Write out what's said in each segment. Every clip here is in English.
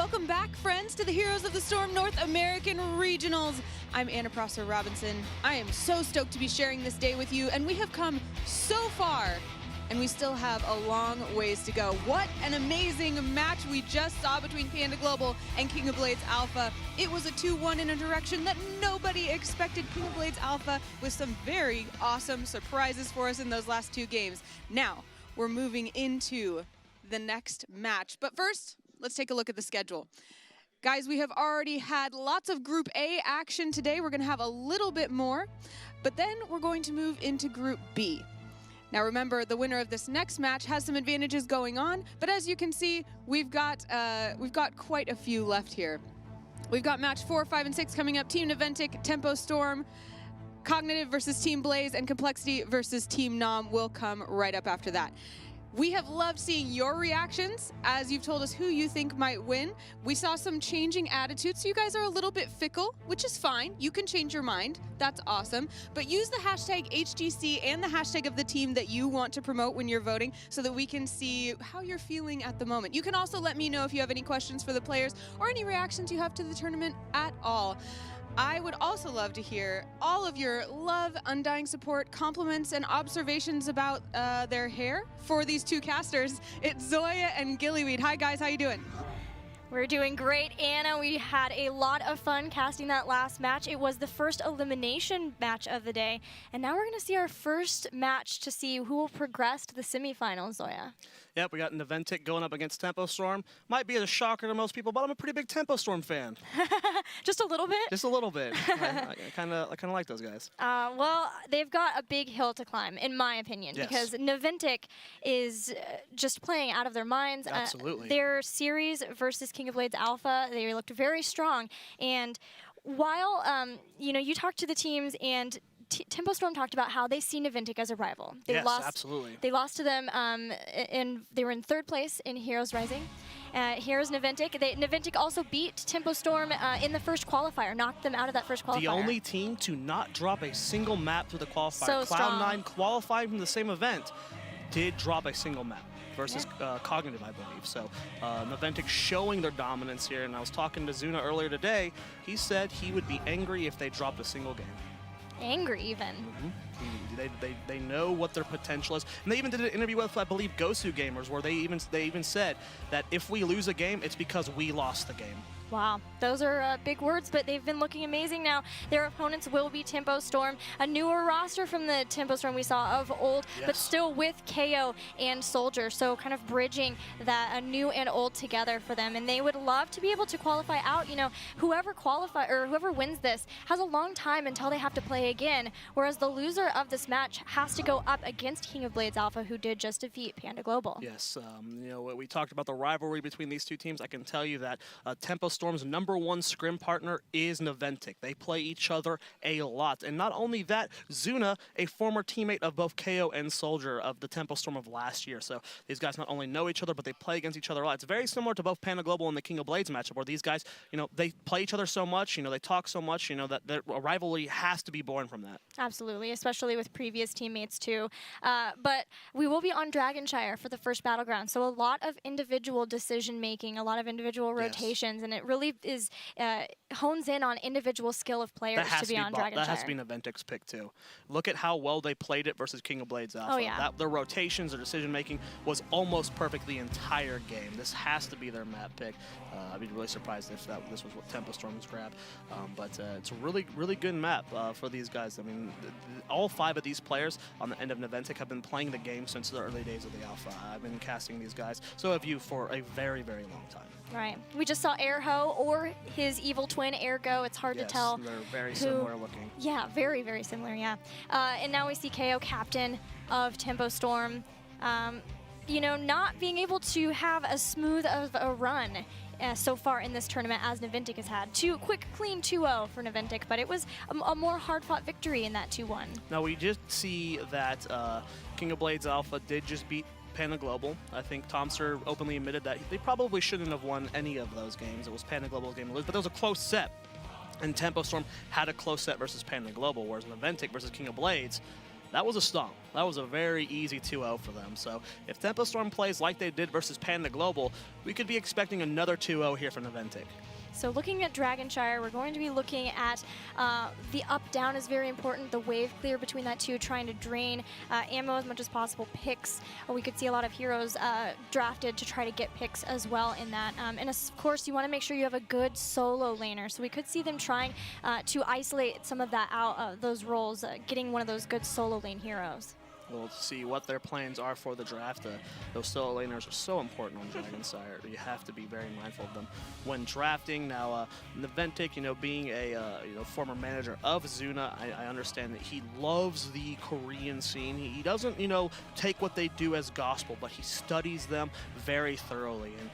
Welcome back, friends, to the Heroes of the Storm North American Regionals. I'm Anna Prosser Robinson. I am so stoked to be sharing this day with you, and we have come so far, and we still have a long ways to go. What an amazing match we just saw between Panda Global and King of Blades Alpha. It was a 2-1 in a direction that nobody expected. King of Blades Alpha with some very awesome surprises for us in those last two games. Now, we're moving into the next match. But first, let's take a look at the schedule. Guys, we have already had lots of Group A action today. We're going to have a little bit more, but then we're going to move into Group B. Now remember, the winner of this next match has some advantages going on, but as you can see, we've got quite a few left here. We've got match 4, 5, and 6 coming up. Team Naventic, Tempo Storm, Cognitive versus Team Blaze, and Complexity versus Team Nom will come right up after that. We have loved seeing your reactions as you've told us who you think might win. We saw some changing attitudes, so you guys are a little bit fickle, which is fine. You can change your mind. That's awesome. But use the hashtag HGC and the hashtag of the team that you want to promote when you're voting so that we can see how you're feeling at the moment. You can also let me know if you have any questions for the players or any reactions you have to the tournament at all. I would also love to hear all of your love, undying support, compliments, and observations about their hair for these two casters. It's Zoya and Gillyweed. Hi guys, how you doing? We're doing great, Anna. We had a lot of fun casting that last match. It was the first elimination match of the day, and now we're going to see our first match to see who will progress to the semifinals, Zoya. Yep, we got Naventic going up against Tempo Storm. Might be a shocker to most people, but I'm a pretty big Tempo Storm fan. Just a little bit? Just a little bit. I kind of like those guys. Well, they've got a big hill to climb, in my opinion, yes. Because Naventic is just playing out of their minds. Absolutely. Their series versus King of Blades Alpha, they looked very strong. And while you talked to the teams and Tempo Storm talked about how they see Naventic as a rival. Yes, absolutely. They lost to them, and they were in 3rd place in Heroes Rising. Here's Naventic. Naventic also beat Tempo Storm in the first qualifier, knocked them out of that first qualifier. The only team to not drop a single map through the qualifier. So strong. Cloud9 qualified from the same event did drop a single map versus Cognitive, I believe. So Naventic showing their dominance here, and I was talking to Zuna earlier today. He said he would be angry if they dropped a single game. Angry, even. Mm-hmm. They know what their potential is, and they even did an interview with, I believe, Gosu Gamers, where they even said that if we lose a game, it's because we lost the game. Wow, those are big words, but they've been looking amazing now. Their opponents will be Tempo Storm, a newer roster from the Tempo Storm we saw of old, yes. But still with KO and Soldier, so kind of bridging that new and old together for them. And they would love to be able to qualify out. Whoever wins this has a long time until they have to play again, whereas the loser of this match has to go up against King of Blades Alpha, who did just defeat Panda Global. Yes, we talked about the rivalry between these two teams. I can tell you that Tempo Storm's #1 scrim partner is Naventic. They play each other a lot. And not only that, Zuna, a former teammate of both KO and Soldier of the Tempo Storm of last year. So these guys not only know each other, but they play against each other a lot. It's very similar to both Panda Global and the King of Blades matchup, where these guys, they play each other so much, they talk so much, that a rivalry has to be born from that. Absolutely, especially with previous teammates too. But we will be on Dragonshire for the first Battleground, so a lot of individual decision making, a lot of individual rotations, yes. And it really hones in on individual skill of players to be on Dragonshire. That has to be Naventic's pick too. Look at how well they played it versus King of Blades Alpha. Oh, yeah. Their rotations, their decision making was almost perfect the entire game. This has to be their map pick. I'd be really surprised if this was what Tempo Storm's grabbed. But it's a really, really good map for these guys. I mean, all 5 of these players on the end of Naventic have been playing the game since the early days of the Alpha. I've been casting these guys, so have you, for a very, very long time. Right. We just saw Airho or his evil twin Ergo. It's hard to tell. They're very similar looking. Yeah, very, very similar, yeah. And now we see KO, captain of Tempo Storm, not being able to have as smooth of a run so far in this tournament as Naventic has had. Quick, clean 2-0 for Naventic, but it was a more hard-fought victory in that 2-1. Now, we did see that King of Blades Alpha did just beat Panda Global. I think Tomster openly admitted that they probably shouldn't have won any of those games. It was Panda Global's game to lose, but there was a close set. And Tempo Storm had a close set versus Panda Global, whereas Naventic versus King of Blades, that was a stomp. That was a very easy 2-0 for them. So if Tempo Storm plays like they did versus Panda Global, we could be expecting another 2-0 here for Naventic. So looking at Dragonshire, we're going to be looking at the up-down is very important, the wave clear between that two, trying to drain ammo as much as possible, picks. We could see a lot of heroes drafted to try to get picks as well in that. And of course, you want to make sure you have a good solo laner. So we could see them trying to isolate some of that out, those roles, getting one of those good solo lane heroes. We'll see what their plans are for the draft. Those solo laners are so important on Dragonsire. You have to be very mindful of them when drafting. Now, Naventic, being a former manager of Zuna, I understand that he loves the Korean scene. He doesn't, take what they do as gospel, but he studies them very thoroughly. And,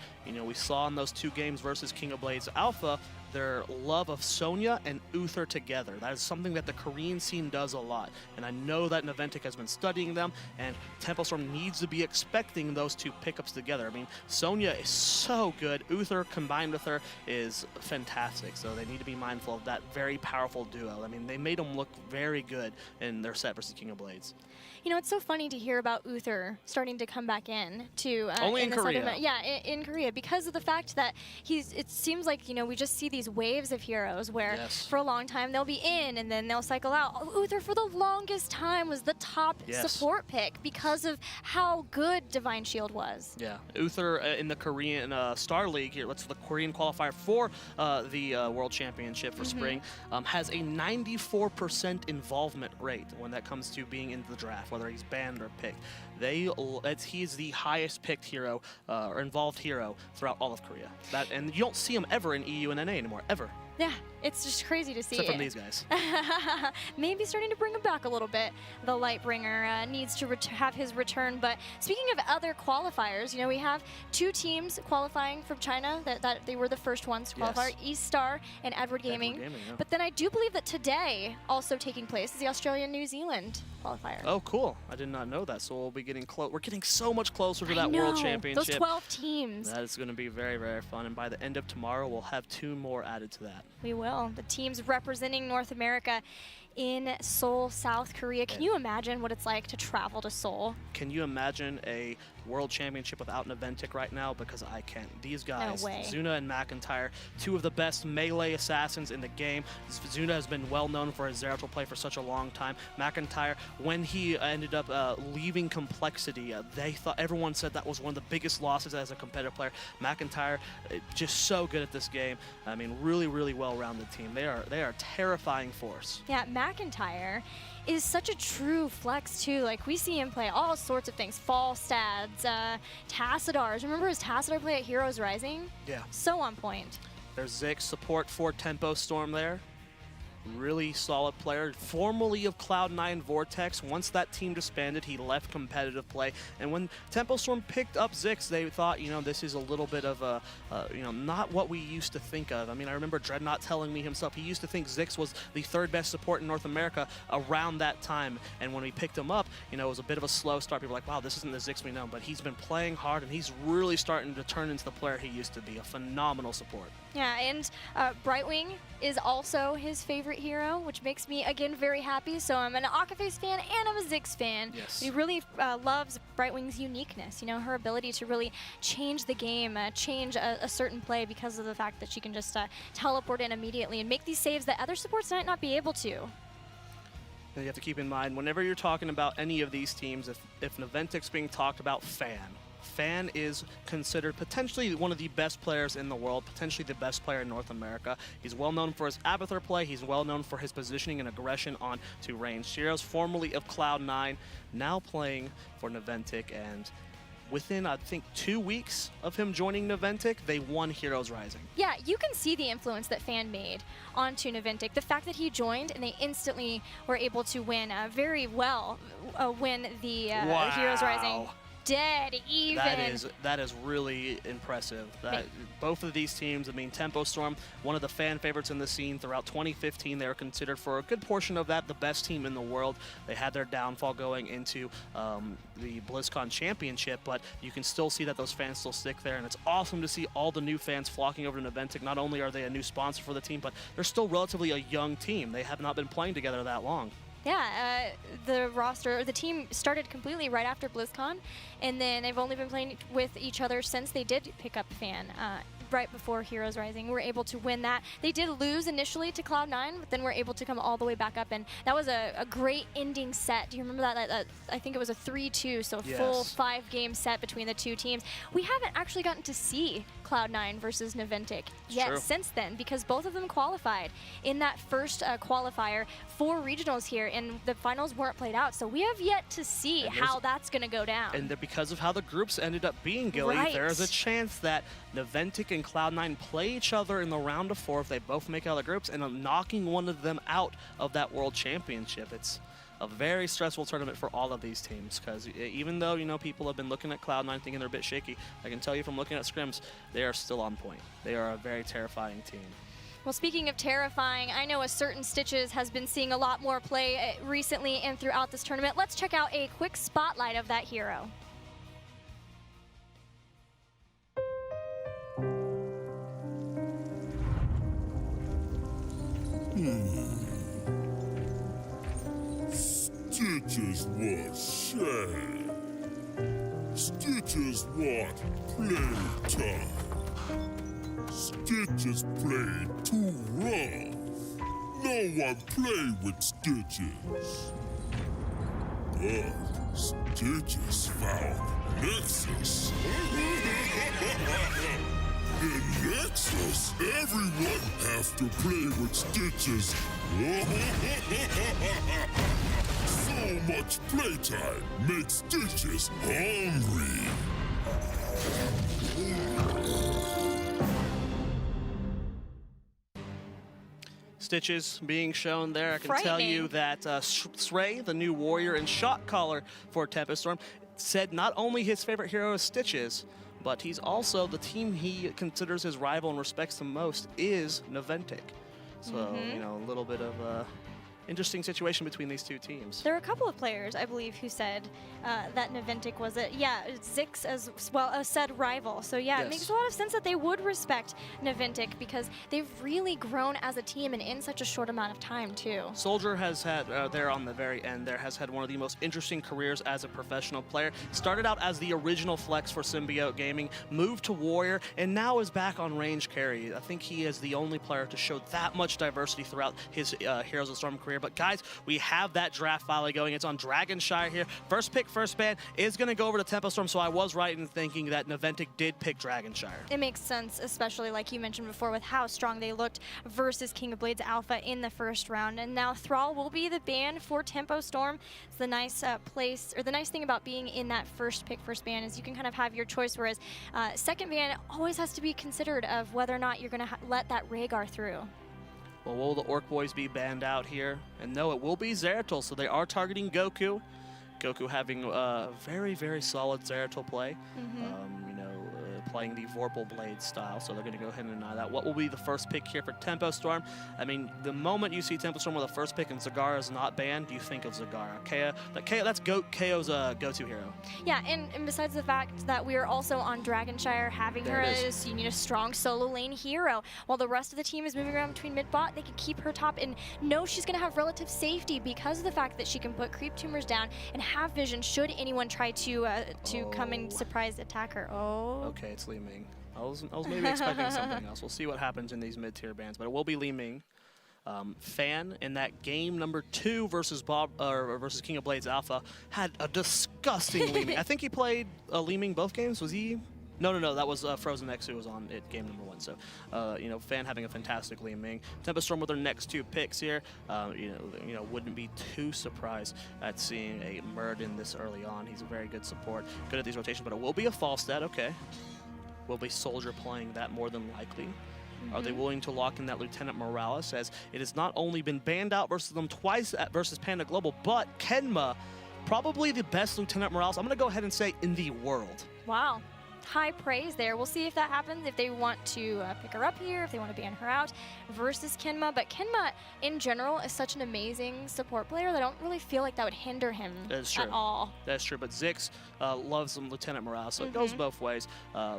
we saw in those 2 games versus King of Blades Alpha, their love of Sonya and Uther together. That is something that the Korean scene does a lot. And I know that Naventic has been studying them, and Tempo Storm needs to be expecting those 2 pickups together. I mean, Sonya is so good. Uther combined with her is fantastic. So they need to be mindful of that very powerful duo. I mean, they made them look very good in their set versus King of Blades. It's so funny to hear about Uther starting to come back in to only in Korea. In Korea, because of the fact that it seems like we just see these waves of heroes where for a long time they'll be in and then they'll cycle out. Uther for the longest time was the top support pick because of how good Divine Shield was. Yeah, Uther in the Korean Star League here, the Korean qualifier for the World Championship for spring, has a 94% involvement rate when that comes to being in the draft, whether he's banned or picked. He's the highest picked hero or involved hero throughout all of Korea. And you don't see him ever in EU and NA anymore, ever. Yeah, it's just crazy to see. Except from these guys. Maybe starting to bring him back a little bit. The Lightbringer needs to have his return. But speaking of other qualifiers, we have 2 teams qualifying from China. That they were the first ones to qualify, East Star and Edward Gaming. But then I do believe that today, also taking place, is the Australia-New Zealand qualifier. Oh, cool. I did not know that. So we'll be getting close. We're getting so much closer to that World Championship. Those 12 teams. That is going to be very, very fun. And by the end of tomorrow, we'll have 2 more added to that. We will. The teams representing North America in Seoul, South Korea. Can you imagine what it's like to travel to Seoul? Can you imagine a World Championship without Naventic right now? Because I can't. These guys, Zuna and McIntyre, 2 of the best melee assassins in the game. Zuna has been well known for his Zeratul play for such a long time. McIntyre, when he ended up leaving Complexity, everyone said that was one of the biggest losses as a competitive player. McIntyre, just so good at this game. I mean, really, really well-rounded team. They are a terrifying force. Yeah, McIntyre is such a true flex too. Like, we see him play all sorts of things. Falstads, Tassadars. Remember his Tassadar play at Heroes Rising? Yeah. So on point. There's Zix support for Tempo Storm there. Really solid player, formerly of Cloud9 Vortex. Once that team disbanded, he left competitive play. And when Tempo Storm picked up Zix, they thought, this is a little bit of a, not what we used to think of. I mean, I remember Dreadnought telling me himself, he used to think Zix was the 3rd best support in North America around that time. And when we picked him up, it was a bit of a slow start. People were like, wow, this isn't the Zix we know. But he's been playing hard, and he's really starting to turn into the player he used to be, a phenomenal support. Yeah, and Brightwing is also his favorite hero, which makes me, again, very happy. So I'm an Akaface fan and I'm a Zix fan. Yes. He really loves Brightwing's uniqueness, her ability to really change the game, change a certain play because of the fact that she can just teleport in immediately and make these saves that other supports might not be able to. And you have to keep in mind, whenever you're talking about any of these teams, if Naventic's being talked about, Fan is considered potentially one of the best players in the world, potentially the best player in North America. He's well known for his Abathur play. He's well known for his positioning and aggression on to range. Shiro's formerly of Cloud9, now playing for Naventic, and within, I think, 2 weeks of him joining Naventic, they won Heroes Rising. Yeah, you can see the influence that Fan made onto Naventic. The fact that he joined and they instantly were able to win very well, win the Heroes Rising. Dead even. That is really impressive. Both of these teams, I mean, Tempo Storm, one of the fan favorites in the scene throughout 2015. They were considered for a good portion of that the best team in the world. They had their downfall going into the BlizzCon Championship, but you can still see that those fans still stick there, and it's awesome to see all the new fans flocking over to Naventic. Not only are they a new sponsor for the team, but they're still relatively a young team. They have not been playing together that long. Yeah, the roster, the team started completely right after BlizzCon, and then they've only been playing with each other since they did pick up Fan. Right before Heroes Rising, we were able to win that. They did lose initially to Cloud9, but then we're able to come all the way back up, and that was a great ending set. Do you remember that? I think it was a 3-2, so a full 5-game set between the two teams. We haven't actually gotten to see Cloud9 versus Naventic yet since then, because both of them qualified in that first qualifier for regionals here, and the finals weren't played out, so we have yet to see how that's going to go down. And because of how the groups ended up being, Gilly, there's a chance that Naventic and Cloud9 play each other in the round of 4 if they both make out of the groups, and knocking one of them out of that World Championship. It's a very stressful tournament for all of these teams, because even though, you know, people have been looking at Cloud9 thinking they're a bit shaky, I can tell you from looking at scrims, they are still on point. They are a very terrifying team. Well, speaking of terrifying, I know a certain Stitches has been seeing a lot more play recently and throughout this tournament. Let's check out a quick spotlight of that hero. Stitches was shame. Stitches want playtime. Stitches played too rough. No one play with Stitches. But Stitches found Nexus. In Nexus, everyone has to play with Stitches. So much playtime makes Stitches hungry. Stitches being shown there. I can tell you that Srey, the new warrior and shot caller for Tempest Storm, said not only his favorite hero is Stitches, but he's also the team he considers his rival and respects the most is Naventic. So, you know, a little bit of a interesting situation between these two teams. There are a couple of players, I believe, who said that Naventic was Zix as well, a said rival. So yeah, it makes a lot of sense that they would respect Naventic, because they've really grown as a team and in such a short amount of time too. Soldier has had, there on the very end there, has had one of the most interesting careers as a professional player. Started out as the original flex for Symbiote Gaming, moved to Warrior, and now is back on range carry. I think he is the only player to show that much diversity throughout his Heroes of the Storm career. But guys, we have that draft finally going. It's on Dragonshire here. First pick, first ban is going to go over to Tempo Storm, so I was right in thinking that Naventic did pick Dragonshire. It makes sense, especially like you mentioned before, with how strong they looked versus King of Blades Alpha in the first round. And now Thrall will be the ban for Tempo Storm. It's the nice place, or the nice thing about being in that first pick, first ban is you can kind of have your choice, whereas second ban always has to be considered of whether or not you're going to let that Rhaegar through. Well, will the Orc Boys be banned out here? And no, it will be Zeratul, so they are targeting Goku. Goku having a very, very solid Zeratul play. You know, playing the Vorpal Blade style, so they're going to go ahead and deny that. What will be the first pick here for Tempo Storm? I mean, the moment you see Tempo Storm with a first pick and Zagara is not banned, you think of Zagara. That's KO's go-to hero. Yeah, and besides the fact that we are also on Dragonshire, having her as a strong solo lane hero, while the rest of the team is moving around between mid-bot, they can keep her top and know she's going to have relative safety because of the fact that she can put creep tumors down and have vision should anyone try to come and surprise attack her. Okay, it's Li Ming. I was maybe expecting something else. We'll see what happens in these mid-tier bans, but it will be Li Ming. Fan in that game number 2 versus versus King of Blades Alpha had a disgusting Li Ming. I think he played Li Ming both games. Was he? No, that was Frozen X who was on it game number 1. So, you know, Fan having a fantastic Li Ming. Tempo Storm with their next 2 picks here. You know, wouldn't be too surprised at seeing a Muradin this early on. He's a very good support, good at these rotations, but it will be a Falstad, okay. Will be Soldier playing that more than likely? Are they willing to lock in that Lieutenant Morales, as it has not only been banned out versus them twice versus Panda Global, but Kenma, probably the best Lieutenant Morales, I'm going to go ahead and say, in the world. Wow. high praise there. We'll see if that happens, if they want to pick her up here, if they want to ban her out versus Kenma. But Kenma, in general, is such an amazing support player that I don't really feel like that would hinder him at all. That's true, but Zix loves some Lieutenant Morale, so it goes both ways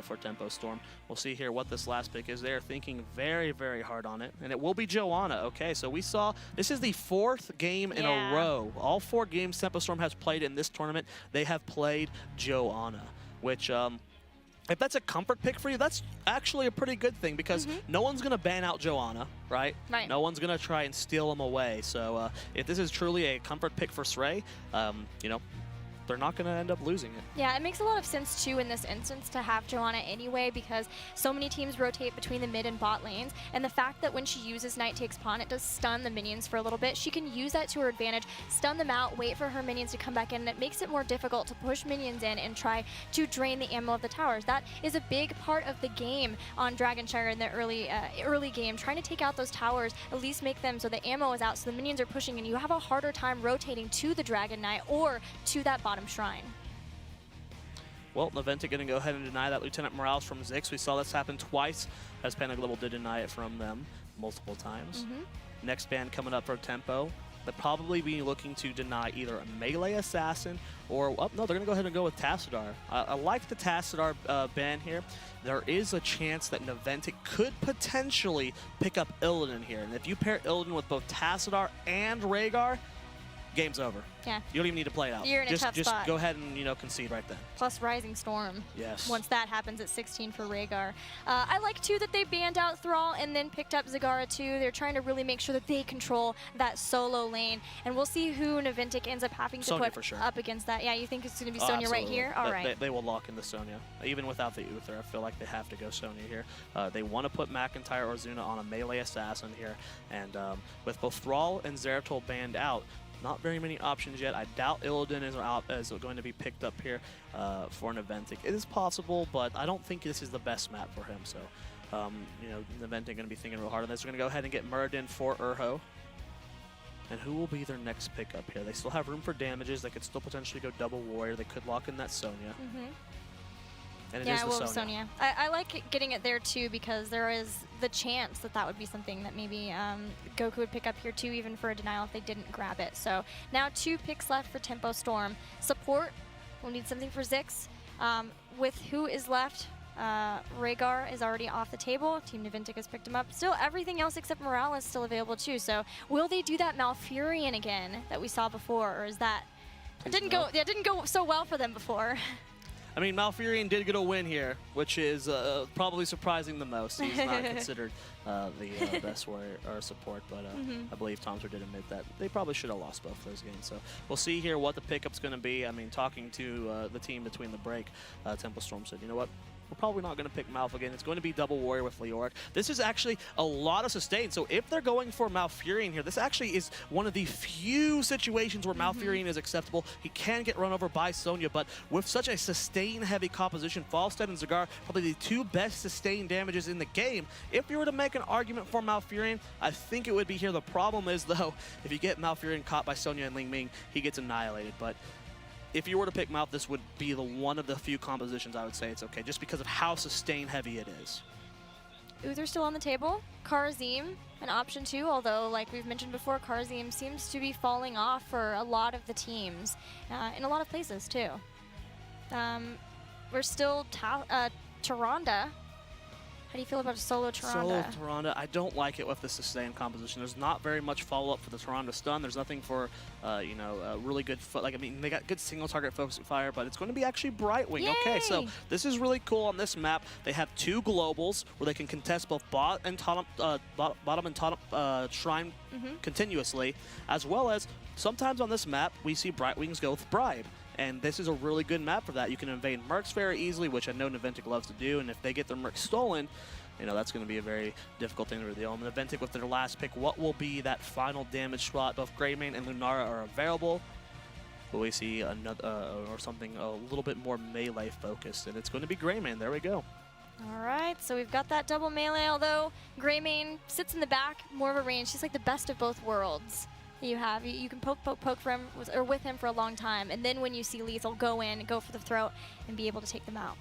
for Tempo Storm. We'll see here what this last pick is. They're thinking very, very hard on it, and it will be Joanna. Okay, so we saw this is the 4th game in a row. All 4 games Tempo Storm has played in this tournament, they have played Joanna, which if that's a comfort pick for you, that's actually a pretty good thing because no one's going to ban out Joanna, right? No one's going to try and steal them away. So if this is truly a comfort pick for Srey, you know, they're not going to end up losing it. Yeah, it makes a lot of sense, too, in this instance to have Joanna anyway because so many teams rotate between the mid and bot lanes, and the fact that when she uses Knight Takes Pawn, it does stun the minions for a little bit. She can use that to her advantage, stun them out, wait for her minions to come back in, and it makes it more difficult to push minions in and try to drain the ammo of the towers. That is a big part of the game on Dragonshire in the early game, trying to take out those towers, at least make them so the ammo is out, so the minions are pushing, and you have a harder time rotating to the Dragon Knight or to that bottom shrine. Well, Naventic going to go ahead and deny that Lieutenant Morales from Zix. We saw this happen twice, as Panic Global did deny it from them multiple times. Next ban coming up for Tempo. They'll probably be looking to deny either a melee assassin or, oh, no, they're going to go ahead and go with Tassadar. I like the Tassadar ban here. There is a chance that Naventic could potentially pick up Illidan here. And if you pair Illidan with both Tassadar and Rhaegar, game's over. Yeah. You don't even need to play it out. You're in a tough just spot. Go ahead and, you know, concede right then. Plus Rising Storm. Yes. Once that happens at 16 for Rhaegar. I like, too, that they banned out Thrall and then picked up Zagara, too. They're trying to really make sure that they control that solo lane. And we'll see who Naventic ends up having to Sonya put for sure. up against that. Yeah, you think it's going to be Sonya right here? All right. They will lock in the Sonya. Even without the Uther, I feel like they have to go Sonya here. They want to put McIntyre or Zuna on a melee assassin here. And with both Thrall and Zeratul banned out, not very many options yet. I doubt Illidan is going to be picked up here for Naventic. It is possible, but I don't think this is the best map for him. So, you know, Naventic going to be thinking real hard on this. They're going to go ahead and get Muradin for Urho. And who will be their next pickup here? They still have room for damages. They could still potentially go double warrior. They could lock in that Sonya. And it is the Sonya. I like getting it there too because there is the chance that that would be something that maybe Goku would pick up here too, even for a denial if they didn't grab it. So now 2 picks left for Tempo Storm. Support, we'll need something for Zix. With who is left, Rhaegar is already off the table. Team Naventic has picked him up. Still, everything else except Morale is still available too. So will they do that Malfurion again that we saw before, or is that it didn't go so well for them before? I mean, Malfurion did get a win here, which is probably surprising the most. He's not considered the best warrior or support, but I believe Tomster did admit that they probably should have lost both those games. So we'll see here what the pickup's going to be. I mean, talking to the team between the break, Tempo Storm said, you know what? We're probably not going to pick Malf again. It's going to be double warrior with Leoric. This is actually a lot of sustain. So if they're going for Malfurion here, this actually is one of the few situations where Malfurion is acceptable. He can get run over by Sonya, but with such a sustain-heavy composition, Falstad and Zagar, probably the 2 best sustain damages in the game. If you were to make an argument for Malfurion, I think it would be here. The problem is, though, if you get Malfurion caught by Sonya and Ling Ming, he gets annihilated. But if you were to pick Malf, this would be one of the few compositions I would say it's okay, just because of how sustain heavy it is. Uther still on the table. Karazim, an option too, although like we've mentioned before, Karazim seems to be falling off for a lot of the teams, in a lot of places too. We're still Tyrande. How do you feel about solo Tyrande? Solo Tyrande, I don't like it with the sustained composition. There's not very much follow-up for the Tyrande stun. There's nothing for, you know, really good, I mean, they got good single target focus fire, but it's going to be actually Brightwing. Yay! Okay, so this is really cool on this map. They have 2 globals where they can contest both bottom and top shrine continuously, as well as sometimes on this map, we see Brightwings go with Bribe. And this is a really good map for that. You can invade Mercs very easily, which I know Naventic loves to do, and if they get their Mercs stolen, you know, that's going to be a very difficult thing to reveal. And Naventic with their last pick, what will be that final damage slot? Both Greymane and Lunara are available. Will we see another, or something a little bit more melee focused? And it's going to be Greymane. There we go. All right, so we've got that double melee, although Greymane sits in the back, more of a range. She's like the best of both worlds. You have. You can poke for him or with him for a long time, and then when you see lethal, go in, go for the throat, and be able to take them out.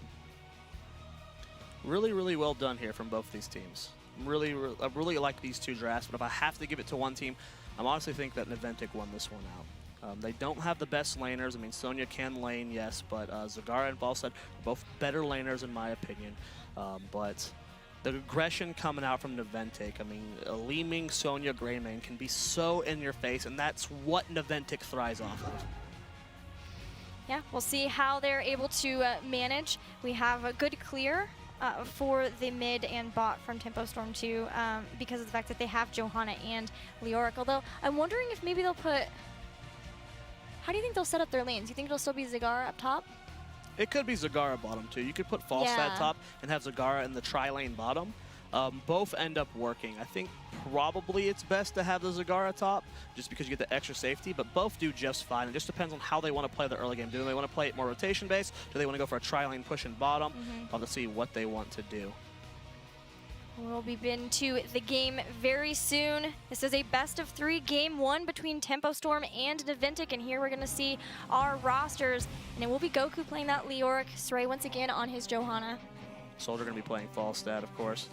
Really, really well done here from both these teams. I really like these two drafts, but if I have to give it to one team, I honestly think that Naventic won this one out. They don't have the best laners. I mean, Sonya can lane, yes, but Zagara and Falstad are both better laners in my opinion. But the aggression coming out from Naventic, I mean, Li Ming, Sonya, Greymane can be so in your face, and that's what Naventic thrives off of. Yeah, we'll see how they're able to manage. We have a good clear for the mid and bot from Tempo Storm 2 because of the fact that they have Johanna and Leoric. Although I'm wondering if maybe they'll put... How do you think they'll set up their lanes? You think it'll still be Zagara up top? It could be Zagara bottom too. You could put Falstad top and have Zagara in the tri-lane bottom. Both end up working. I think probably it's best to have the Zagara top just because you get the extra safety, but both do just fine. It just depends on how they want to play the early game. Do they want to play it more rotation based? Do they want to go for a tri-lane push in bottom? I'll have to see what they want to do. We'll be into the game very soon. This is a best-of-3 game 1 between Tempo Storm and Naventic, and here we're going to see our rosters. And it will be Goku playing that Leoric, Srey once again on his Johanna. Soldier going to be playing Falstad, of course.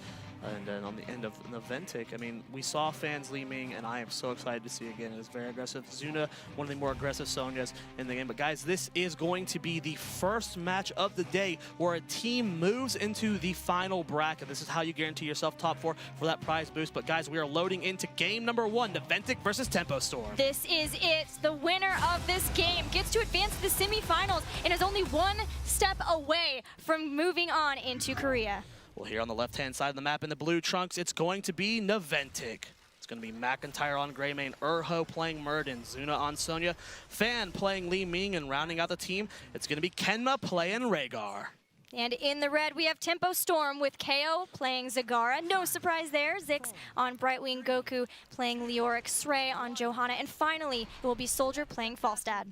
And then on the end of Naventic, I mean, we saw fans Li Ming, and I am so excited to see again. It is very aggressive. Zuna, one of the more aggressive Sonyas in the game. But guys, this is going to be the first match of the day where a team moves into the final bracket. This is how you guarantee yourself top 4 for that prize boost. But guys, we are loading into game number 1, Naventic versus Tempo Storm. This is it. The winner of this game gets to advance to the semifinals and is only one step away from moving on into Korea. Well, here on the left-hand side of the map in the blue trunks, it's going to be Naventic. It's going to be McIntyre on Greymane, Urho playing Murden, Zuna on Sonya, Fan playing Li Ming, and rounding out the team, it's going to be Kenma playing Rhaegar. And in the red, we have Tempo Storm with KO playing Zagara. No surprise there. Zix on Brightwing, Goku playing Leoric, Srey on Johanna, and finally, it will be Soldier playing Falstad.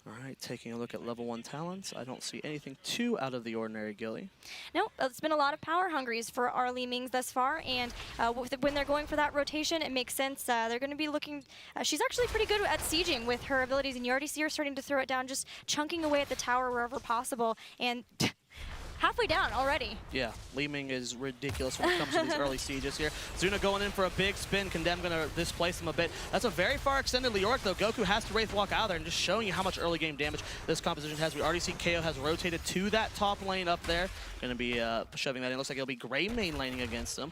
All right, taking a look at level 1 talents. I don't see anything too out of the ordinary, Gilly. No, it's been a lot of power hungries for our Li Mings thus far, and when they're going for that rotation, it makes sense. They're going to be looking... she's actually pretty good at sieging with her abilities, and you already see her starting to throw it down, just chunking away at the tower wherever possible, and... halfway down already. Yeah, Li Ming is ridiculous when it comes to these early sieges here. Zuna going in for a big spin. Condemn going to displace him a bit. That's a very far extended Leoric, though. Goku has to Wraith Walk out of there and just showing you how much early game damage this composition has. We already see KO has rotated to that top lane up there. Going to be shoving that in. Looks like it'll be Greymane laning against him.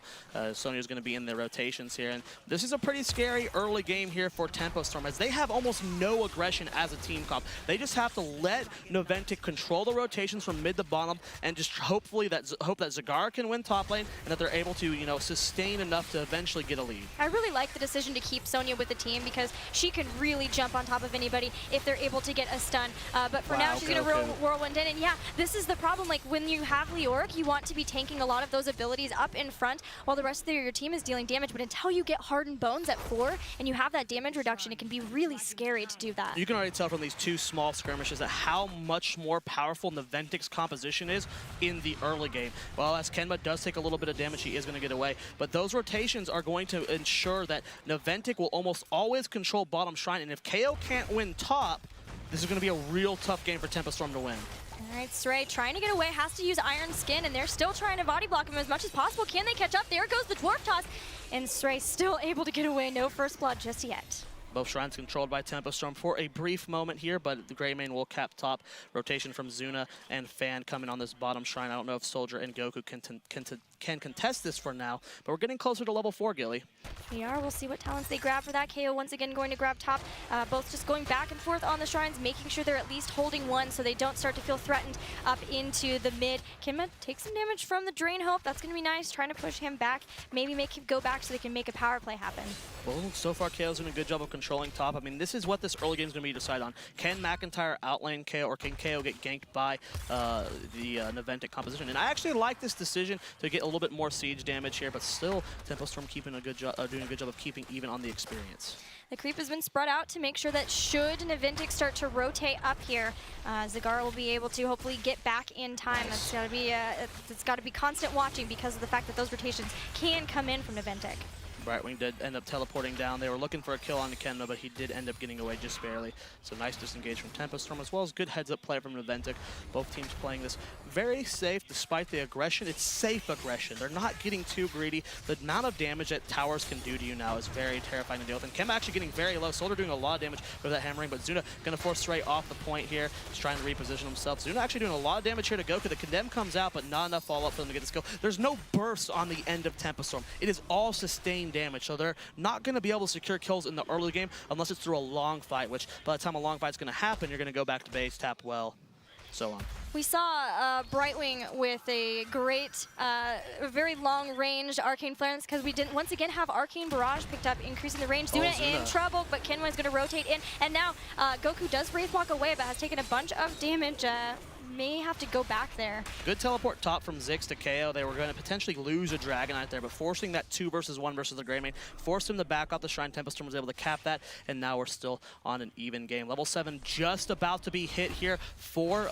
Sonya's going to be in the rotations here. And this is a pretty scary early game here for Tempo Storm, as they have almost no aggression as a team comp. They just have to let Naventic control the rotations from mid to bottom and just hope that Zagara can win top lane and that they're able to, you know, sustain enough to eventually get a lead. I really like the decision to keep Sonya with the team because she can really jump on top of anybody if they're able to get a stun. But for now, she's going to whirlwind in. And yeah, this is the problem. Like when you have Leoric, you want to be tanking a lot of those abilities up in front while the rest of your team is dealing damage. But until you get Hardened Bones at 4 and you have that damage reduction, it can be really scary to do that. You can already tell from these two small skirmishes that how much more powerful Naventic's composition is in the early game. Well, as Kenma does take a little bit of damage, he is going to get away. But those rotations are going to ensure that Naventic will almost always control bottom shrine. And if KO can't win top, this is going to be a real tough game for Tempo Storm to win. All right, Srey trying to get away, has to use Iron Skin, and they're still trying to body block him as much as possible. Can they catch up? There goes the Dwarf Toss, and Srey still able to get away. No first blood just yet. Both shrines controlled by Tempo Storm for a brief moment here, but the Greymane will cap top. Rotation from Zuna and Fan coming on this bottom shrine. I don't know if Soldier and Goku can contest this for now, but we're getting closer to level 4, Gilly. We are. We'll see what talents they grab for that. KO once again going to grab top. Both just going back and forth on the shrines, making sure they're at least holding one so they don't start to feel threatened up into the mid. Kenma takes some damage from the Drain Hope. That's going to be nice. Trying to push him back. Maybe make him go back so they can make a power play happen. Well, so far KO's doing a good job of controlling top. I mean, this is what this early game is going to be decided on. Can McIntyre outlane KO, or can KO get ganked by the Naventic composition? And I actually like this decision to get a little bit more siege damage here, but still Tempo Storm keeping a good doing a good job of keeping even on the experience. The creep has been spread out to make sure that should Naventic start to rotate up here, Zagara will be able to hopefully get back in time. That's got to be it's got to be constant watching because of the fact that those rotations can come in from Naventic. Brightwing did end up teleporting down. They were looking for a kill on Kenma, but he did end up getting away just barely. So nice disengage from Tempo Storm, as well as good heads-up play from Naventic. Both teams playing this very safe despite the aggression. It's safe aggression. They're not getting too greedy. The amount of damage that towers can do to you now is very terrifying to deal with. And Kenma actually getting very low. Soldier doing a lot of damage with that hammering, but Zuna going to force Stray off the point here. He's trying to reposition himself. Zuna actually doing a lot of damage here to Goku. The Condemn comes out, but not enough follow-up for them to get this kill. There's no burst on the end of Tempo Storm. It is all sustained damage, so they're not going to be able to secure kills in the early game unless it's through a long fight, which by the time a long fight's going to happen, you're going to go back to base, tap well, so on. We saw Brightwing with a great, very long-range Arcane Flare, because we didn't once again have Arcane Barrage picked up, increasing the range. Zuna in trouble, but Kenwa's going to rotate in, and now Goku does Wraith Walk away, but has taken a bunch of damage. May have to go back there. Good teleport top from Zix to KO. They were going to potentially lose a Dragonite there, but forcing that 2 versus 1 versus the Greymane forced him to back off the Shrine. Tempo Storm was able to cap that, and now we're still on an even game. Level 7 just about to be hit here for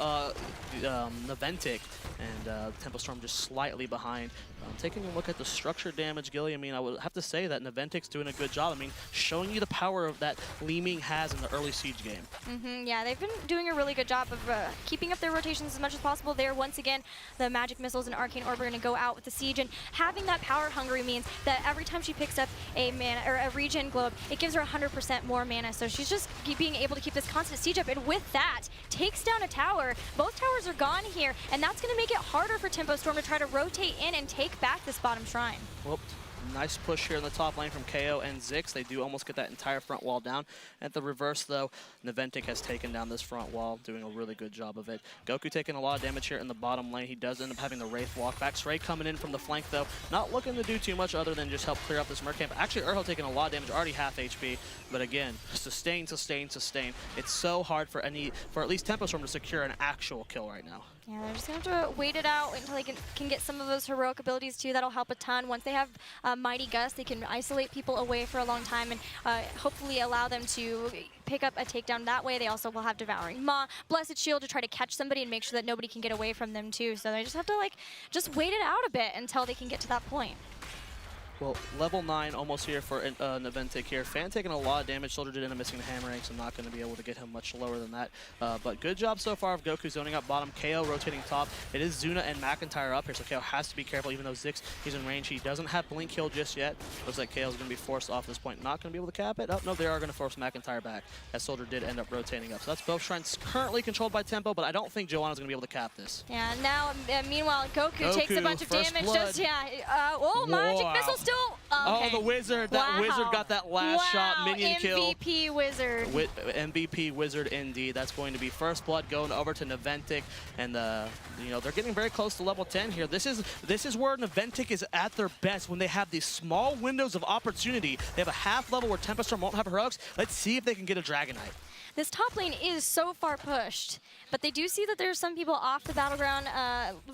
Naventic, and Tempo Storm just slightly behind. Taking a look at the structure damage, Gilly, I mean, I would have to say that Naventic's doing a good job. I mean, showing you the power of that Li Ming has in the early Siege game. Yeah, they've been doing a really good job of keeping up their rotations as much as possible there. Once again, the Magic Missiles and Arcane Orb are going to go out with the Siege, and having that power hungry means that every time she picks up a mana or a regen globe, it gives her 100% more mana. So she's just being able to keep this constant Siege up, and with that, takes down a tower. Both towers are gone here, and that's going to make it harder for Tempo Storm to try to rotate in and take back this bottom shrine. Well, nice push here in the top lane from KO and Zix. They do almost get that entire front wall down. At the reverse, though, Naventic has taken down this front wall, doing a really good job of it. Goku taking a lot of damage here in the bottom lane. He does end up having the Wraith walk back. Stray coming in from the flank, though, not looking to do too much other than just help clear up this Merc camp. Actually, Urho taking a lot of damage, already half HP. But again, sustain, sustain, sustain. It's so hard for at least Tempo Storm to secure an actual kill right now. Yeah, they're just going to have to wait it out until they can get some of those heroic abilities too. That'll help a ton. Once they have Mighty Gust, they can isolate people away for a long time and hopefully allow them to pick up a takedown that way. They also will have Devouring Maw, Blessed Shield to try to catch somebody and make sure that nobody can get away from them too. So they just have to just wait it out a bit until they can get to that point. Well, level 9 almost here for Naventic here. Fan taking a lot of damage. Soldier did end up missing the hammering, so I'm not going to be able to get him much lower than that. But good job so far of Goku zoning up bottom. KO rotating top. It is Zuna and McIntyre up here, so KO has to be careful, even though Zix, he's in range. He doesn't have Blink Kill just yet. Looks like KO's going to be forced off this point. Not going to be able to cap it. Oh, no, they are going to force McIntyre back, as Soldier did end up rotating up. So that's both shrines currently controlled by Tempo, but I don't think Joanna's going to be able to cap this. Yeah, now, meanwhile, Goku takes a bunch of damage. Just, Magic Missile still... Okay. Oh, the Wizard. That Wizard got that last shot. Minion kill. MVP Wizard. MVP Wizard indeed. That's going to be first blood going over to Naventic, and they're getting very close to level 10 here. This is where Naventic is at their best, when they have these small windows of opportunity. They have a half level where Tempo Storm won't have heroics. Let's see if they can get a Dragonite. This top lane is so far pushed, but they do see that there's some people off the battleground.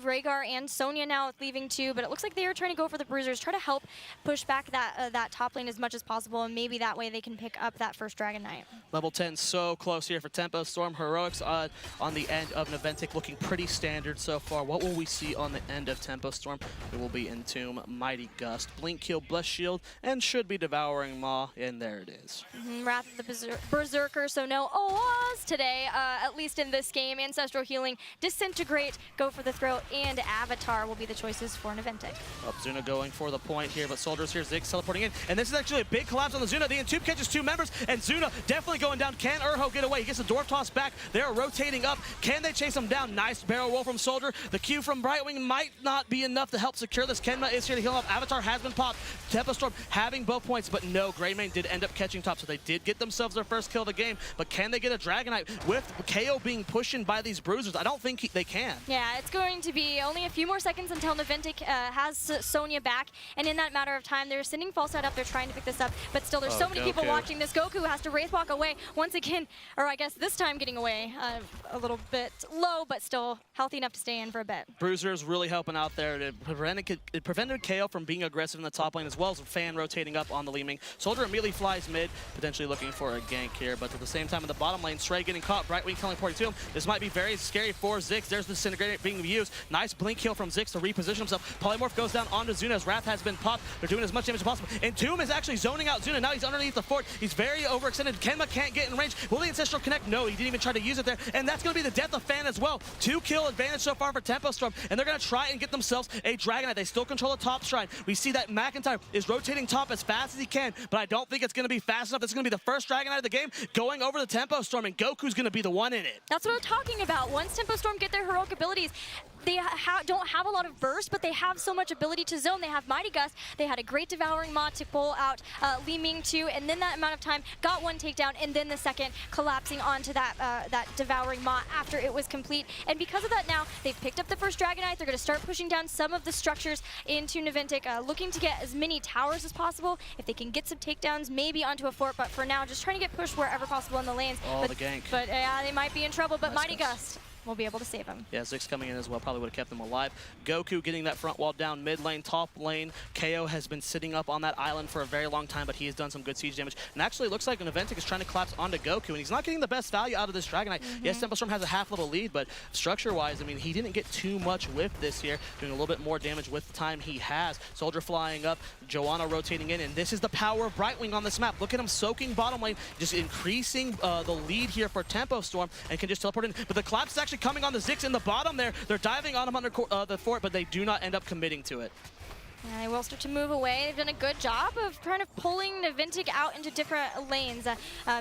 Rhaegar and Sonya now leaving too, but it looks like they are trying to go for the bruisers, try to help push back that top lane as much as possible, and maybe that way they can pick up that first Dragon Knight. Level 10 so close here for Tempo Storm. Heroics on the end of Naventic looking pretty standard so far. What will we see on the end of Tempo Storm? It will be Entomb, Mighty Gust, Blink Kill, Bless Shield, and should be Devouring Maw, and there it is. Wrath of the Berserker, so no OAs today, at least in this game. Ancestral Healing, Disintegrate, Go for the Throat, and Avatar will be the choices for Naventic. Zuna going for the point here, but Soldiers here, Ziggs teleporting in, and this is actually a big collapse on the Zuna. The Entomb catches 2 members, and Zuna definitely going down. Can Urho get away? He gets the Dwarf Toss back. They're rotating up. Can they chase him down? Nice barrel roll from Soldier. The Q from Brightwing might not be enough to help secure this. Kenma is here to heal up. Avatar has been popped. Tempo Storm having both points, but no, Greymane did end up catching top, so they did get themselves their first kill of the game, but can they get a Dragonite with KO being pushed in by these bruisers? I don't think they can. Yeah, it's going to be only a few more seconds until Naventic has Sonya back, and in that matter of time, they're sending False Side up, they're trying to pick this up, but still there's so many people watching this. Goku has to Wraith Walk away once again, or I guess this time getting away a little bit low, but still healthy enough to stay in for a bit. Bruisers really helping out there. It prevented KO from being aggressive in the top lane, as well as Fan rotating up on the Li Ming. Soldier immediately flies mid, potentially looking for a gank here, but at the same time, in the bottom lane. Stray getting caught, Brightwing teleporting to him. This might be very scary for Ziggs. There's the Disintegrate being used. Nice blink kill from Ziggs to reposition himself. Polymorph goes down onto Zuna as Wrath has been popped. They're doing as much damage as possible. And Tomb is actually zoning out Zuna. Now he's underneath the fort. He's very overextended. Kenma can't get in range. Will the Ancestral connect? No, he didn't even try to use it there. And that's going to be the death of Fan as well. 2-kill advantage so far for Tempo Storm. And they're going to try and get themselves a Dragon Knight. They still control the top shrine. We see that McIntyre is rotating top as fast as he can, but I don't think it's going to be fast enough. This is going to be the first Dragon Knight of the game going over the Tempo Storm, and Goku's going to be the one in it. That's what I'm talking about. Once Tempo Storm get their heroic abilities, they don't have a lot of burst, but they have so much ability to zone. They have Mighty Gust. They had a great Devouring Maw to pull out Li Ming too, and then that amount of time got one takedown, and then the second collapsing onto that Devouring Maw after it was complete. And because of that now, they've picked up the first Dragon Knight. They're going to start pushing down some of the structures into Naventic, looking to get as many towers as possible. If they can get some takedowns, maybe onto a fort, but for now, just trying to get pushed wherever possible in the lanes. Oh, the gank. But they might be in trouble, but Mighty Gust will be able to save him. Yeah, Ziggs coming in as well, probably would have kept them alive. Goku getting that front wall down mid lane, top lane. KO has been sitting up on that island for a very long time, but he has done some good siege damage. And actually, it looks like Naventic is trying to collapse onto Goku, and he's not getting the best value out of this Dragon Knight. Yes, Tempo Storm has a half-level lead, but structure-wise, I mean, he didn't get too much whiff this year, doing a little bit more damage with the time he has. Soldier flying up, Joanna rotating in, and this is the power of Brightwing on this map. Look at him soaking bottom lane, just increasing the lead here for Tempo Storm, and can just teleport in. But the collapse is actually coming on the Ziggs in the bottom there. They're diving on him under the fort, but they do not end up committing to it. Yeah, they will start to move away. They've done a good job of kind of pulling Naventic out into different lanes,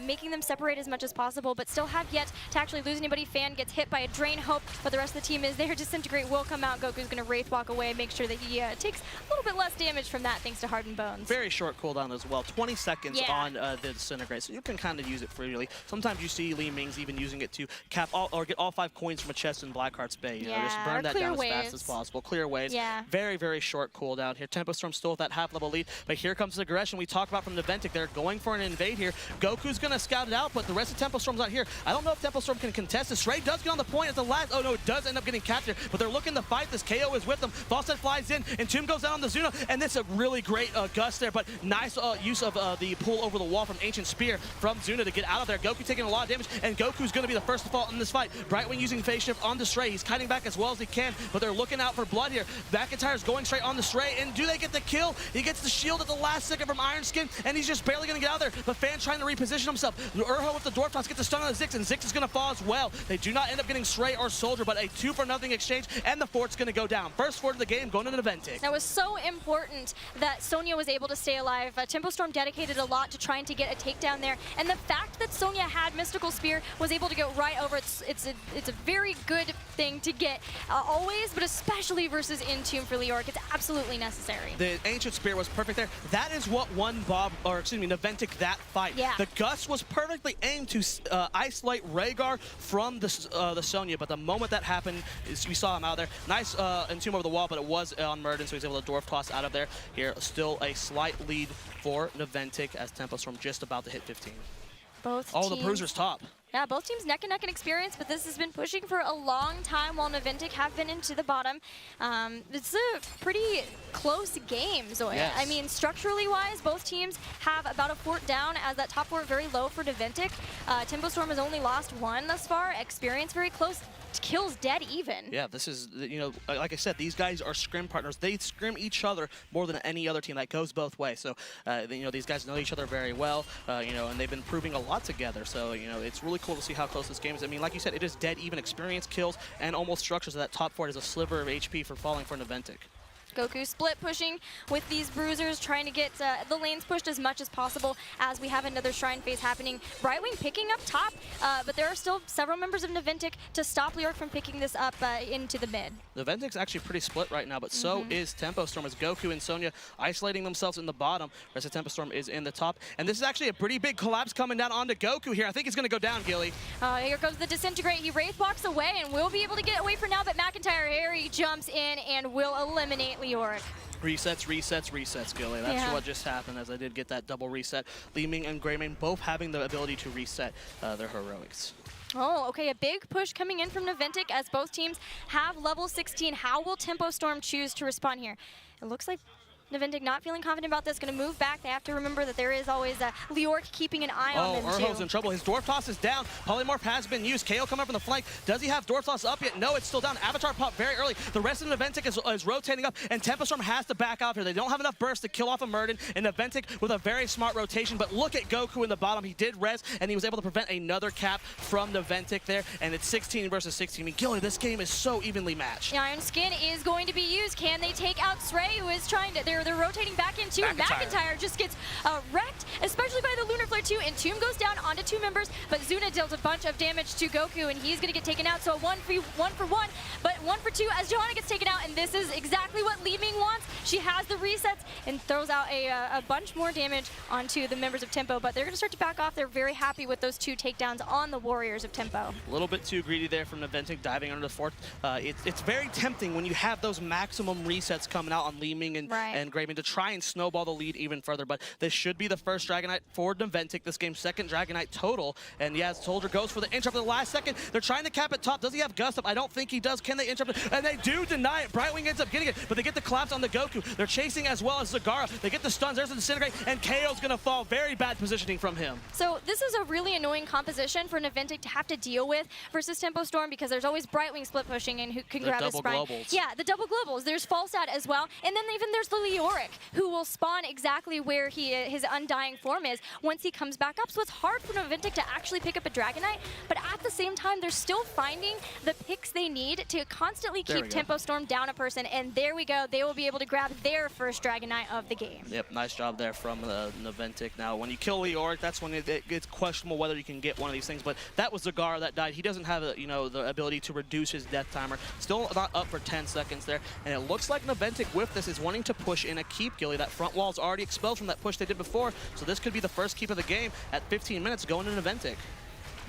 making them separate as much as possible, but still have yet to actually lose anybody. Fan gets hit by a Drain Hope, but the rest of the team is there. Disintegrate will come out. Goku's going to Wraith Walk away and make sure that he takes a little bit less damage from that thanks to Hardened Bones. Very short cooldown as well, 20 seconds on the Disintegrate, so you can kind of use it freely. Sometimes you see Li Ming's even using it to cap all, or get all 5 coins from a chest in Blackheart's Bay. You know, just burn that down as fast as possible. Clear waves. Yeah. Very, very short cooldown here. Tempo Storm still with that half-level lead, but here comes the aggression we talked about from Naventic. They're going for an invade here. Goku's going to scout it out, but the rest of Tempo Storm's not here. I don't know if Tempo Storm can contest this. Stray does get on the point at the last. Oh no, it does end up getting captured, but they're looking to fight this. KO is with them. Falstad flies in, and Tomb goes down on the Zuna, and this is a really great Gust there, but nice use of the pull over the wall from Ancient Spear from Zuna to get out of there. Goku taking a lot of damage, and Goku's going to be the first to fall in this fight. Brightwing using Phase Shift on the Stray. He's cutting back as well as he can, but they're looking out for blood here. McIntyre's going straight on the Stray, and do they get the kill? He gets the shield at the last second from Iron Skin, and he's just barely going to get out there. The Fan's trying to reposition himself. Urho with the Dwarf Toss gets the stun on the Ziggs, and Ziggs is going to fall as well. They do not end up getting Stray or Soldier, but a 2-for-0 exchange, and the fort's going to go down. First fort of the game going to Naventic. That was so important that Sonya was able to stay alive. Tempo Storm dedicated a lot to trying to get a takedown there, and the fact that Sonya had Mystical Spear was able to go right over, it's a very good thing to get always, but especially versus Entomb for Leoric. It's absolutely necessary. The Ancient Spear was perfect there. That is what won Naventic that fight. Yeah. The Gust was perfectly aimed to isolate Rhaegar from the Sonya, but the moment that happened, we saw him out there. Nice Entomb over the wall, but it was on Murden, so he's able to Dwarf Toss out of there. Here, still a slight lead for Naventic as Tempo Storm just about to hit 15. Both Oh, teams. the Bruiser's top. Yeah, both teams neck and neck in experience, but this has been pushing for a long time while Naventic have been into the bottom. It's a pretty close game, Zoya. Yes. I mean, structurally wise, both teams have about a fort down, as that top fort very low for Naventic. Tempo Storm has only lost 1 thus far. Experience very close. Kills dead even. Yeah, this is, you know, like I said, these guys are scrim partners. They scrim each other more than any other team. That goes both ways. So, you know, these guys know each other very well, you know, and they've been proving a lot together. So, you know, it's really cool to see how close this game is. I mean, like you said, it is dead even experience, kills, and almost structures. That top fort is a sliver of HP for falling for Naventic. Goku split pushing with these bruisers, trying to get the lanes pushed as much as possible as we have another Shrine phase happening. Brightwing picking up top, but there are still several members of Naventic to stop Leoric from picking this up into the mid. Naventic's actually pretty split right now, but so is Tempo Storm, as Goku and Sonya isolating themselves in the bottom. Rest of Tempo Storm is in the top. And this is actually a pretty big collapse coming down onto Goku here. I think he's going to go down, Gilly. Here goes the Disintegrate. He Wraith walks away and will be able to get away for now, but McIntyre Harry jumps in and will eliminate Leoric. Resets, resets, resets, Gilly. That's what just happened, as I did get that double reset. Li Ming and Greymane both having the ability to reset their heroics. Oh, okay, a big push coming in from Naventic as both teams have level 16. How will Tempo Storm choose to respond here? It looks like Naventic not feeling confident about this, going to move back. They have to remember that there is always Leoric keeping an eye on them, Urho's too. in trouble. His Dwarf Toss is down. Polymorph has been used. KO coming up from the flank. Does he have Dwarf Toss up yet? No, it's still down. Avatar pop very early. The rest of Naventic is rotating up, and Tempo Storm has to back out here. They don't have enough burst to kill off a Murden, and Naventic with a very smart rotation. But look at Goku in the bottom. He did res, and he was able to prevent another cap from Naventic there, and it's 16 versus 16. I mean, Gilly, this game is so evenly matched. The Iron Skin is going to be used. Can they take out Srey, who is trying to... They're rotating back into, and McIntyre just gets wrecked, especially by the Lunar Flare 2, and Tomb goes down onto 2 members, but Zuna deals a bunch of damage to Goku, and he's going to get taken out, so a 1-for-1, but 1-for-2 as Johanna gets taken out, and this is exactly what Li Ming wants. She has the resets and throws out a bunch more damage onto the members of Tempo, but they're going to start to back off. They're very happy with those 2 takedowns on the Warriors of Tempo. A little bit too greedy there from Naventic, diving under the fort. It's very tempting when you have those maximum resets coming out on Li Ming and Graven to try and snowball the lead even further, but this should be the first Dragonite for Naventic. This game's 2nd Dragonite total, and yeah, Soldier goes for the interrupt at the last second. They're trying to cap it top. Does he have Gust Up? I don't think he does. Can they interrupt it? And they do deny it. Brightwing ends up getting it, but they get the collapse on the Goku. They're chasing as well as Zagara. They get the stuns. There's the Disintegrate, and KO's gonna fall. Very bad positioning from him. So this is a really annoying composition for Naventic to have to deal with versus Tempo Storm, because there's always Brightwing split pushing and who can grab his Sprite. Yeah, the double globals. There's Falstad as well, and then even there's the Leoric, who will spawn exactly where his Undying form is once he comes back up. So it's hard for Naventic to actually pick up a Dragonite, but at the same time, they're still finding the picks they need to constantly keep Tempo Storm down a person, and there we go. They will be able to grab their first Dragonite of the game. Yep, nice job there from Naventic. Now, when you kill Leoric, that's when it's questionable whether you can get one of these things, but that was Zagara that died. He doesn't have the ability to reduce his death timer. Still not up for 10 seconds there, and it looks like Naventic with this is wanting to push in a keep, Gilly. That front wall is already expelled from that push they did before, so this could be the first keep of the game at 15 minutes going to Naventic.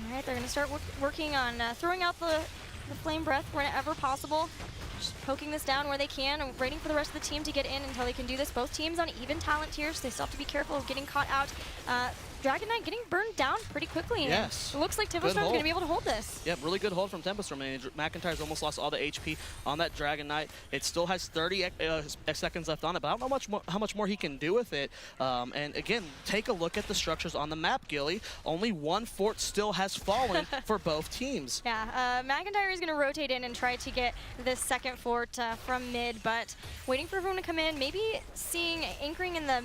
All right, they're going to start working on throwing out the Flame Breath whenever possible. Just poking this down where they can and waiting for the rest of the team to get in until they can do this. Both teams on even talent tiers, so they still have to be careful of getting caught out. Dragonite getting burned down pretty quickly. Yes. It looks like Tempo Storm's going to be able to hold this. Yep, really good hold from Tempo Storm. And McIntyre's almost lost all the HP on that Dragonite. It still has 30 seconds left on it, but I don't know how much more he can do with it. And again, take a look at the structures on the map, Gilly. Only 1 fort still has fallen for both teams. Yeah, McIntyre is going to rotate in and try to get this 2nd fort from mid, but waiting for everyone to come in, maybe anchoring in the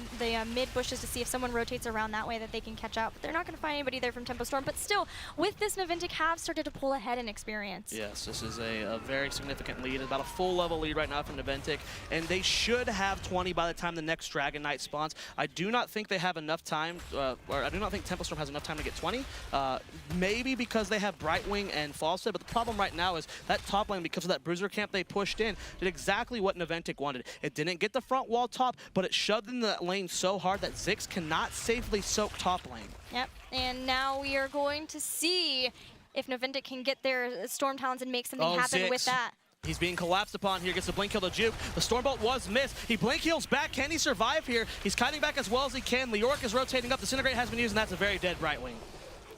mid bushes to see if someone rotates around that way that they can catch out, but they're not going to find anybody there from Tempo Storm. But still, with this, Naventic have started to pull ahead in experience. Yes, this is a very significant lead, about a full level lead right now from Naventic, and they should have 20 by the time the next Dragonite spawns. I do not think they have enough time, or I do not think Tempo Storm has enough time to get 20. Maybe because they have Brightwing and Falstad, but the problem right now is that top lane, because of that Bruiser camp they pushed in, did exactly what Naventic wanted. It didn't get the front wall top, but it shoved in the lane so hard that Ziggs cannot safely soak top lane. Yep, and now we are going to see if Naventic can get their Storm Talons and make something happen Ziggs. with that. He's being collapsed upon here, gets the blink kill to Juke. The Stormbolt was missed. He blink heals back. Can he survive here? He's kiting back as well as he can. Leoric is rotating up. Disintegrate has been used, and that's a very dead Brightwing.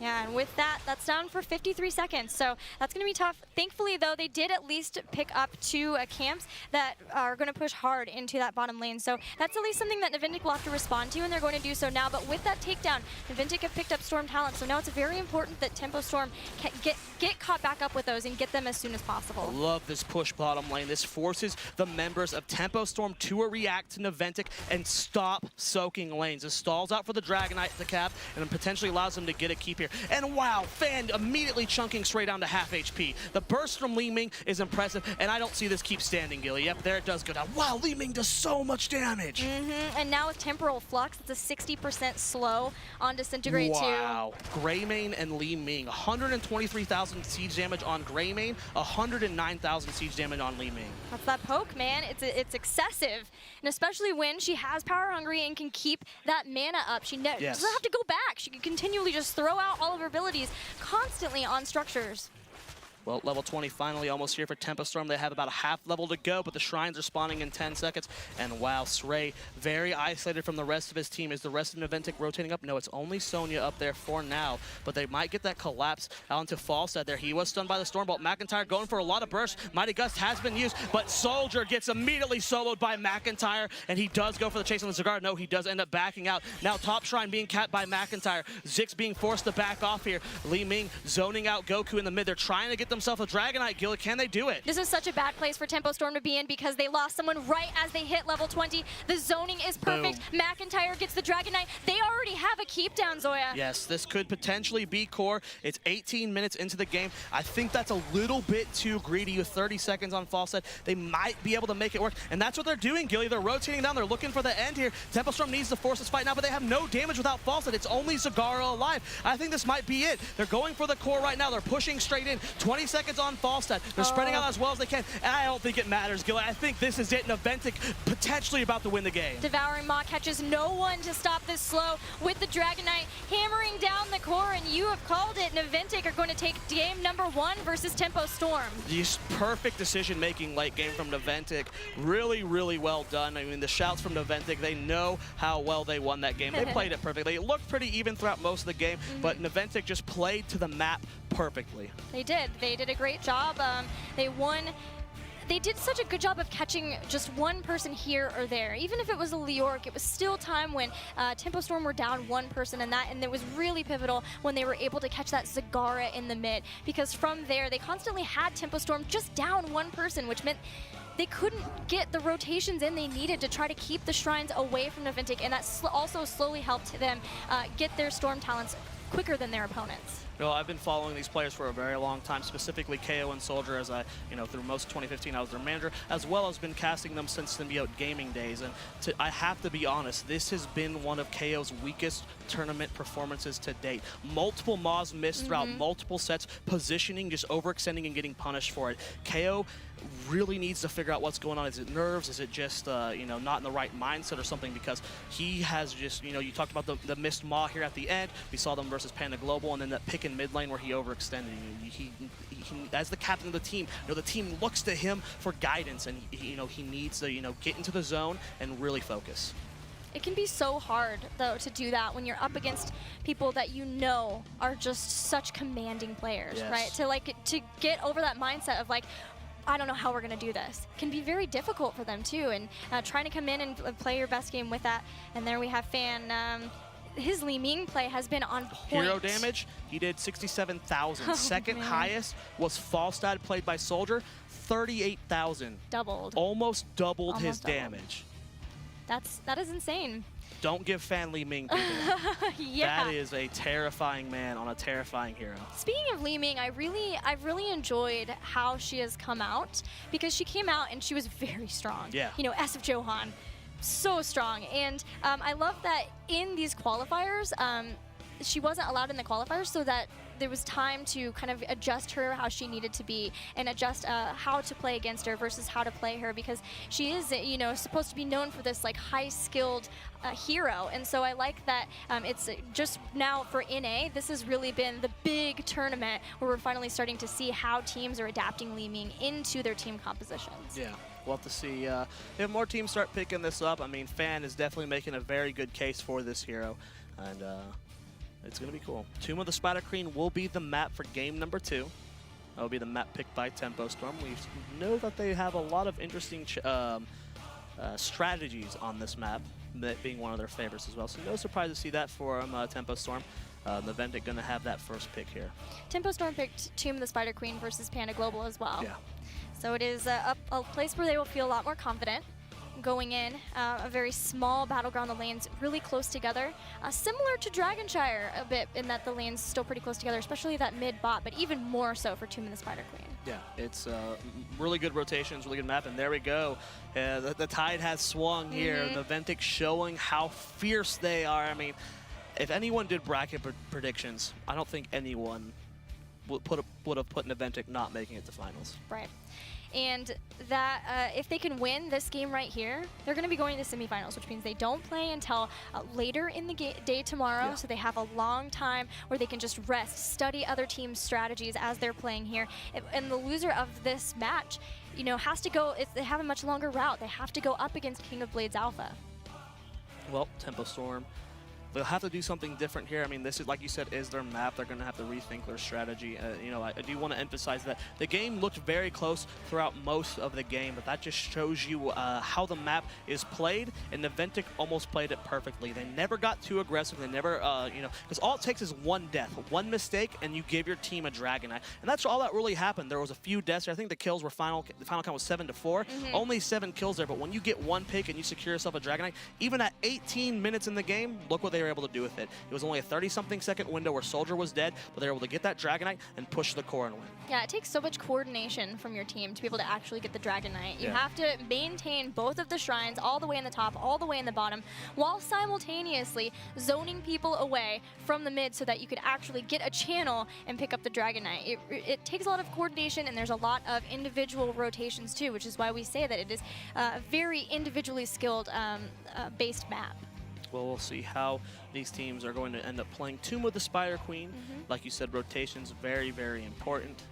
Yeah, and with that, that's down for 53 seconds, so that's going to be tough. Thankfully, though, they did at least pick up 2 camps that are going to push hard into that bottom lane, so that's at least something that Naventic will have to respond to, and they're going to do so now. But with that takedown, Naventic have picked up Storm Talent, so now it's very important that Tempo Storm can get caught back up with those and get them as soon as possible. I love this push bottom lane. This forces the members of Tempo Storm to react to Naventic and stop soaking lanes. This stalls out for the Dragonite to cap and potentially allows them to get a keep here. And wow, Fan immediately chunking straight down to half HP. The burst from Li Ming is impressive, and I don't see this keep standing, Gilly. Yep, there it does go down. Wow, Li Ming does so much damage. And now with Temporal Flux, it's a 60% slow on Disintegrate too. Wow, Greymane and Li Ming. 123,000 siege damage on Greymane, 109,000 siege damage on Li Ming. That's that poke, man. It's excessive. And especially when she has Power Hungry and can keep that mana up. She doesn't have to go back. She can continually just throw out all of her abilities constantly on structures. Well, level 20 finally almost here for Tempo Storm. They have about a half level to go, but the shrines are spawning in 10 seconds. And wow, Sray very isolated from the rest of his team. Is the rest of Naventic rotating up? No, it's only Sonya up there for now, but they might get that collapse out into Falstad there. He was stunned by the Stormbolt. McIntyre going for a lot of bursts. Mighty Gust has been used, but Soldier gets immediately soloed by McIntyre, and he does go for the chase on the Cigar. No, he does end up backing out. Now top shrine being capped by McIntyre. Zix being forced to back off here. Li Ming zoning out Goku in the mid. They're trying to get themselves a Dragonite, Gil. Can they do it? This is such a bad place for Tempo Storm to be in because they lost someone right as they hit level 20. The zoning is perfect. Boom. McIntyre gets the Dragonite. They already have a keep down, Zoya. Yes, this could potentially be core. It's 18 minutes into the game. I think that's a little bit too greedy with 30 seconds on Falstad. They might be able to make it work, and that's what they're doing, Gilly. They're rotating down. They're looking for the end here. Tempo Storm needs to force this fight now, but they have no damage without Falstad. It's only Zagara alive. I think this might be it. They're going for the core right now. They're pushing straight in. 20 seconds on Falstad. They're spreading out as well as they can, and I don't think it matters, Gilly. I think this is it. Naventic potentially about to win the game. Devouring Maw catches no one to stop this slow with the Dragonite hammering down the core, and you have called it. Naventic are going to take game number 1 versus Tempo Storm. Just perfect decision-making late game from Naventic. Really, really well done. I mean, the shouts from Naventic, they know how well they won that game. They played it perfectly. It looked pretty even throughout most of the game, but Naventic just played to the map perfectly. They did. They did a great job. They won. They did such a good job of catching just one person here or there. Even if it was a Leorc, it was still time when Tempo Storm were down one person, and it was really pivotal when they were able to catch that Zagara in the mid, because from there they constantly had Tempo Storm just down one person, which meant they couldn't get the rotations in they needed to try to keep the shrines away from Naventic, and that also slowly helped them get their Storm talents quicker than their opponents. You know, I've been following these players for a very long time, specifically KO and Soldier, as through most of 2015 I was their manager, as well as been casting them since Symbiote Gaming days. And I have to be honest, this has been one of KO's weakest tournament performances to date. Multiple Maws missed throughout multiple sets, positioning, just overextending and getting punished for it. KO really needs to figure out what's going on. Is it nerves? Is it just, not in the right mindset or something? Because he has just, you talked about the missed Maw here at the end. We saw them versus Panda Global, and then that pick in mid lane where he overextended. He as the captain of the team, the team looks to him for guidance, and he needs to, get into the zone and really focus. It can be so hard, though, to do that when you're up against people that are just such commanding players, right? To get over that mindset of I don't know how we're going to do this can be very difficult for them too, and trying to come in and play your best game with that. And there we have Fan. His Li Ming play has been on point. Hero damage, he did 67,000. Second highest was Falstad, played by Soldier, 38,000. Doubled. Almost doubled his damage. That is insane. Don't give Fan Li Ming people. Yeah. That is a terrifying man on a terrifying hero. Speaking of Li Ming, I've really enjoyed how she has come out, because she came out and she was very strong. Yeah. SF Johan, so strong. And I love that in these qualifiers, she wasn't allowed in the qualifiers, so that there was time to kind of adjust her how she needed to be, and adjust how to play against her versus how to play her, because she is, supposed to be known for this high-skilled hero. And so I like that it's just now for NA, this has really been the big tournament where we're finally starting to see how teams are adapting Li Ming into their team compositions. Yeah. We'll have to see if more teams start picking this up. I mean, Fan is definitely making a very good case for this hero, and it's going to be cool. Tomb of the Spider Queen will be the map for game number 2. That will be the map picked by Tempo Storm. We know that they have a lot of interesting strategies on this map, that being one of their favorites as well. So no surprise to see that for Tempo Storm. Naventic going to have that first pick here. Tempo Storm picked Tomb of the Spider Queen versus Panda Global as well. Yeah. So it is a place where they will feel a lot more confident going in. A very small battleground, the lanes really close together. Similar to Dragonshire a bit, in that the lanes still pretty close together, especially that mid bot, but even more so for Tomb of the Spider Queen. Yeah, it's really good rotations, really good map, and there we go. The tide has swung here. Naventic showing how fierce they are. I mean, if anyone did bracket predictions, I don't think anyone would have put Naventic not making it to finals. Right. And that if they can win this game right here, they're going to be going to semifinals, which means they don't play until later in the day tomorrow. Yeah. So they have a long time where they can just rest, study other teams' strategies as they're playing here. And the loser of this match, you know, has to go. They have a much longer route. They have to go up against King of Blades Alpha. Well, Tempo Storm, they'll have to do something different here. I mean, this is, like you said, is their map. They're going to have to rethink their strategy. You know, I do want to emphasize that the game looked very close throughout most of the game, but that just shows you how the map is played, and Naventic almost played it perfectly. They never got too aggressive. They never, you know, because all it takes is one death, one mistake, and you give your team a Dragonite. And that's all that really happened. There was a few deaths. I think the kills were the final count was 7-4. Only 7 kills there, but when you get one pick and you secure yourself a Dragonite, even at 18 minutes in the game, look what they were able to do with it. It was only a 30-something second window where Soldier was dead, but they were able to get that Dragonite and push the core and win. Yeah, it takes so much coordination from your team to be able to actually get the Dragonite. You Yeah. have to maintain both of the shrines all the way in the top, all the way in the bottom, while simultaneously zoning people away from the mid so that you could actually get a channel and pick up the Dragonite. It takes a lot of coordination, and there's a lot of individual rotations too, which is why we say that it is a very individually skilled based map. Well, we'll see how these teams are going to end up playing. Tomb of the Spider Queen, like you said, rotations very, very important.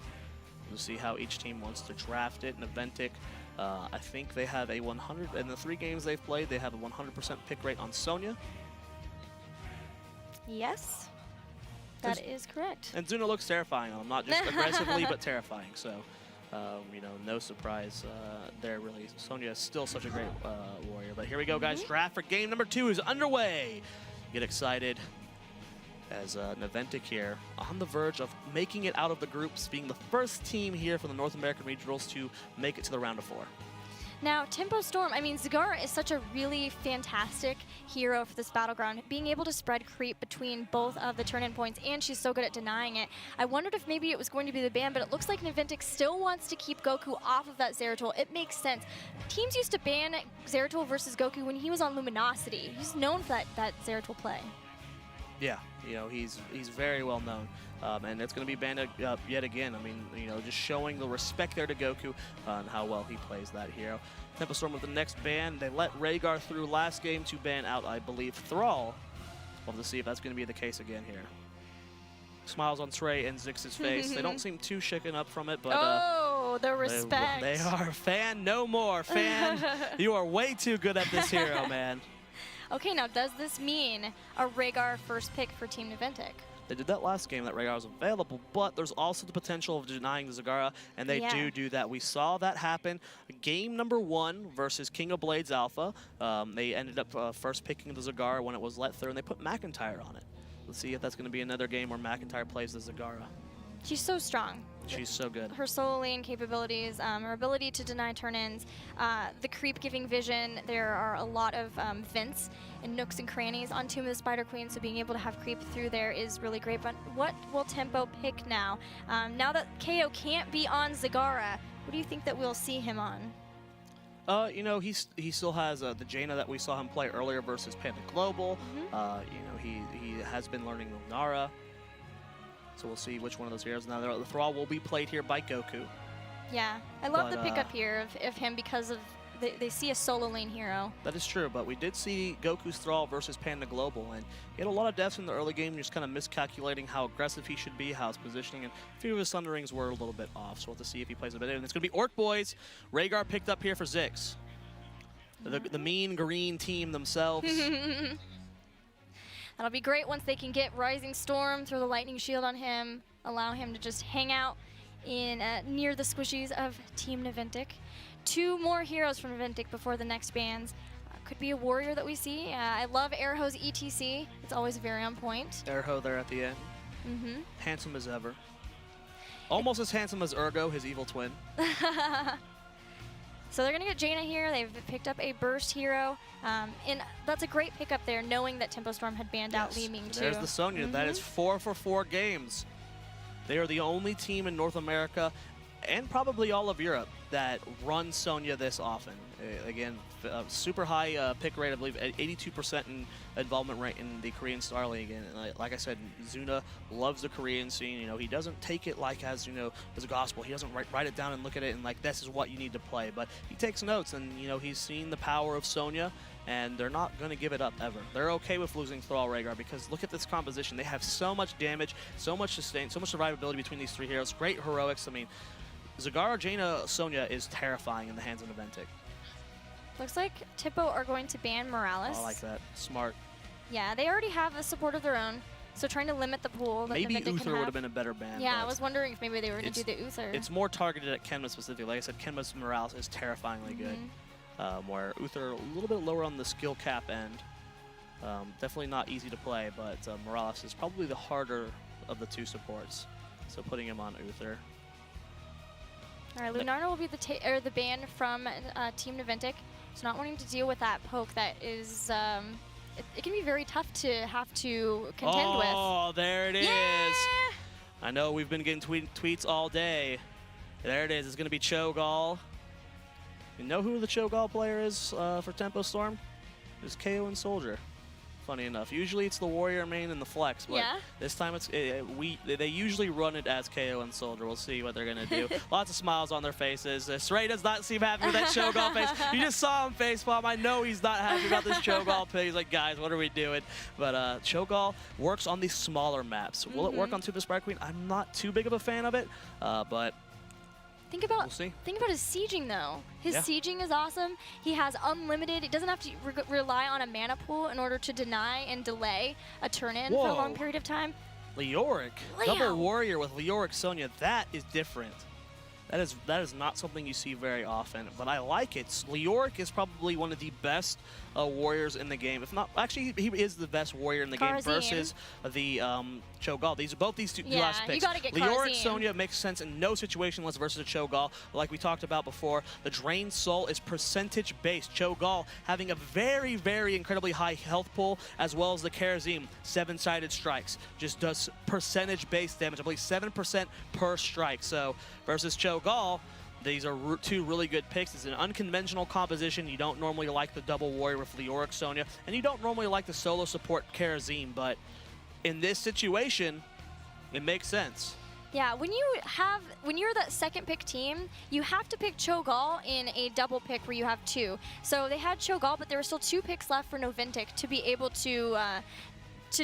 We'll see how each team wants to draft it. Naventic, I think they have a 100, in the 3 games they've played, they have a 100% pick rate on Sonya. Yes, that is correct. And Zuna looks terrifying on him, not just aggressively, but terrifying. So, you know, no surprise there, really. Sonya is still such a great warrior. But here we go, guys. Draft for game number 2 is underway. Get excited as Naventic here on the verge of making it out of the groups, being the first team here from the North American Regionals to make it to the round of 4. Now, Tempo Storm, I mean, Zagara is such a really fantastic hero for this battleground, being able to spread creep between both of the turn-in points, and she's so good at denying it. I wondered if maybe it was going to be the ban, but it looks like Naventic still wants to keep Goku off of that Zeratul. It makes sense. Teams used to ban Zeratul versus Goku when he was on Luminosity. He's known for that Zeratul play. Yeah, you know, he's very well known. And it's going to be banned yet again. I mean, you know, just showing the respect there to Goku and how well he plays that hero. Tempo Storm with the next ban. They let Rhaegar through last game to ban out, I believe, Thrall. We'll have to see if that's going to be the case again here. Smiles on Trey and Zix's face. They don't seem too shaken up from it, but oh, the respect. They are fan no more. Fan, you are way too good at this hero, man. Okay, now does this mean a Rhaegar first pick for Team Naventic? They did that last game that Rhaegar was available, but there's also the potential of denying the Zagara, and they do that. We saw that happen. Game number 1 versus King of Blades Alpha. They ended up first picking the Zagara when it was let through, and they put McIntyre on it. Let's see if that's going to be another game where McIntyre plays the Zagara. She's so strong. She's so good. Her solo lane capabilities, her ability to deny turn-ins, the creep-giving vision. There are a lot of vents and nooks and crannies on Tomb of the Spider Queen, so being able to have creep through there is really great. But what will Tempo pick now? Now that KO can't be on Zagara, what do you think that we'll see him on? You know, he still has the Jaina that we saw him play earlier versus Panda Global. You know, he has been learning Lunara. So we'll see which one of those heroes. Now, the Thrall will be played here by Goku. Yeah, I love the pickup here of him because of they see a solo lane hero. That is true, but we did see Goku's Thrall versus Panda Global, and he had a lot of deaths in the early game, just kind of miscalculating how aggressive he should be, how his positioning, and a few of his Thunderings were a little bit off, so we'll have to see if he plays a bit. And it's going to be Orc Boys. Rhaegar picked up here for Zix. The mean green team themselves. That'll be great once they can get Rising Storm, throw the Lightning Shield on him, allow him to just hang out in near the squishies of Team Naventic. 2 more heroes from Naventic before the next bans. Could be a warrior that we see. I love Erho's ETC. It's always very on point. Erho there at the end. Handsome as ever. Almost as handsome as Ergo, his evil twin. So they're going to get Jaina here. They've picked up a burst hero. And that's a great pickup there, knowing that Tempo Storm had banned out Li Ming too. There's the Sonya. That is 4 for 4 games. They are the only team in North America and probably all of Europe that run Sonya this often. Again, super high pick rate, I believe, at 82% in involvement rate in the Korean Star League. And like I said, Zuna loves the Korean scene. You know, he doesn't take it like as, you know, as a gospel. He doesn't write it down and look at it and like, this is what you need to play. But he takes notes, and, you know, he's seen the power of Sonya, and they're not going to give it up ever. They're okay with losing Thrall Rhaegar because look at this composition. They have so much damage, so much sustain, so much survivability between these three heroes. Great heroics. I mean, Zagara, Jaina, Sonya is terrifying in the hands of Naventic. Looks like Tippo are going to ban Morales. I like that. Smart. Yeah, they already have a support of their own, so trying to limit the pool that Maybe Naventic Uther would have been a better ban. Yeah, I was wondering if maybe they were going to do the Uther. It's more targeted at Kenma specifically. Like I said, Kenma's Morales is terrifyingly good. Where Uther a little bit lower on the skill cap end. Definitely not easy to play, but Morales is probably the harder of the two supports. So putting him on Uther. All right, Lunardo will be the ban from Team Naventic. So not wanting to deal with that poke that is, it can be very tough to have to contend with. Oh, there it is. Yeah! I know we've been getting tweets all day. There it is. It's going to be Cho'Gall. You know who the Cho'Gall player is for Tempo Storm? It's KO and Soldier. Funny enough. Usually it's the Warrior main and the Flex, but this time it's they usually run it as KO and Soldier. We'll see what they're going to do. Lots of smiles on their faces. Sray does not seem happy with that Cho'Gall face. You just saw him facepalm. I know he's not happy about this Cho'Gall pick. He's like, guys, what are we doing? But Cho'Gall works on these smaller maps. Will it work on Super Spider Queen? I'm not too big of a fan of it, but Think about we'll see. Think about his sieging though. His sieging is awesome. He has unlimited. It doesn't have to rely on a mana pool in order to deny and delay a turn-in for a long period of time. Leoric, double warrior with Leoric Sonya. That is different. That is not something you see very often, but I like it. Leoric is probably one of the best warriors in the game. If not, actually, he is the best warrior in the game versus the Cho'Gall. These two last picks. You gotta get Leoric Sonya makes sense in no situation unless versus a Cho'Gall. Like we talked about before, the Drained Soul is percentage based. Cho'Gall having a very, very incredibly high health pool, as well as the Karazim 7-sided strikes. Just does percentage based damage. I believe 7% per strike. So versus Cho'Gall, these are two really good picks. It's an unconventional composition. You don't normally like the double warrior with Leoric Sonya, and you don't normally like the solo support Karazim, but in this situation, it makes sense. Yeah, when you're that second pick team, you have to pick Cho'Gall in a double pick where you have two. So they had Cho'Gall, but there were still 2 picks left for Naventic to be able to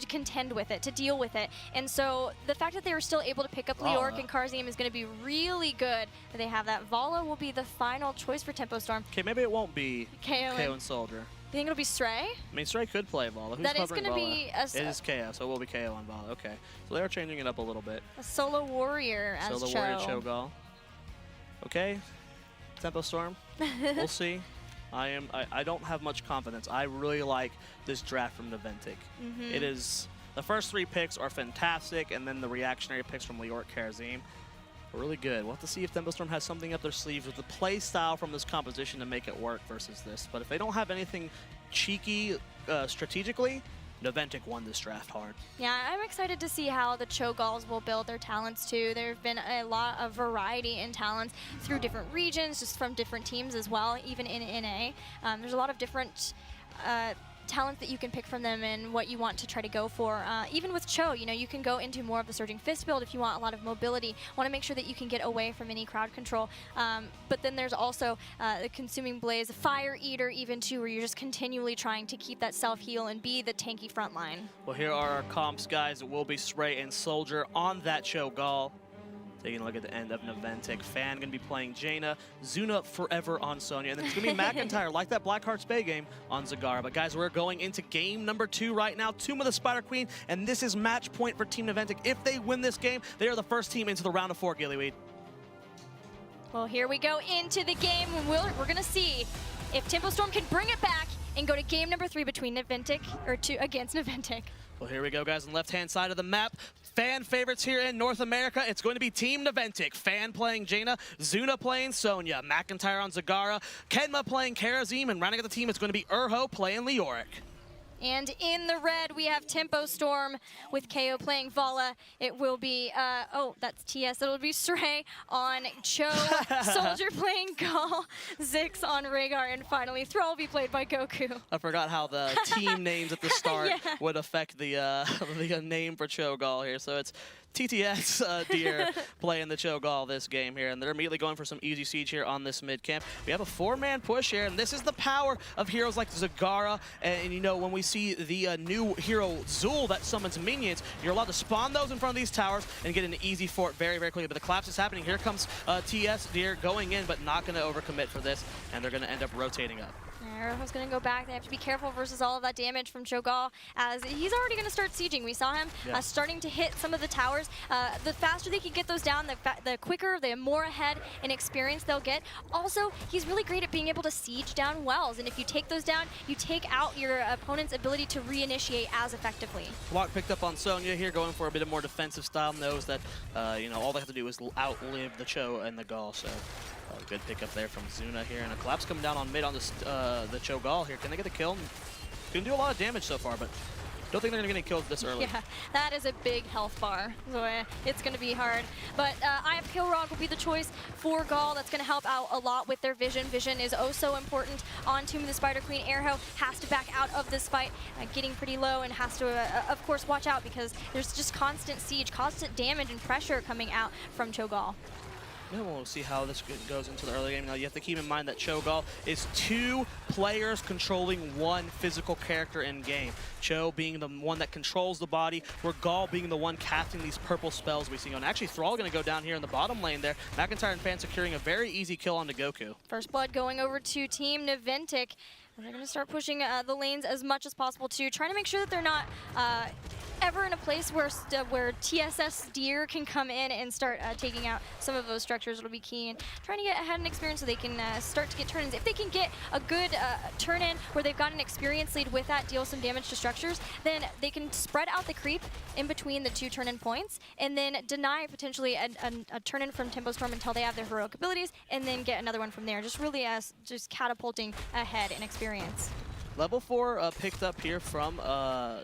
contend with it, to deal with it. And so the fact that they were still able to pick up Leoric and Karazim is going to be really good. They have that. Vala will be the final choice for Tempo Storm. Okay, maybe it won't be KO and Soldier. You think it'll be Stray? I mean, Stray could play Vala. Who's that is going to be It is KO, so it will be KO on Vala. Okay, so they're changing it up a little bit. A solo warrior as Solo warrior Cho'Gall. Okay, Tempo Storm. We'll see. I don't have much confidence. I really like this draft from Naventic. It is, the first 3 picks are fantastic, and then the reactionary picks from Leoric, Karazim are really good. We'll have to see if Tempo Storm has something up their sleeves with the play style from this composition to make it work versus this. But if they don't have anything cheeky strategically, Naventic won this draft hard. Yeah, I'm excited to see how the Cho'Galls will build their talents too. There have been a lot of variety in talents through different regions, just from different teams as well, even in NA. There's a lot of different talent that you can pick from them and what you want to try to go for. Even with Cho, you know, you can go into more of the Surging Fist build if you want a lot of mobility. Want to make sure that you can get away from any crowd control. But then there's also the Consuming Blaze, Fire Eater even too, where you're just continually trying to keep that self-heal and be the tanky front line. Well, here are our comps, guys. It will be Stray and Soldier on that Cho'Gall. Taking a look at the end of Naventic. Fan going to be playing Jaina. Zuna forever on Sonya. And then it's going to be McIntyre, like that Blackheart's Bay game, on Zagara. But guys, we're going into game number 2 right now. Tomb of the Spider Queen. And this is match point for Team Naventic. If they win this game, they are the first team into the round of 4, Gillyweed. Well, here we go into the game. We're going to see if Tempo Storm can bring it back and go to game number 3 between Naventic, or 2 against Naventic. Well, here we go, guys, on the left-hand side of the map. Fan favorites here in North America. It's going to be Team Naventic. Fan playing Jaina, Zuna playing Sonya, McIntyre on Zagara, Kenma playing Karazim, and rounding out the team, it's going to be Urho playing Leoric. And in the red, we have Tempo Storm with KO playing Vala. It will be, oh, that's TS. It'll be Srey on Cho, Soldier playing Gall, Zix on Rhaegar, and finally Thrall will be played by Goku. I forgot how the team names at the start would affect the, the name for Cho'Gall here. So it's TTS Deer playing the Cho'Gall this game here, and they're immediately going for some easy siege here on this mid camp. We have a 4-man push here, and this is the power of heroes like Zagara. And you know, when we see the new hero Zul that summons minions, you're allowed to spawn those in front of these towers and get an easy fort very, very quickly. But the collapse is happening. Here comes TS Deer going in, but not going to overcommit for this, and they're going to end up rotating up. Arrow's going to go back. They have to be careful versus all of that damage from Cho'Gall, as he's already going to start sieging. We saw him starting to hit some of the towers. The faster they can get those down, the quicker, the more ahead in experience they'll get. Also, he's really great at being able to siege down wells, and if you take those down, you take out your opponent's ability to reinitiate as effectively. Block picked up on Sonya here, going for a bit of more defensive style. Knows that you know, all they have to do is outlive the Cho and the Gall. So good pickup there from Zuna here, and a collapse coming down on mid on this, the Cho'Gall here. Can they get the kill? Can do a lot of damage so far, but don't think they're going to get any kills this early. Yeah, that is a big health bar, so it's going to be hard. But I have Kilrog will be the choice for Gall. That's going to help out a lot with their vision. Vision is oh so important on Tomb of the Spider Queen. Arrow has to back out of this fight, getting pretty low, and has to, of course, watch out because there's just constant siege, constant damage and pressure coming out from Cho'Gall. Yeah, we'll see how this goes into the early game. Now, you have to keep in mind that Cho'Gall is 2 players controlling 1 physical character in game. Cho being the one that controls the body, where Gall being the one casting these purple spells we see on. Actually, Thrall going to go down here in the bottom lane there. McIntyre and Fan securing a very easy kill onto Goku. First blood going over to Team Naventic. They're going to start pushing the lanes as much as possible too, trying to make sure that they're not ever in a place where TSS Deer can come in and start taking out some of those structures. It'll be key, and trying to get ahead in experience so they can start to get turn-ins. If they can get a good turn-in where they've got an experience lead with that, deal some damage to structures, then they can spread out the creep in between the 2 turn-in points, and then deny potentially a turn-in from Tempo Storm until they have their heroic abilities, and then get another one from there. Just really just catapulting ahead in experience. Level 4 picked up here from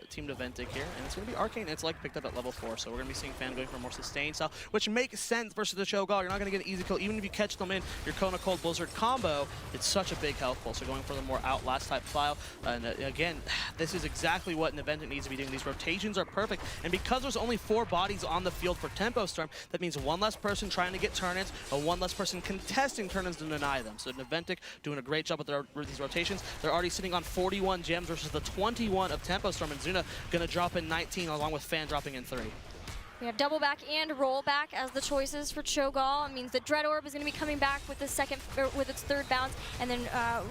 Team Naventic here, and it's going to be Arcane. It's like picked up at level 4, so we're going to be seeing Fan going for a more sustained style, which makes sense versus the Cho'Gall. You're not going to get an easy kill. Even if you catch them in your Kona Cold Blizzard combo, it's such a big health pull, so going for the more Outlast type style. And again, this is exactly what Naventic needs to be doing. These rotations are perfect, and because there's only 4 bodies on the field for Tempo Storm, that means 1 less person trying to get turn-ins, and 1 less person contesting turn-ins to deny them. So Naventic doing a great job with these rotations. They're already sitting on 41 gems versus the 21 of Tempo Storm, and Zuna gonna drop in 19 along with Fan dropping in 3. We have double back and roll back as the choices for Cho'Gall. It means that Dread Orb is going to be coming back with its 3rd bounce, and then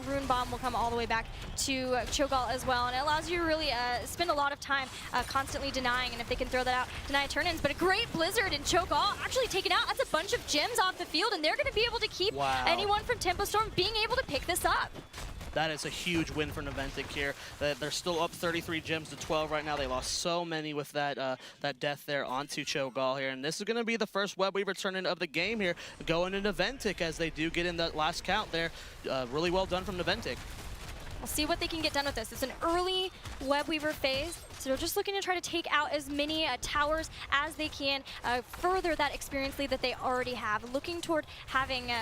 Rune Bomb will come all the way back to Cho'Gall as well. And it allows you to really spend a lot of time constantly denying, and if they can throw that out, deny turn-ins. But a great Blizzard and Cho'Gall actually taken out. That's a bunch of gems off the field, and they're going to be able to keep anyone from Tempo Storm being able to pick this up. That is a huge win for Naventic here. They're still up 33 gems to 12 right now. They lost so many with that that death there onto Cho'Gall here. And this is going to be the first Web Weaver turn-in of the game here, going to Naventic as they do get in that last count there. Really well done from Naventic. We'll see what they can get done with this. It's an early Web Weaver phase, so they're just looking to try to take out as many towers as they can, further that experience lead that they already have, looking toward having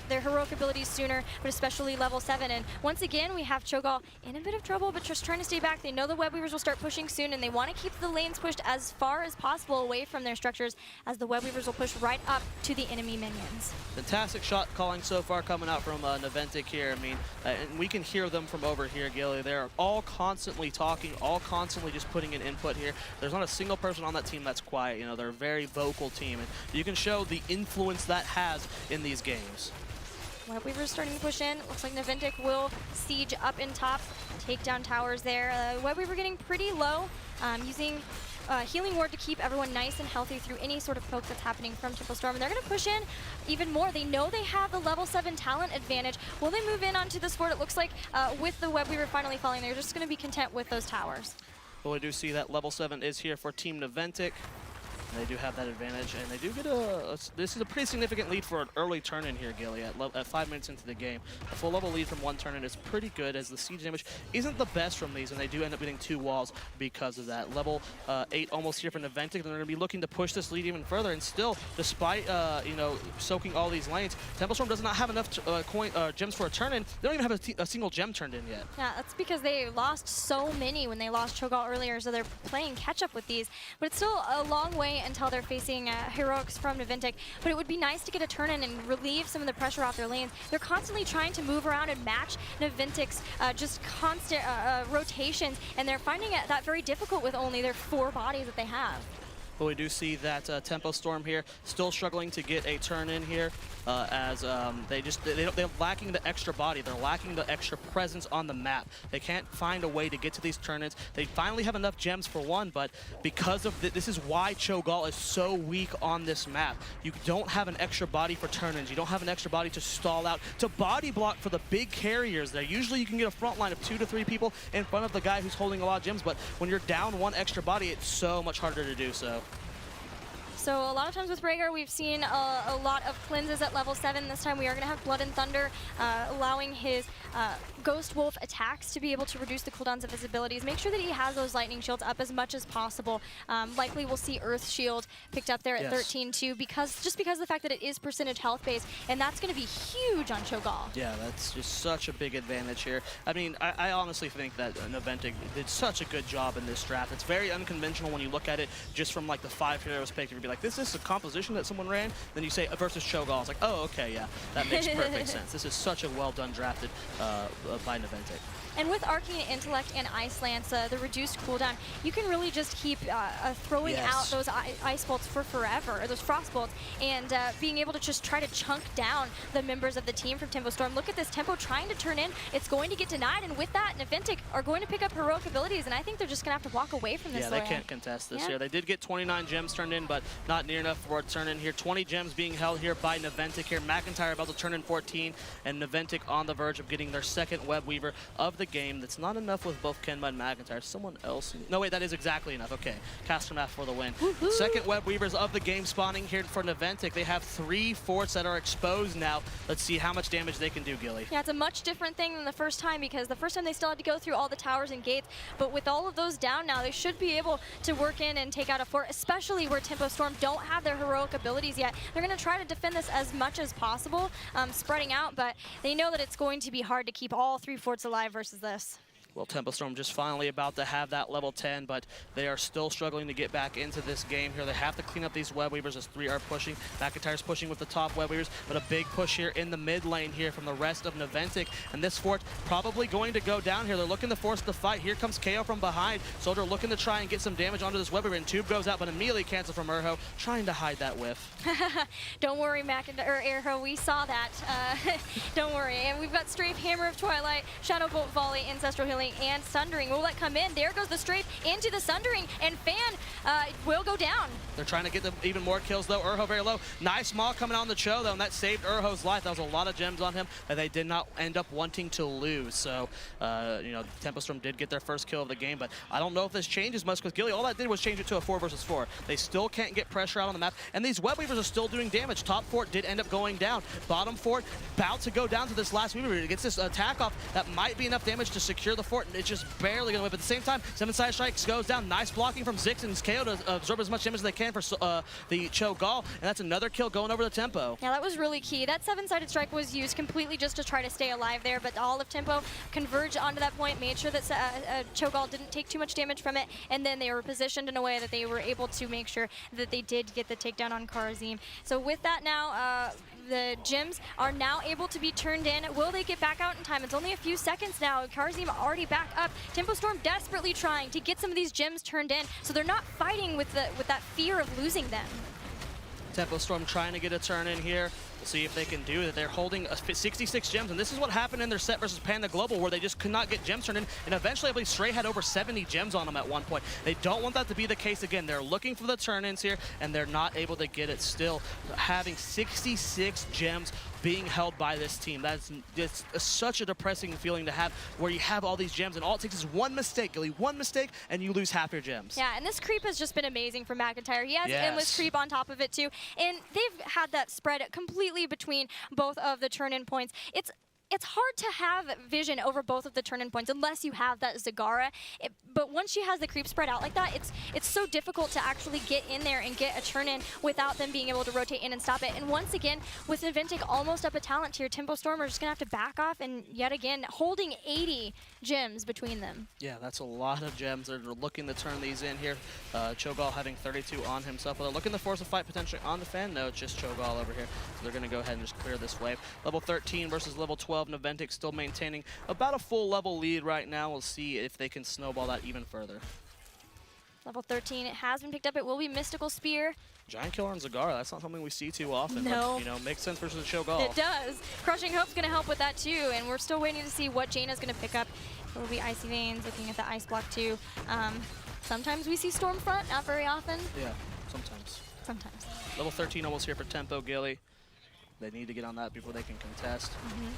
their heroic abilities sooner, but especially level 7. And once again, we have Cho'Gall in a bit of trouble, but just trying to stay back. They know the Web Weavers will start pushing soon, and they want to keep the lanes pushed as far as possible away from their structures, as the Web Weavers will push right up to the enemy minions. Fantastic shot calling so far coming out from Naventic here. I mean, and we can hear them from over here, Gilly. They're all constantly talking, all constantly just putting in input here. There's not a single person on that team that's quiet. You know, they're a very vocal team, and you can show the influence that has in these games. Web Weaver's starting to push in. Looks like Naventic will siege up in top, take down towers there. Web Weaver getting pretty low, using Healing Ward to keep everyone nice and healthy through any sort of poke that's happening from Tempo Storm. And they're going to push in even more. They know they have the level 7 talent advantage. Will they move in onto this fort? It looks like with the Web Weaver finally falling, they're just going to be content with those towers. Well, we do see that level 7 is here for Team Naventic. They do have that advantage, and they do get this is a pretty significant lead for an early turn-in here, Gilly, at 5 minutes into the game. A full level lead from one turn-in is pretty good, as the siege damage isn't the best from these, and they do end up getting 2 walls because of that. Level 8 almost here for Naventic, and they're going to be looking to push this lead even further, and still, despite you know, soaking all these lanes, Tempo Storm does not have enough gems for a turn-in. They don't even have a single gem turned in yet. Yeah, that's because they lost so many when they lost Cho'Gall earlier, so they're playing catch-up with these. But it's still a long way until they're facing heroics from Naventic. But it would be nice to get a turn-in and relieve some of the pressure off their lanes. They're constantly trying to move around and match Naventic's just constant rotations, and they're finding that very difficult with only their 4 bodies that they have. But we do see that Tempo Storm here still struggling to get a turn in here, as they're lacking the extra body. They're lacking the extra presence on the map. They can't find a way to get to these turn-ins. They finally have enough gems for one, but because of this is why Cho'Gall is so weak on this map. You don't have an extra body for turn-ins. You don't have an extra body to stall out, to body block for the big carriers there. Usually you can get a front line of 2 to 3 people in front of the guy who's holding a lot of gems, but when you're down 1 extra body, it's so much harder to do so. So a lot of times with Rhaegar, we've seen a lot of cleanses at level 7. This time we are going to have Blood and Thunder, allowing his Ghost Wolf attacks to be able to reduce the cooldowns of his abilities. Make sure that he has those lightning shields up as much as possible. Likely we'll see Earth Shield picked up there at 13 too, because of the fact that it is percentage health based, and that's going to be huge on Cho'Gall. Yeah, that's just such a big advantage here. I mean, I honestly think that Naventic did such a good job in this draft. It's very unconventional when you look at it just from like the 5 heroes pick. You'd be like, this is a composition that someone ran. Then you say versus Cho'Gall. It's like, oh, okay, yeah, that makes perfect sense. This is such a well done drafted by Naventic. And with Arcane Intellect and Ice Lance, the reduced cooldown, you can really just keep throwing out those ice bolts for forever, or those frost bolts, and being able to just try to chunk down the members of the team from Tempo Storm. Look at this, Tempo trying to turn in. It's going to get denied, and with that, Naventic are going to pick up heroic abilities, and I think they're just going to have to walk away from this. Yeah, they can't contest this here. They did get 29 gems turned in, but not near enough for a turn in here. 20 gems being held here by Naventic here. McIntyre about to turn in 14, and Naventic on the verge of getting their second Web Weaver of the game. That's not enough with both Kenma and McIntyre. Someone else. No, wait, that is exactly enough. Okay, Castermath for the win. Second Web Weavers of the game spawning here for Naventic. They have 3 forts that are exposed now. Let's see how much damage they can do, Gilly. Yeah, it's a much different thing than the first time, because the first time they still had to go through all the towers and gates, but with all of those down now, they should be able to work in and take out a fort, especially where Tempo Storm don't have their heroic abilities yet. They're going to try to defend this as much as possible, spreading out, but they know that it's going to be hard to keep all 3 forts alive versus this. Well, Tempo Storm just finally about to have that level 10, but they are still struggling to get back into this game here. They have to clean up these Web Weavers as 3 are pushing. McIntyre's pushing with the top Web Weavers, but a big push here in the mid lane here from the rest of Naventic. And this fort probably going to go down here. They're looking to force the fight. Here comes KO from behind. Soldier looking to try and get some damage onto this Web Weaver, and Tube goes out, but immediately canceled from Urho, trying to hide that whiff. Don't worry, Urho, we saw that. Don't worry. And we've got Strafe, Hammer of Twilight, Shadow Bolt Volley, Ancestral Healing, and Sundering. Will that come in? There goes the Strafe into the Sundering, and Fan will go down. They're trying to get them even more kills, though. Urho very low. Nice Maul coming on the Cho, though, and that saved Urho's life. That was a lot of gems on him that they did not end up wanting to lose. So, you know, Tempo Storm did get their first kill of the game, but I don't know if this changes much, because Gilly, all that did was change it to a 4 versus 4. They still can't get pressure out on the map, and these Web Weavers are still doing damage. Top fort did end up going down. Bottom fort about to go down to this last Weaver. It gets this attack off. That might be enough damage to secure the fort, and it's just barely going to whip. At the same time, 7-sided strikes goes down. Nice blocking from Zix and KO to absorb as much damage as they can for the Cho'Gall, and that's another kill going over to Tempo. Yeah, that was really key. That 7-sided strike was used completely just to try to stay alive there, but all of Tempo converged onto that point, made sure that Cho'Gall didn't take too much damage from it, and then they were positioned in a way that they were able to make sure that they did get the takedown on Kharazim. So with that now, the gems are now able to be turned in. Will they get back out in time? It's only a few seconds now. Kharazim already back up. Tempo Storm desperately trying to get some of these gems turned in, so they're not fighting with that fear of losing them. Tempo Storm trying to get a turn in here. We'll see if they can do it. They're holding 66 gems, and this is what happened in their set versus Panda Global, where they just could not get gems turned in, and eventually I believe Stray had over 70 gems on them at one point. They don't want that to be the case again. They're looking for the turn-ins here, and they're not able to get it still. Having 66 gems being held by this team. That's just such a depressing feeling to have, where you have all these gems and all it takes is one mistake, Gilly, one mistake, and you lose half your gems. Yeah, and this creep has just been amazing for McIntyre. He has endless creep on top of it too, and they've had that spread completely between both of the turn-in points. It's hard to have vision over both of the turn-in points unless you have that Zagara. But once she has the creep spread out like that, it's so difficult to actually get in there and get a turn-in without them being able to rotate in and stop it. And once again, with Naventic almost up a talent tier, Tempo Storm are just going to have to back off, and yet again, holding 80 gems between them. Yeah, that's a lot of gems. They're looking to turn these in here. Cho'Gall having 32 on himself. But they're looking to force a fight potentially on the fan. No, it's just Cho'Gall over here. So they're going to go ahead and just clear this wave. Level 13 versus level 12. Naventic still maintaining about a full level lead right now. We'll see if they can snowball that even further. Level 13, it has been picked up. It will be Mystical Spear. Giant Killer on Zagara, that's not something we see too often. No. But, you know, makes sense versus Cho'Gall. It does. Crushing Hope's going to help with that too, and we're still waiting to see what Jaina's going to pick up. It will be Icy Veins, looking at the Ice Block too. Sometimes we see Stormfront, not very often. Yeah, sometimes. Sometimes. Level 13 almost here for Tempo, Gilly. They need to get on that before they can contest.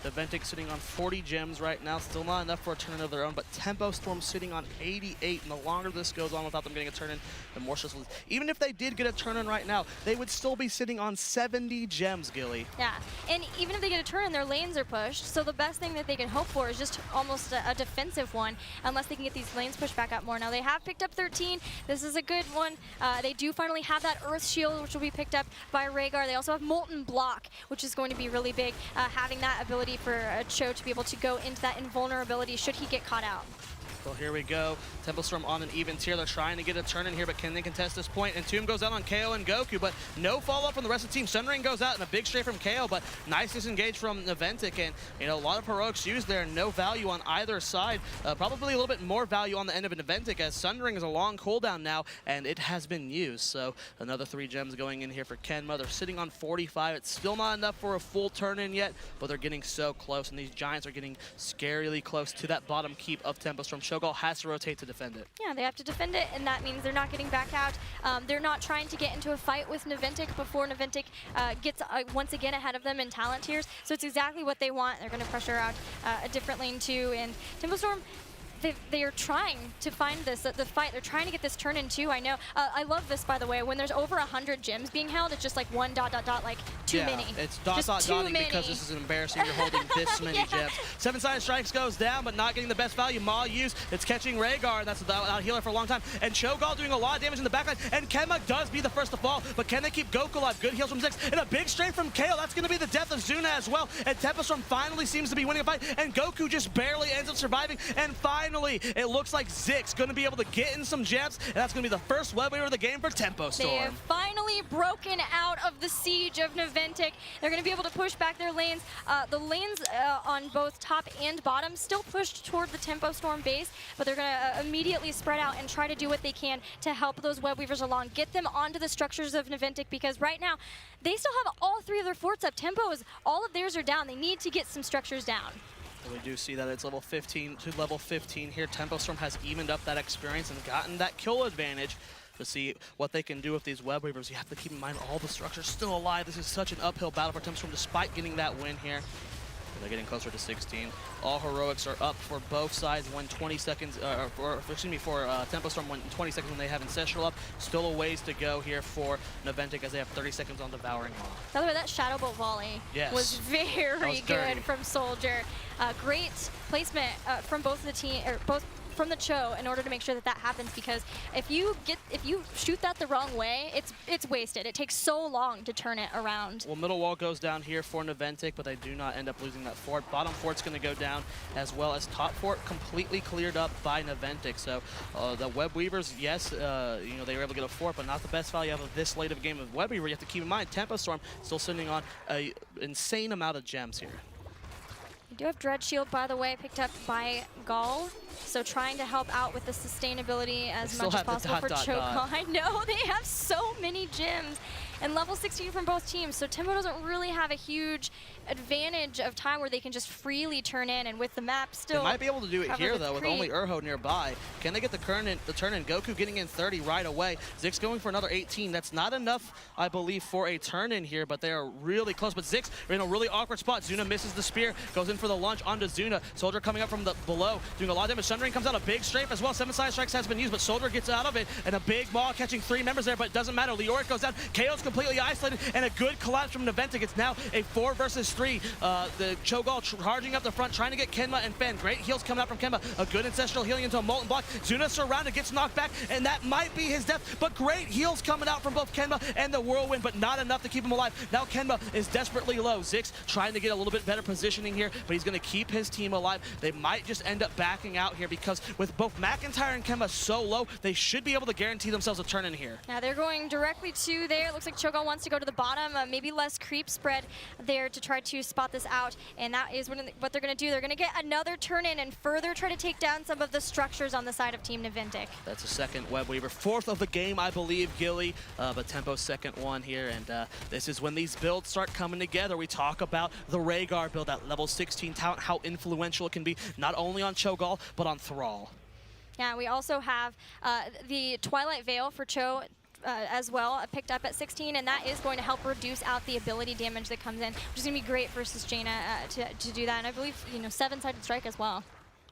Naventic sitting on 40 gems right now. Still not enough for a turn-in of their own, but Tempo Storm sitting on 88. And the longer this goes on without them getting a turn-in, the more stressful it is. Even if they did get a turn-in right now, they would still be sitting on 70 gems, Gilly. Yeah, and even if they get a turn-in, their lanes are pushed. So the best thing that they can hope for is just almost a defensive one, unless they can get these lanes pushed back up more. Now, they have picked up 13. This is a good one. They do finally have that Earth Shield, which will be picked up by Rhaegar. They also have Molten Block, which is going to be really big, having that ability for Cho to be able to go into that invulnerability should he get caught out. Well, here we go. Tempo Storm on an even tier. They're trying to get a turn in here, but can they contest this point? And Tomb goes out on KO and Goku, but no follow-up from the rest of the team. Sunring goes out and a big stray from KO, but nice disengage from Naventic. And, you know, a lot of heroics used there. No value on either side. Probably a little bit more value on the end of Naventic, as Sunring is a long cooldown now, and it has been used. So another 3 gems going in here for Kenma. They're sitting on 45. It's still not enough for a full turn-in yet, but they're getting so close, and these Giants are getting scarily close to that bottom keep of Tempo Storm. Cho'Gall has to rotate to defend it. Yeah, they have to defend it, and that means they're not getting back out. They're not trying to get into a fight with Naventic before Naventic gets once again ahead of them in talent tiers. So it's exactly what they want. They're going to pressure out a different lane too, and Tempo Storm, they are trying to find the fight. They're trying to get this turn in too. I know. I love this, by the way. When there's over 100 gems being held, it's just like one ... like too many. It's dotting because this is embarrassing. You're holding this many gems. 7-sided strikes goes down, but not getting the best value. Ma used. It's catching Rhaegar, and that's without healer for a long time. And Cho'Gall doing a lot of damage in the backline. And Kenma does be the first to fall, but can they keep Goku alive? Good heals from Zix. And a big strain from KO. That's going to be the death of Zuna as well. And Tempo Storm finally seems to be winning a fight, and Goku just barely ends up surviving. And finally, it looks like Zix going to be able to get in some gems, and that's going to be the first web waiver of the game for Tempo Storm. They have finally broken out of the siege of Naventic. They're going to be able to push back their lanes. The lanes on both top and bottom still pushed toward the Tempo Storm base, but they're going to immediately spread out and try to do what they can to help those web weavers along, get them onto the structures of Naventic, because right now they still have all 3 of their forts up. Tempo's, all of theirs are down. They need to get some structures down. We do see that it's level 15 to level 15 here. Tempo Storm has evened up that experience and gotten that kill advantage. To see what they can do with these web weavers, you have to keep in mind all the structures still alive. This is such an uphill battle for Tempo Storm despite getting that win here. They're getting closer to 16. All heroics are up for both sides when 20 seconds, for Tempo Storm when 20 seconds when they have Ancestral up. Still a ways to go here for Naventic as they have 30 seconds on Devouring Maw. By the way, that Shadow Bolt volley was very good from Soldier. Great placement from both the team, or both from the Cho, in order to make sure that that happens, because if you shoot that the wrong way, it's wasted. It takes so long to turn it around. Well, middle wall goes down here for Naventic, but they do not end up losing that fort. Bottom fort's going to go down, as well as top fort completely cleared up by Naventic. So the web weavers, yes, you know, they were able to get a fort, but not the best value out of this late of a game of web weaver. You have to keep in mind, Tempo Storm still sitting on an insane amount of gems here. We do have Dread Shield, by the way, picked up by Gall. So trying to help out with the sustainability as much as possible for Cho'Gall. I know, they have so many gems. and level 16 from both teams, so Tempo doesn't really have a huge advantage of time where they can just freely turn in, and with the map still. They might be able to do it here, though, with creep. only Urho nearby. Can they get the turn in? Goku getting in 30 right away. Zix going for another 18. That's not enough, I believe, for a turn in here, but they are really close. But Zix are in a really awkward spot. Zuna misses the spear, goes in for the launch onto Zuna. Soldier coming up from the below, doing a lot of damage. Sundering comes out a big strafe as well. 7 side strikes has been used, but Soldier gets out of it, and a big maul catching 3 members there, but it doesn't matter. Leoric goes down. KO's completely isolated, and a good collapse from Naventic. It's now a 4 versus 3. The Cho'Gall charging up the front, trying to get Kenma and Fen. Great heals coming out from Kenma. A good ancestral healing into a molten block. Zuna surrounded, gets knocked back, and that might be his death, but great heals coming out from both Kenma and the Whirlwind, but not enough to keep him alive. Now Kenma is desperately low. Zix trying to get a little bit better positioning here, but he's going to keep his team alive. They might just end up backing out here because with both McIntyre and Kenma so low, they should be able to guarantee themselves a turn in here. Now they're going directly to there. It looks like Cho'Gall wants to go to the bottom, maybe less creep spread there to try to spot this out, and that is what they're going to do. They're going to get another turn in and further try to take down some of the structures on the side of Team Naventic. That's a second Web Weaver, 4th of the game, I believe, Gilly, but Tempo's second one here, and this is when these builds start coming together. We talk about the Rhaegar build at level 16 talent, how influential it can be, not only on Cho'Gall, but on Thrall. Yeah, we also have the Twilight Veil for Cho as well, picked up at 16, and that is going to help reduce out the ability damage that comes in, which is going to be great versus Jaina to do that, and I believe, 7-sided strike as well.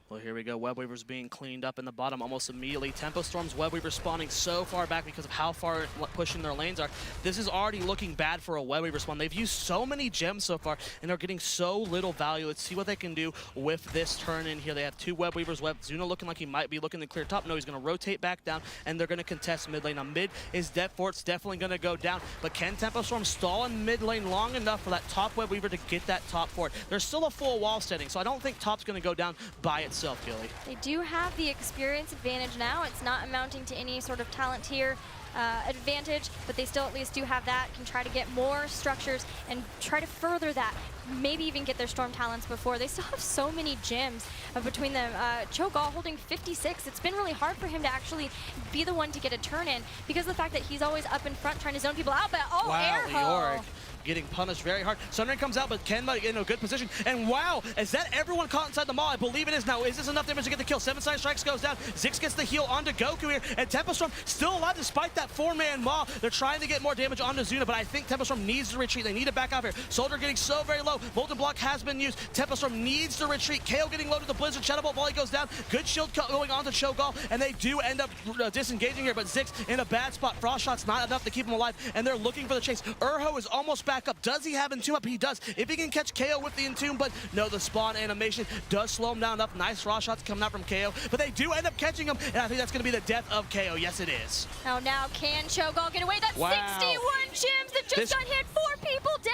Well, here we go. Web Weavers being cleaned up in the bottom almost immediately. Tempo Storm's Web Weaver spawning so far back because of how far pushing their lanes are. This is already looking bad for a Web Weaver spawn. They've used so many gems so far, and they're getting so little value. Let's see what they can do with this turn in here. They have 2 Web Weavers. Zuna looking like he might be looking to clear top. No, he's going to rotate back down, and they're going to contest mid lane. Now, mid is dead for it's definitely going to go down, but can Tempo Storm stall in mid lane long enough for that top Web Weaver to get that top fort? There's still a full wall standing, so I don't think top's going to go down by itself, Gilly. They do have the experience advantage now. It's not amounting to any sort of talent tier advantage, but they still at least do have that, can try to get more structures and try to further that, maybe even get their storm talents before. They still have so many gems between them. Cho'Gall holding 56. It's been really hard for him to actually be the one to get a turn in because of the fact that he's always up in front trying to zone people out, but wow, Airho! Getting punished very hard. Sundering comes out, but Kenma in a good position. And wow, is that everyone caught inside the maul? I believe it is now. Is this enough damage to get the kill? 7-side strikes goes down. Zix gets the heal onto Goku here, and Tempo Storm still alive despite that 4-man maul. They're trying to get more damage onto Zuna, but I think Tempo Storm needs to retreat. They need to back out here. Soldier getting so very low. Molten Block has been used. Tempo Storm needs to retreat. KO getting low to the Blizzard. Shadow Bolt volley goes down. Good shield going on to Cho'Gall, and they do end up disengaging here, but Zix in a bad spot. Frost Shot's not enough to keep him alive, and they're looking for the chase. Urho is almost back up. Does he have Entomb up? He does. If he can catch KO with the Entomb, but no, the spawn animation does slow him down enough. Nice Frost Shots coming out from KO, but they do end up catching him, and I think that's going to be the death of KO. Yes, it is. Oh, now can Cho'Gall get away? That's wow. 61 gems that just got hit. 4 people down.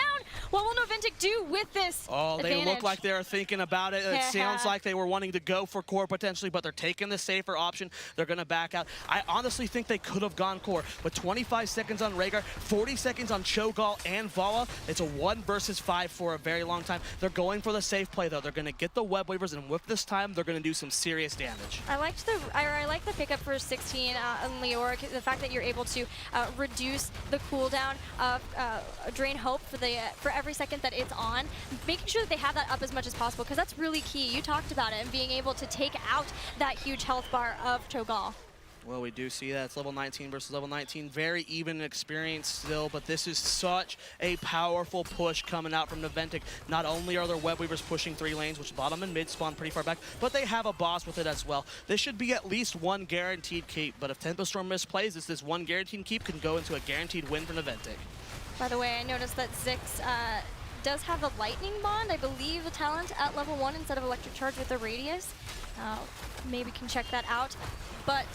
What will Naventic do with this Oh, advantage? They look like they're thinking about it. It sounds like they were wanting to go for core potentially, but they're taking the safer option. They're going to back out. I honestly think they could have gone core, but 25 seconds on Rhaegar, 40 seconds on Cho'Gall and Vala. It's a 1 versus 5 for a very long time. They're going for the safe play, though. They're going to get the Web Weavers, and with this time, they're going to do some serious damage. I like the pickup for 16 on Leoric. The fact that you're able to reduce the cooldown of Drain Hope for every second that it's on, making sure that they have that up as much as possible, because that's really key. You talked about it, and being able to take out that huge health bar of Cho'Gall. Well, we do see that. It's level 19 versus level 19. Very even experience still, but this is such a powerful push coming out from Naventic. Not only are their Web Weavers pushing 3 lanes, which bottom and mid spawn pretty far back, but they have a boss with it as well. This should be at least 1 guaranteed keep, but if Tempo Storm misplays this 1 guaranteed keep can go into a guaranteed win for Naventic. By the way, I noticed that Zix does have a lightning bond, I believe, a talent at level 1 instead of electric charge with a radius. Maybe can check that out. But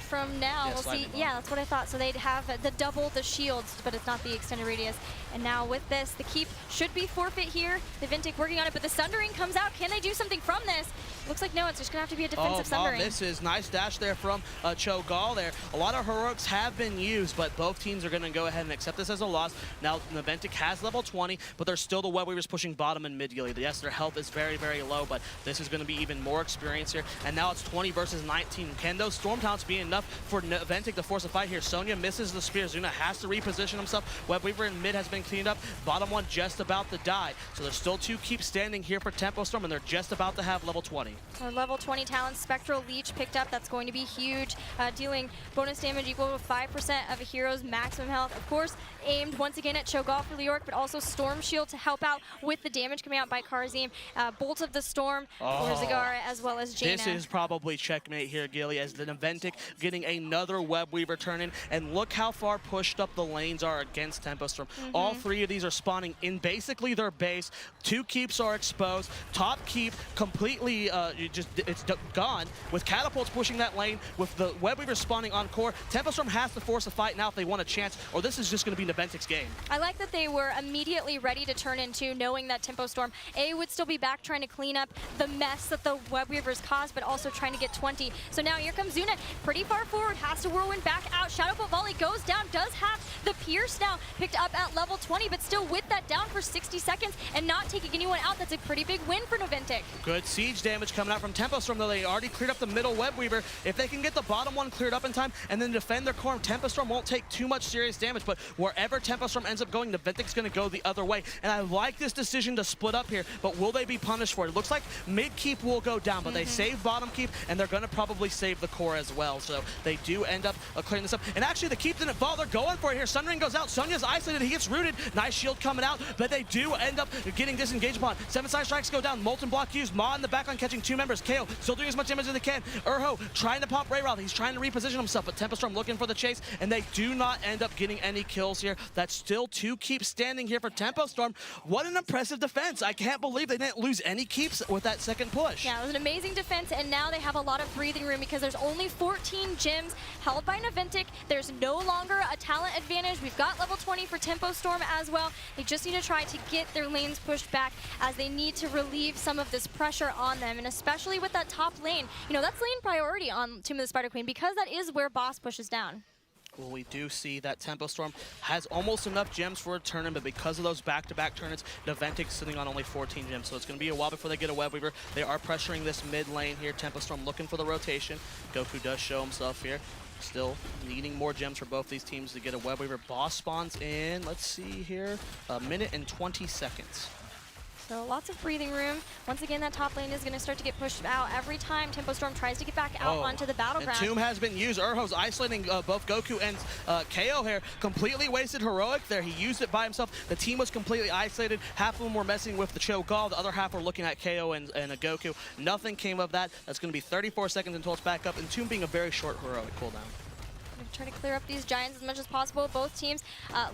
from now, we'll see. Yeah, that's what I thought. So they'd have the double the shields, but it's not the extended radius. And now with this, the keep should be forfeit here. Naventic working on it, but the Sundering comes out. Can they do something from this? Looks like no, it's just going to have to be a defensive Sundering. This is nice dash there from Cho'Gall there. A lot of heroics have been used, but both teams are going to go ahead and accept this as a loss. Now, Naventic has level 20, but they're still the Web Weavers pushing bottom and mid, Gilly. Yes, their health is very, very low, but this is going to be even more experience here. And now it's 20 versus 19. Can those Storm Talents be enough for Naventic to force a fight here? Sonya misses the spear. Zuna has to reposition himself. Web Weaver in mid has been cleaned up. Bottom one just about to die. So there's still 2 keep standing here for Tempo Storm, and they're just about to have level 20. So level 20 talent, Spectral Leech picked up. That's going to be huge, dealing bonus damage equal to 5% of a hero's maximum health. Of course, aimed once again at Cho'Gall for Leoric, but also Storm Shield to help out with the damage coming out by Karzim. Bolt of the Storm for Zagara as well as Jaina. This is probably checkmate here, Gilly, as the Naventic getting another Web Weaver turn in. And look how far pushed up the lanes are against Tempo Storm. All 3 of these are spawning in basically their base. 2 keeps are exposed. Top keep completely it's gone. With Catapults pushing that lane, with the Web Weaver spawning on core, Tempo Storm has to force a fight now if they want a chance, or this is just going to be Naventic's game. I like that they were immediately ready to turn into, knowing that Tempo Storm would still be back trying to clean up the mess that the Web Weavers caused, but also trying to get 20. So now here comes Zuna, pretty far forward, has to whirlwind back out. Shadow Bolt Volley goes down, does have the Pierce now picked up at level 20, but still with that down for 60 seconds and not taking anyone out. That's a pretty big win for Naventic. Good siege damage coming out from Tempo Storm, though they already cleared up the middle Web Weaver. If they can get the bottom one cleared up in time and then defend their core, Tempo Storm won't take too much serious damage, but wherever Tempo Storm ends up going, Naventic's going to go the other way. And I like this decision to split up here, but will they be punished for it? It looks like mid keep will go down, but they save bottom keep, and they're going to probably save the core as well. So they do end up clearing this up. And actually, the keep didn't fall. They're going for it here. Sunring goes out. Sonya's isolated. He gets rooted. Nice shield coming out, but they do end up getting disengaged upon. 7 side strikes go down. Molten block used. Ma in the backline catching 2 members. KO still doing as much damage as they can. Urho trying to pop Rayroth. He's trying to reposition himself, but Tempo Storm looking for the chase, and they do not end up getting any kills here. That's still 2 keeps standing here for Tempo Storm. What an impressive defense. I can't believe they didn't lose any keeps with that second push. Yeah, it was an amazing defense, and now they have a lot of breathing room because there's only 14 gems held by Naventic. There's no longer a talent advantage. We've got level 20 for Tempo Storm as well. They just need to try to get their lanes pushed back as they need to relieve some of this pressure on them, and especially with that top lane. You know, that's lane priority on Tomb of the Spider Queen because that is where boss pushes down. Well, we do see that Tempo Storm has almost enough gems for a turn-in, but because of those back-to-back turn-ins, Naventic's sitting on only 14 gems, so it's going to be a while before they get a Web Weaver. They are pressuring this mid lane here. Tempo Storm looking for the rotation. Goku does show himself here. Still needing more gems for both these teams to get a Web Weaver. Boss spawns in, let's see here, 1 minute and 20 seconds. So lots of breathing room. Once again, that top lane is going to start to get pushed out every time Tempo Storm tries to get back out onto the battleground. And Tomb has been used. Urho's isolating both Goku and KO here. Completely wasted Heroic there. He used it by himself. The team was completely isolated. Half of them were messing with the Cho'Gall. The other half were looking at KO and a Goku. Nothing came of that. That's going to be 34 seconds until it's back up, and Tomb being a very short Heroic cooldown. Try to clear up these Giants as much as possible. Both teams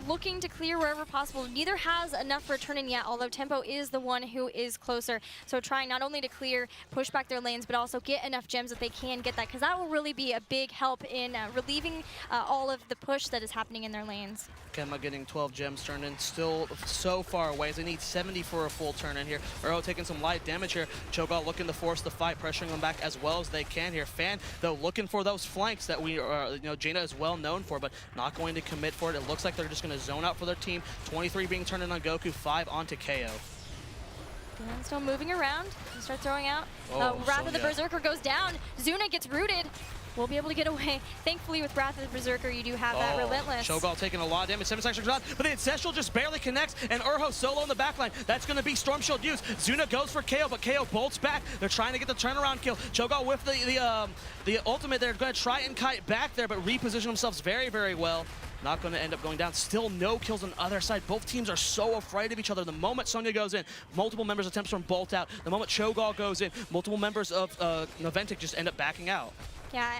looking to clear wherever possible. Neither has enough for a turn-in yet, although Tempo is the one who is closer. So trying not only to clear, push back their lanes, but also get enough gems that they can get that, because that will really be a big help in relieving all of the push that is happening in their lanes. Kemba getting 12 gems turned in, still so far away. They need 70 for a full turn in here. Uro taking some light damage here. Cho'Gall looking to force the fight, pressuring them back as well as they can here. Fan, though, looking for those flanks that we are, Jaina is well known for, but not going to commit for it. It looks like they're just going to zone out for their team. 23 being turned in on Goku, 5 onto KO. And still moving around. He starts throwing out. Wrath of the Berserker goes down. Zuna gets rooted. We'll be able to get away. Thankfully, with Wrath of the Berserker, you do have that Relentless. Cho'Gall taking a lot of damage. 7 seconds on, but the Ancestral just barely connects, and Urho solo in the backline. That's going to be Storm Shield used. Zuna goes for KO, but KO bolts back. They're trying to get the turnaround kill. Cho'Gall with the ultimate. They're going to try and kite back there, but reposition themselves very, very well. Not going to end up going down. Still no kills on the other side. Both teams are so afraid of each other. The moment Sonya goes in, multiple members of Tempo Storm bolt out. The moment Cho'Gall goes in, multiple members of Naventic just end up backing out. Yeah,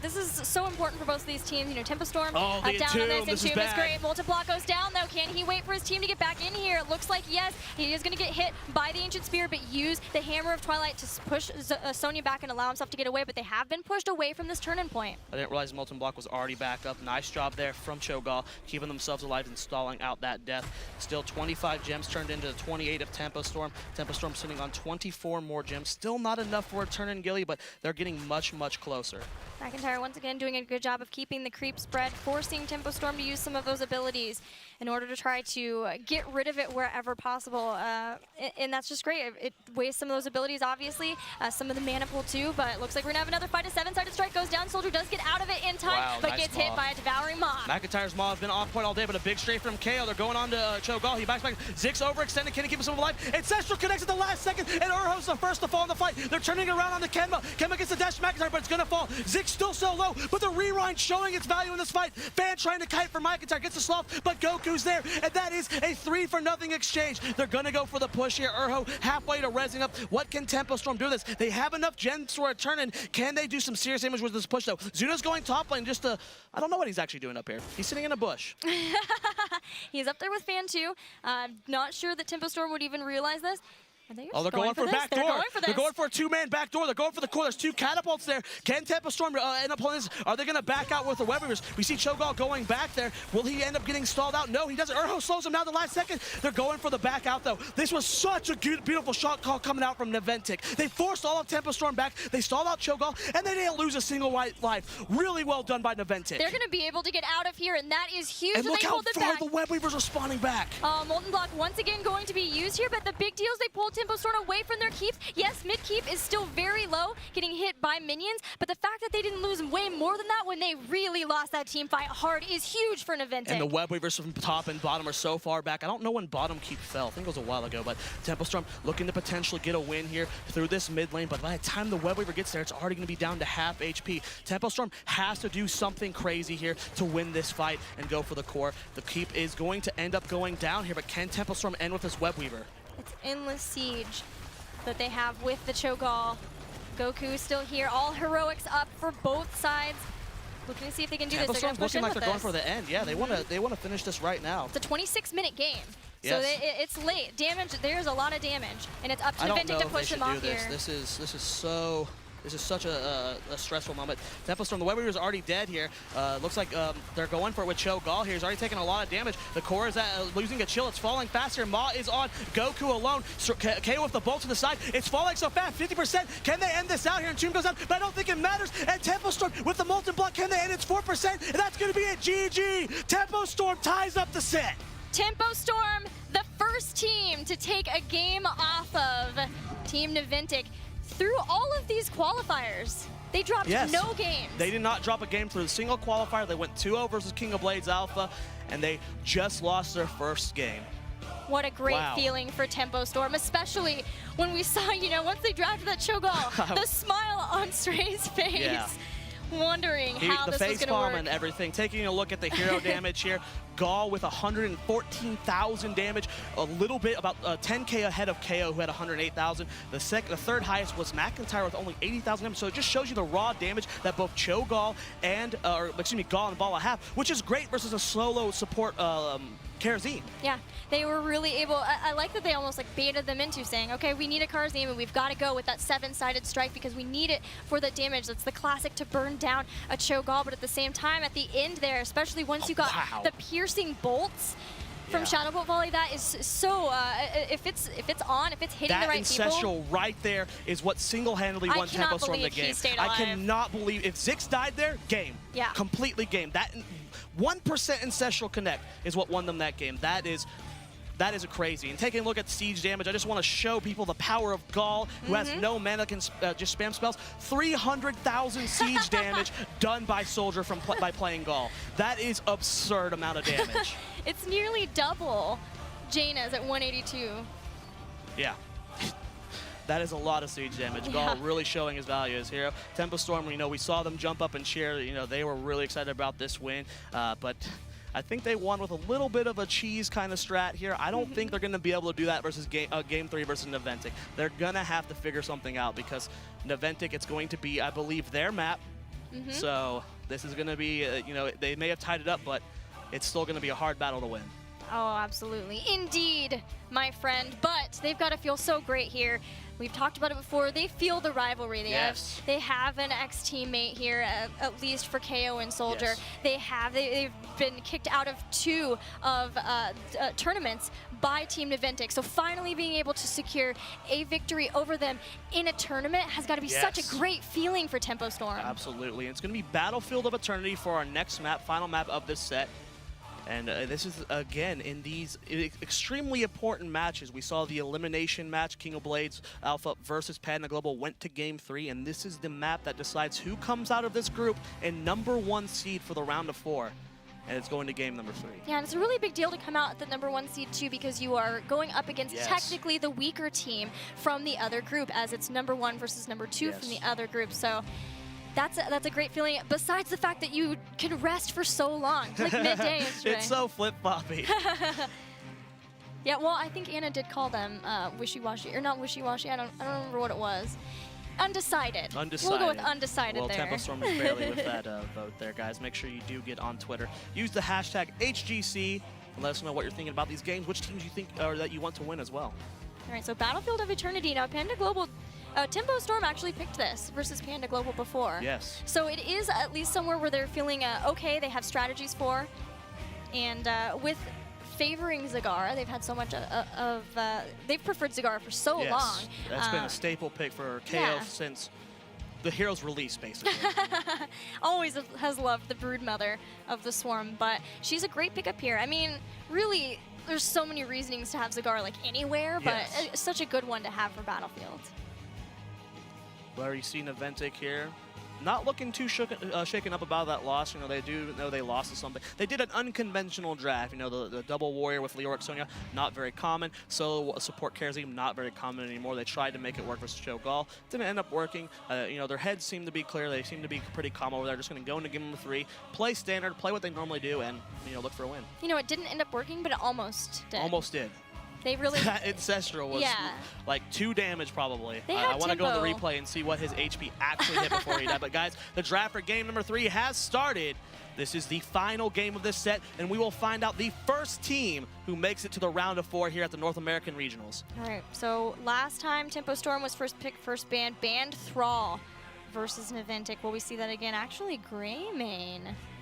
this is so important for both of these teams. Tempo Storm down on this, and this Tomb is great. Multiblock goes down, though. Can he wait for his team to get back in here? It looks like yes. He is going to get hit by the Ancient Spear, but use the Hammer of Twilight to push Sonya back and allow himself to get away, but they have been pushed away from this turn-in point. I didn't realize Molten Block was already back up. Nice job there from Cho'Gall, keeping themselves alive and stalling out that death. Still 25 gems turned into 28 of Tempo Storm. Tempo Storm sitting on 24 more gems. Still not enough for a turn-in, Gilly, but they're getting much, much closer. McIntyre once again doing a good job of keeping the creep spread, forcing Tempo Storm to use some of those abilities. in order to try to get rid of it wherever possible. And that's just great. It wastes some of those abilities, obviously, some of the mana pool too, but it looks like we're going to have another fight. A 7-sided strike goes down. Soldier does get out of it in time, but gets hit by a devouring mob. McIntyre's mob has been off point all day, but a big straight from KO. They're going on to Cho'Gall. He backs back. Ziggs overextended. Can he keep himself alive? Ancestral connects at the last second, and Urho's the first to fall in the fight. They're turning around on the Kenma. Kenma gets the dash to McIntyre, but it's going to fall. Ziggs still so low, but the rewind showing its value in this fight. Fan trying to kite for McIntyre. Gets the sloth, but Goku's there, and that is a 3-for-0 exchange. They're going to go for the push here. Urho halfway to rezzing up. What can Tempo Storm do this? They have enough gems for a turn, and can they do some serious damage with this push, though? Zuna's going top lane just to... I don't know what he's actually doing up here. He's sitting in a bush. He's up there with Fan too. Not sure that Tempo Storm would even realize this. Oh, they're going for back door. They're going for a 2-man back door. They're going for the core. There's 2 catapults there. Can Tempo Storm end up pulling this? Are they going to back out with the web weavers? We see Cho'Gall going back there. Will he end up getting stalled out? No, he doesn't. Urho slows him down the last second. They're going for the back out, though. This was such a beautiful shot call coming out from Naventic. They forced all of Tempo Storm back. They stalled out Cho'Gall, and they didn't lose a single life. Really well done by Naventic. They're going to be able to get out of here, and that is huge. And look how far the web weavers are spawning back. Molten Block once again going to be used here, but the big deal is they pulled Tempo Storm away from their keep. Yes, mid keep is still very low, getting hit by minions, but the fact that they didn't lose way more than that when they really lost that team fight hard is huge for Naventic. And the web weavers from top and bottom are so far back. I don't know when bottom keep fell. I think it was a while ago, but Tempo Storm looking to potentially get a win here through this mid lane, but by the time the web weaver gets there, it's already going to be down to half HP. Tempo Storm has to do something crazy here to win this fight and go for the core. The keep is going to end up going down here, but can Tempo Storm end with this web weaver? It's endless siege that they have with the Cho'Gall. Goku still here, all heroics up for both sides. Looking to see if they can do Tempo this. They're Storm's gonna push looking in like with they're going this. for the end. Yeah, they want to finish this right now. It's a 26-minute game. Yes. So it's late. Damage, there's a lot of damage, and it's up to Naventic to push them off here. This is such a stressful moment. Tempo Storm, the web weaver is already dead here. Looks like they're going for it with Cho'Gall here. He's already taking a lot of damage. The core is losing a chill. It's falling faster. Ma is on. Goku alone. KO with the bolt to the side. It's falling so fast. 50%. Can they end this out here? And Tomb goes down, but I don't think it matters. And Tempo Storm with the molten block. Can they end? It's 4%. And that's going to be it. GG. Tempo Storm ties up the set. Tempo Storm, the first team to take a game off of Team Naventic. Through all of these qualifiers, they dropped no games. They did not drop a game through a single qualifier. They went 2-0 versus King of Blades Alpha, and they just lost their first game. What a great feeling for Tempo Storm, especially when we saw, once they drafted that Cho'Gall, the smile on Stray's face. Yeah. Wondering how this was going to work. The face palm and everything. Taking a look at the hero damage here. Gall with 114,000 damage, a little bit, about 10k ahead of KO, who had 108,000. The third highest was McIntyre with only 80,000 damage. So it just shows you the raw damage that both Cho'Gall and, Gall and Bala have, which is great versus a solo support Karazim. Yeah, they were really able. I like that they almost baited them into saying, okay, we need a Karazim and we've got to go with that 7-sided strike because we need it for the damage. That's the classic to burn down a Cho'Gall, but at the same time, at the end there, especially once you got the piercing bolts from Shadow Bolt Volley, that is so, if it's on, if it's hitting the right people. That ancestral right there is what single-handedly won Tempo Storm the game. I cannot believe, if Ziggs died there, game. Yeah. Completely game. That 1% ancestral connect is what won them that game. That is a crazy. And taking a look at siege damage, I just want to show people the power of Gall, who has no mana, can just spam spells. 300,000 siege damage done by Soldier by playing Gall. That is absurd amount of damage. It's nearly double Jaina's at 182. Yeah. That is a lot of siege damage. Gall really showing his value as hero. Tempo Storm, we saw them jump up and cheer. They were really excited about this win, but I think they won with a little bit of a cheese kind of strat here. I don't think they're going to be able to do that versus Game 3 versus Naventic. They're going to have to figure something out because Naventic, it's going to be, I believe, their map. So this is going to be, they may have tied it up, but it's still going to be a hard battle to win. Oh, absolutely. Indeed, my friend. But they've got to feel so great here. We've talked about it before. They feel the rivalry. They have an ex-teammate here, at least for KO and Soldier. They've been kicked out of 2 of tournaments by Team Naventic. So finally being able to secure a victory over them in a tournament has got to be such a great feeling for Tempo Storm. Absolutely. It's going to be Battlefield of Eternity for our next map, final map of this set. And this is, again, in these extremely important matches. We saw the elimination match, King of Blades Alpha versus Panda Global went to Game 3, and this is the map that decides who comes out of this group in #1 seed for the round of 4. And it's going to game number 3. Yeah, and it's a really big deal to come out at the #1 seed too, because you are going up against technically the weaker team from the other group, as it's #1 versus #2 from the other group. So that's a great feeling, besides the fact that you can rest for so long, like midday yesterday. It's so flip-floppy. Yeah, well, I think Anna did call them wishy-washy, or not wishy-washy, I don't remember what it was. Undecided. Undecided. We'll go with undecided well, there. Tempo Storm is barely with that vote there, guys. Make sure you do get on Twitter. Use the hashtag HGC and let us know what you're thinking about these games, which teams you think or that you want to win as well. All right, so Battlefield of Eternity. Now, Panda Global, Tempo Storm actually picked this versus Panda Global before. Yes. So it is at least somewhere where they're feeling okay, they have strategies for. And with favoring Zagara, they've had so much they've preferred Zagara for so long. That's been a staple pick for KO since the hero's release, basically. Always has loved the broodmother of the Swarm, but she's a great pickup here. I mean, really, there's so many reasonings to have Zagara like anywhere, but it's such a good one to have for Battlefield. Where you see Naventic here, not looking too shaken up about that loss. You know, they do know they lost to something. They did an unconventional draft. You know, the double warrior with Leoric Sonya, not very common. Solo support Karazim, not very common anymore. They tried to make it work versus Cho'Gall. Didn't end up working. You know, their heads seem to be clear. They seem to be pretty calm over there. Just going to go into game number 3, play standard, play what they normally do, and, you know, look for a win. You know, it didn't end up working, but it almost did. Almost did. They really... That Ancestral was like 2 damage probably. I want to go in the replay and see what his HP actually hit before he died. But guys, the draft for game number 3 has started. This is the final game of this set, and we will find out the first team who makes it to the round of 4 here at the North American Regionals. All right, so last time Tempo Storm was first picked, first banned Thrall versus Naventic. Will we see that again? Actually, Greymane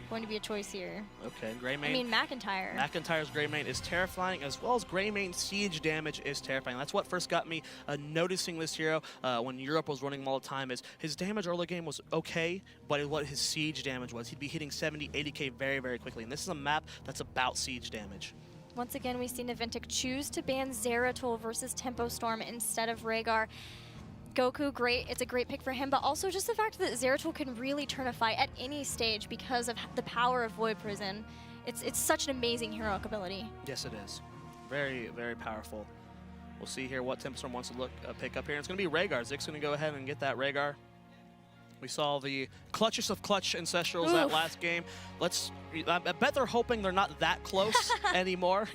going to be a choice here. Okay, Greymane. I mean, McIntyre. McIntyre's Greymane is terrifying, as well as Greymane's siege damage is terrifying. That's what first got me noticing this hero when Europe was running him all the time. Is his damage early game was okay, but what his siege damage was, he'd be hitting 70, 80k very, very quickly. And this is a map that's about siege damage. Once again, we see Naventic choose to ban Zeratul versus Tempo Storm instead of Rhaegar. Goku, great. It's a great pick for him, but also just the fact that Zeratul can really turn a fight at any stage because of the power of Void Prison. It's such an amazing heroic ability. Yes, it is. Very, very powerful. We'll see here what Tempo Storm wants to pick up here. It's going to be Rhaegar. Zig's going to go ahead and get that Rhaegar. We saw the clutchest of clutch Ancestrals that last game. I bet they're hoping they're not that close anymore.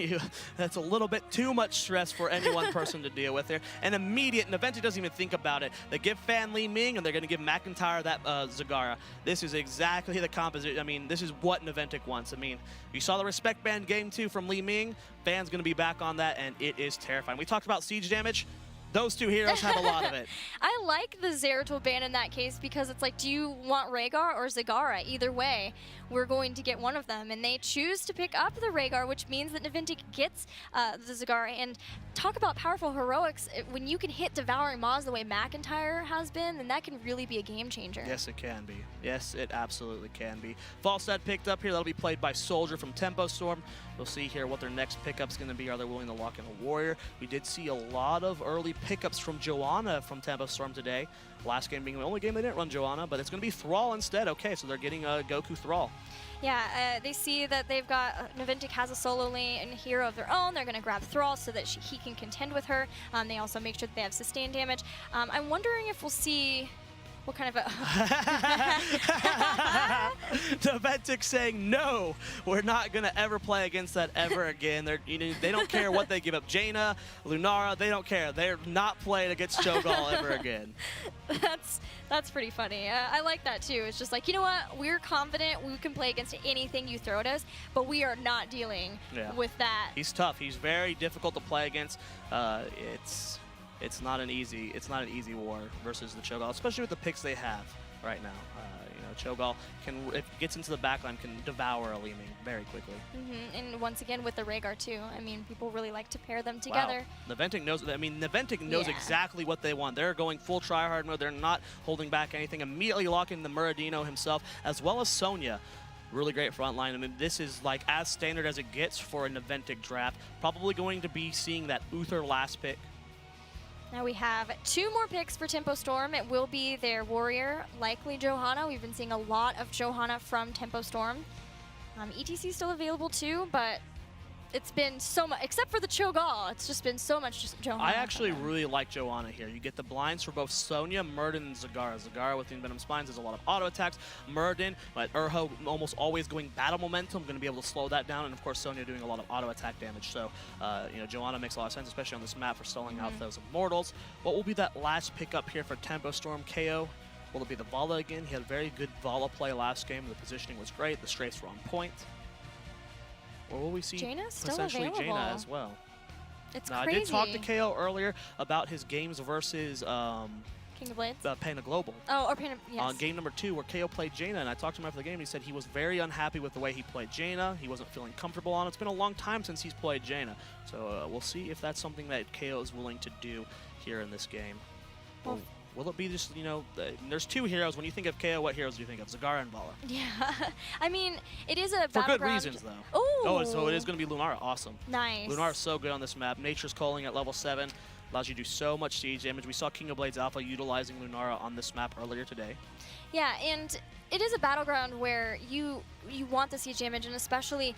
That's a little bit too much stress for any one person to deal with here. And immediate, Naventic doesn't even think about it. They give Fan Li Ming, and they're going to give McIntyre that Zagara. This is exactly the composition. I mean, this is what Naventic wants. I mean, you saw the respect band game 2 from Li Ming. Fan's going to be back on that, and it is terrifying. We talked about siege damage. Those 2 heroes have a lot of it. I like the Zeratul ban in that case because it's like, do you want Rhaegar or Zagara? Either way, we're going to get one of them. And they choose to pick up the Rhaegar, which means that Naventic gets the Zagara. And talk about powerful heroics. When you can hit Devouring Maws the way McIntyre has been, then that can really be a game changer. Yes, it can be. Yes, it absolutely can be. Falstad picked up here. That'll be played by Soldier from Tempo Storm. We'll see here what their next pickup's going to be. Are they willing to lock in a Warrior? We did see a lot of early pickups from Joanna from Tempo Storm today. Last game being the only game they didn't run Joanna, but it's going to be Thrall instead. Okay, so they're getting Goku Thrall. Yeah, they see that they've got, Naventic has a solo lane and hero of their own. They're going to grab Thrall so that he can contend with her. They also make sure that they have sustained damage. I'm wondering if we'll see what kind of a... Naventic saying, no, we're not going to ever play against that ever again. They don't care what they give up. Jaina, Lunara, they don't care. They're not playing against Cho'Gall ever again. That's pretty funny. I like that too. It's just like, you know what? We're confident we can play against anything you throw at us, but we are not dealing with that. He's tough. He's very difficult to play against. It's not an easy war versus the Cho'Gall, especially with the picks they have right now. You know, Cho'Gall if it gets into the backline, can devour a Li Ming very quickly. And once again with the Rhaegar too. I mean, people really like to pair them together. Wow. Naventic knows. I mean, Naventic knows exactly what they want. They're going full tryhard mode. They're not holding back anything. Immediately locking the Muradino himself, as well as Sonya. Really great front line. I mean, this is like as standard as it gets for a Naventic draft. Probably going to be seeing that Uther last pick. Now we have 2 more picks for Tempo Storm. It will be their warrior, likely Johanna. We've been seeing a lot of Johanna from Tempo Storm. ETC still available too, but it's been so much, except for the Cho'Gall, it's just been so much just Johanna. I actually really like Johanna here. You get the blinds for both Sonya, Murden, and Zagara. Zagara with the Envenom Spines has a lot of auto attacks. Murden, but Urho almost always going battle momentum, going to be able to slow that down. And of course, Sonya doing a lot of auto attack damage. So, you know, Johanna makes a lot of sense, especially on this map for stalling out those Immortals. What will be that last pickup here for Tempo Storm KO? Will it be the Vala again? He had a very good Vala play last game. The positioning was great. The strafes were on point. Or will we see essentially Jaina as well? It's now, crazy. I did talk to KO earlier about his games versus King of Blades? Panda Global. Oh, or Panda, yes. On game number 2, where KO played Jaina, and I talked to him after the game, and he said he was very unhappy with the way he played Jaina. He wasn't feeling comfortable on it. It's been a long time since he's played Jaina. So we'll see if that's something that KO is willing to do here in this game. Well, will it be just, you know, there's 2 heroes. When you think of KO, what heroes do you think of? Zagara and Vala. Yeah. I mean, it is a For battleground. good reasons, though. Ooh. Oh, so it is going to be Lunara. Awesome. Nice. Lunara's so good on this map. Nature's Calling at level 7 allows you to do so much siege damage. We saw King of Blades Alpha utilizing Lunara on this map earlier today. Yeah, and it is a battleground where you want the siege damage, and especially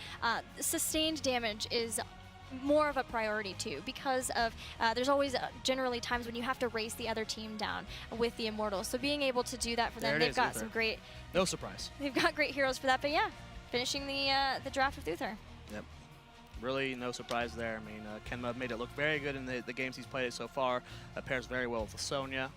sustained damage is more of a priority too, because of there's always generally times when you have to race the other team down with the Immortals. So being able to do that for them, they've got some great. No surprise. They've got great heroes for that. But yeah, finishing the draft with Uther. Yep. Really no surprise there. I mean, Kenma made it look very good in the games he's played so far. Pairs very well with Sonya.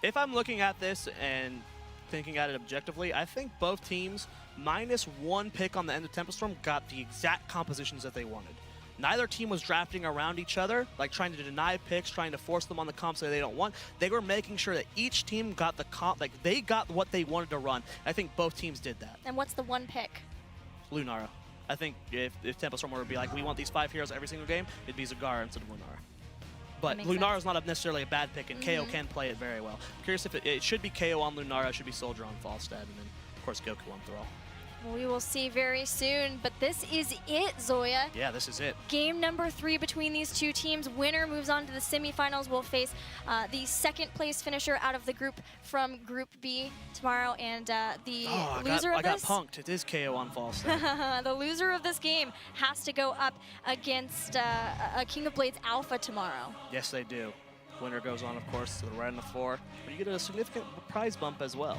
If I'm looking at this and thinking at it objectively, I think both teams, minus 1 pick on the end of Tempo Storm, got the exact compositions that they wanted. Neither team was drafting around each other, like trying to deny picks, trying to force them on the comps that they don't want. They were making sure that each team got the comp, like they got what they wanted to run. I think both teams did that. And what's the 1 pick? Lunara. I think if Tempo Storm were to be like, we want these 5 heroes every single game, it'd be Zagara instead of Lunara. But Lunara is not necessarily a bad pick, and KO can play it very well. Curious if it should be KO on Lunara, it should be Soldier on Falstad, and then, of course, Goku on Thrall. Well, we will see very soon, but this is it, Zoya. Yeah, this is it. Game number 3 between these 2 teams. Winner moves on to the semifinals. Will face the 2nd place finisher out of the group from Group B tomorrow, and the loser of this. I got punked. It is KO on Falstad. The loser of this game has to go up against a King of Blades Alpha tomorrow. Yes, they do. Winner goes on, of course, to the right on the floor, but you get a significant prize bump as well.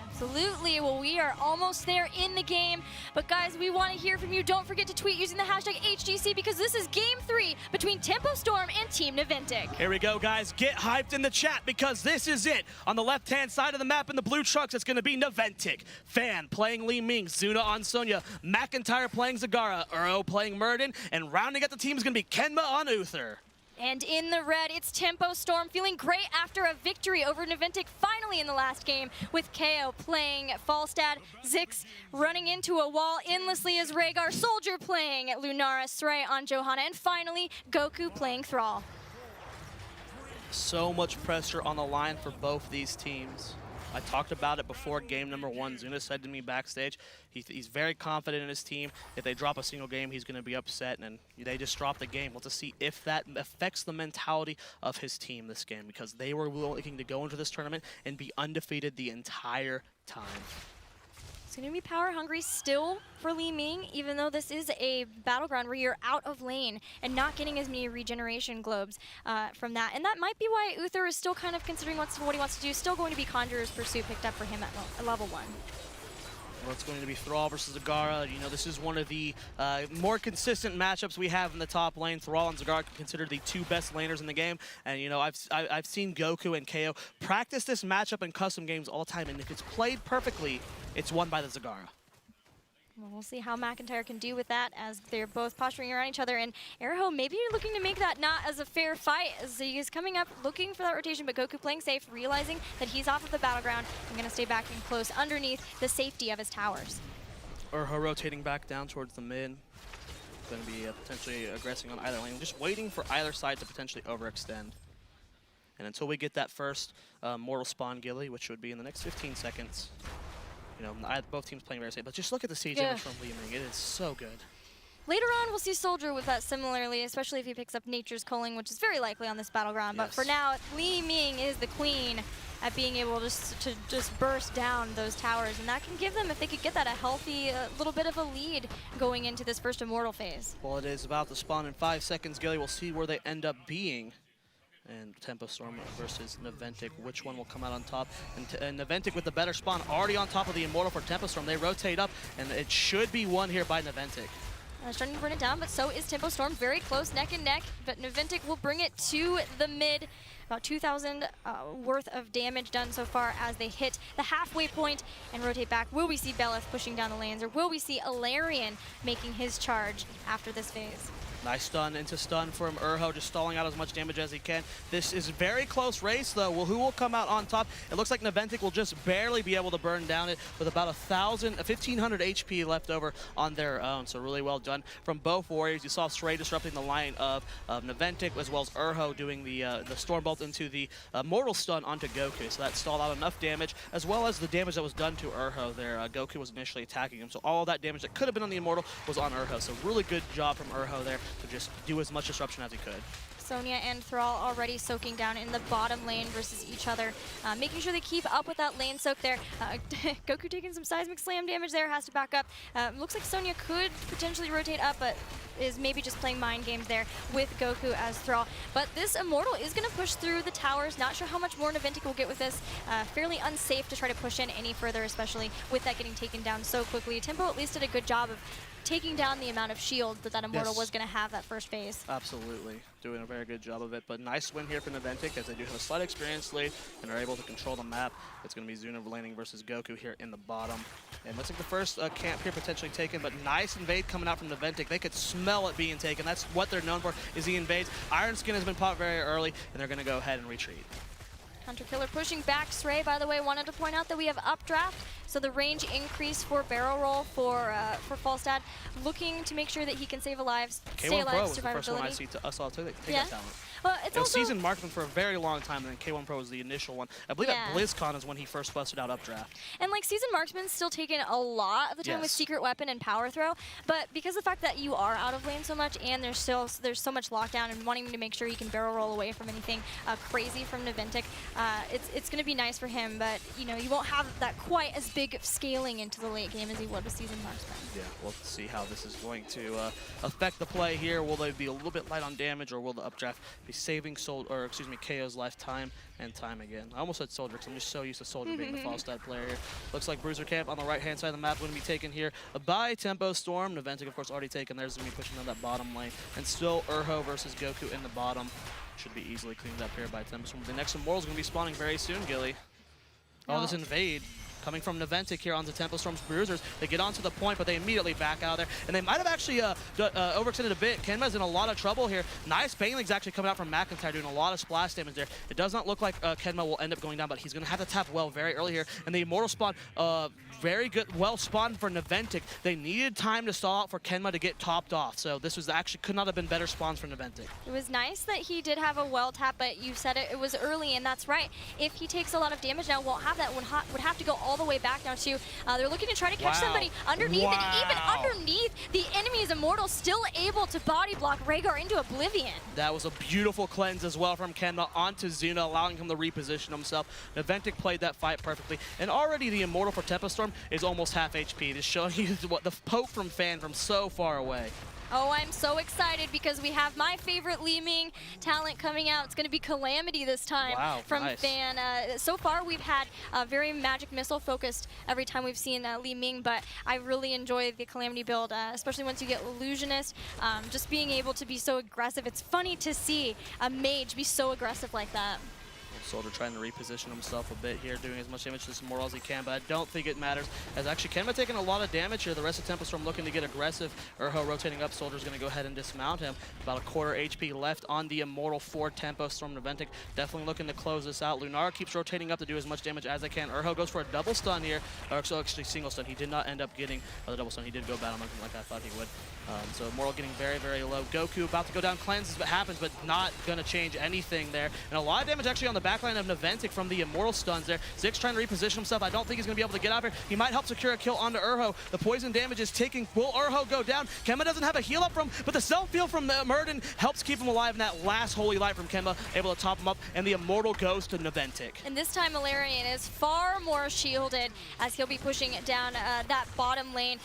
Absolutely. Well, we are almost there in the game. But guys, we want to hear from you. Don't forget to tweet using the hashtag HGC, because this is game 3 between Tempo Storm and Team Naventic. Here we go, guys. Get hyped in the chat, because this is it. On the left-hand side of the map in the blue trucks, it's going to be Naventic. Fan playing Li Ming, Zuna on Sonya, McIntyre playing Zagara, Uro playing Murden, and rounding out the team is going to be Kenma on Uther. And in the red, it's Tempo Storm, feeling great after a victory over Naventic finally in the last game, with KO playing Falstad, Zix running into a wall endlessly as Rhaegar, Soldier playing Lunara, Srey on Johanna, and finally Goku playing Thrall. So much pressure on the line for both these teams. I talked about it before game number 1. Zuna said to me backstage, he's very confident in his team. If they drop a single game, he's going to be upset, and they just dropped the game. We'll just see if that affects the mentality of his team this game, because they were looking to go into this tournament and be undefeated the entire time. It's going to be power hungry still for Li Ming, even though this is a battleground where you're out of lane and not getting as many regeneration globes from that. And that might be why Uther is still kind of considering what he wants to do. Still going to be Conjurer's Pursuit picked up for him at level 1. Well, it's going to be Thrall versus Zagara. You know, this is one of the more consistent matchups we have in the top lane. Thrall and Zagara are considered the 2 best laners in the game. And, you know, I've seen Goku and KO practice this matchup in custom games all the time. And if it's played perfectly, it's won by the Zagara. Well, we'll see how McIntyre can do with that, as they're both posturing around each other. And Arrow, maybe you're looking to make that not as a fair fight, as he is coming up looking for that rotation, but Goku playing safe, realizing that he's off of the battleground and going to stay back and close underneath the safety of his towers. Urho rotating back down towards the mid. Going to be potentially aggressing on either lane, just waiting for either side to potentially overextend. And until we get that first mortal spawn Gilly, which would be in the next 15 seconds, You know, both teams playing very safe, but just look at the siege damage from Li Ming. It is so good. Later on, we'll see Soldier with that similarly, especially if he picks up Nature's Culling, which is very likely on this battleground. But for now, Li Ming is the queen at being able to just burst down those towers. And that can give them, if they could get that, a healthy little bit of a lead going into this first Immortal phase. Well, it is about to spawn in 5 seconds, Gilly. We'll see where they end up being. And Tempo Storm versus Naventic, which one will come out on top? And Naventic with the better spawn, already on top of the Immortal for Tempo Storm. They rotate up, and it should be won here by Naventic. Starting to burn it down, but so is Tempo Storm. Very close, neck and neck, but Naventic will bring it to the mid. About 2,000 worth of damage done so far as they hit the halfway point and rotate back. Will we see Beleth pushing down the lanes, or will we see Alarian making his charge after this phase? Nice stun into stun from Urho, just stalling out as much damage as he can. This is a very close race, though. Well, who will come out on top? It looks like Naventic will just barely be able to burn down it with about 1,500 HP left over on their own. So really well done from both warriors. You saw Stray disrupting the line of Naventic, as well as Urho doing the Storm Bolt into the Mortal Stun onto Goku. So that stalled out enough damage, as well as the damage that was done to Urho there. Goku was initially attacking him, so all of that damage that could have been on the Immortal was on Urho. So really good job from Urho there to just do as much disruption as he could. Sonya and Thrall already soaking down in the bottom lane versus each other, making sure they keep up with that lane soak there. Goku taking some seismic slam damage there, has to back up. Looks like Sonya could potentially rotate up, but is maybe just playing mind games there with Goku as Thrall. But this Immortal is going to push through the towers. Not sure how much more Naventic will get with this. Fairly unsafe to try to push in any further, especially with that getting taken down so quickly. Tempo at least did a good job of taking down the amount of shield that Immortal was going to have that first phase. Absolutely. Doing a very good job of it. But nice win here for Naventic, as they do have a slight experience lead and are able to control the map. It's going to be Zuna laning versus Goku here in the bottom. And looks like the first camp here potentially taken, but nice invade coming out from Naventic. They could smell it being taken. That's what they're known for, is the invades. Iron Skin has been popped very early, and they're going to go ahead and retreat. Hunter Killer pushing back. Stray, by the way, wanted to point out that we have updraft, so the range increase for barrel roll for Falstad, looking to make sure that he can save alive, stay alive, K1 Pro was the survivability. first one I see to us all take that talent. Well, it's also seasoned marksman for a very long time, and then K1 Pro was the initial one. I believe at BlizzCon is when he first busted out updraft. And like seasoned marksman's still taking a lot of the time with secret weapon and power throw, but because of the fact that you are out of lane so much and there's so much lockdown and wanting to make sure you can barrel roll away from anything crazy from Naventic, it's going to be nice for him, but you know, you won't have that quite as big of scaling into the late game as he would with seasoned marksman. Yeah, we'll see how this is going to affect the play here. Will they be a little bit light on damage, or will the updraft be saving KO's lifetime and time again? I almost said Soldier because I'm just so used to Soldier being the Falstad player here. Looks like Bruiser Camp on the right-hand side of the map going to be taken here by Tempo Storm. Naventic, of course, already taken. There's going to be pushing on that bottom lane. And still Urho versus Goku in the bottom. Should be easily cleaned up here by Tempo Storm. The next Immortal is going to be spawning very soon, Gilly. Oh, this invade coming from Naventic here onto Tempo Storm's Bruisers. They get onto the point, but they immediately back out of there. And they might have actually overextended a bit. Kenma's in a lot of trouble here. Nice Baneling's actually coming out from McIntyre, doing a lot of splash damage there. It does not look like Kenma will end up going down, but he's going to have to tap well very early here. And the Immortal spawn, very good, well spawned for Naventic. They needed time to stall out for Kenma to get topped off. So this was actually, could not have been better spawns for Naventic. It was nice that he did have a well tap, but you said it was early, and that's right. If he takes a lot of damage now, won't have that, would have to go all the way back now too. They're looking to try to catch somebody underneath, and even underneath, the enemy's Immortal still able to body block Rhaegar into oblivion. That was a beautiful cleanse as well from Kenma onto Zuna, allowing him to reposition himself. Naventic played that fight perfectly, and already the Immortal for Tempo Storm is almost half HP, just showing you what the poke from Fan from so far away. Oh, I'm so excited because we have my favorite Li Ming talent coming out. It's going to be Calamity this time from Fan. So far, we've had very Magic Missile focused every time we've seen Li Ming, but I really enjoy the Calamity build, especially once you get Illusionist. Just being able to be so aggressive. It's funny to see a mage be so aggressive like that. Soldier trying to reposition himself a bit here, doing as much damage to this Immortal as he can, but I don't think it matters, as actually Kenma taking a lot of damage here. The rest of Tempo Storm looking to get aggressive. Urho rotating up. Soldier's going to go ahead and dismount him. About a quarter HP left on the Immortal for Tempo Storm. Naventic definitely looking to close this out. Lunara keeps rotating up to do as much damage as they can. Urho goes for a double stun here, or so actually single stun. He did not end up getting the double stun. He did go battle monkey like I thought he would. So Immortal getting very, very low. Goku about to go down, cleanses, but happens, but not going to change anything there. And a lot of damage actually on the back backline of Naventic from the Immortal stuns there. Zix trying to reposition himself. I don't think he's going to be able to get out here. He might help secure a kill onto Urho. The poison damage is ticking. Will Urho go down? Kemba doesn't have a heal up from, but the self-heal from Murden helps keep him alive, and that last Holy Light from Kemba able to top him up, and the Immortal goes to Naventic. And this time Ilarion is far more shielded as he'll be pushing it down that bottom lane.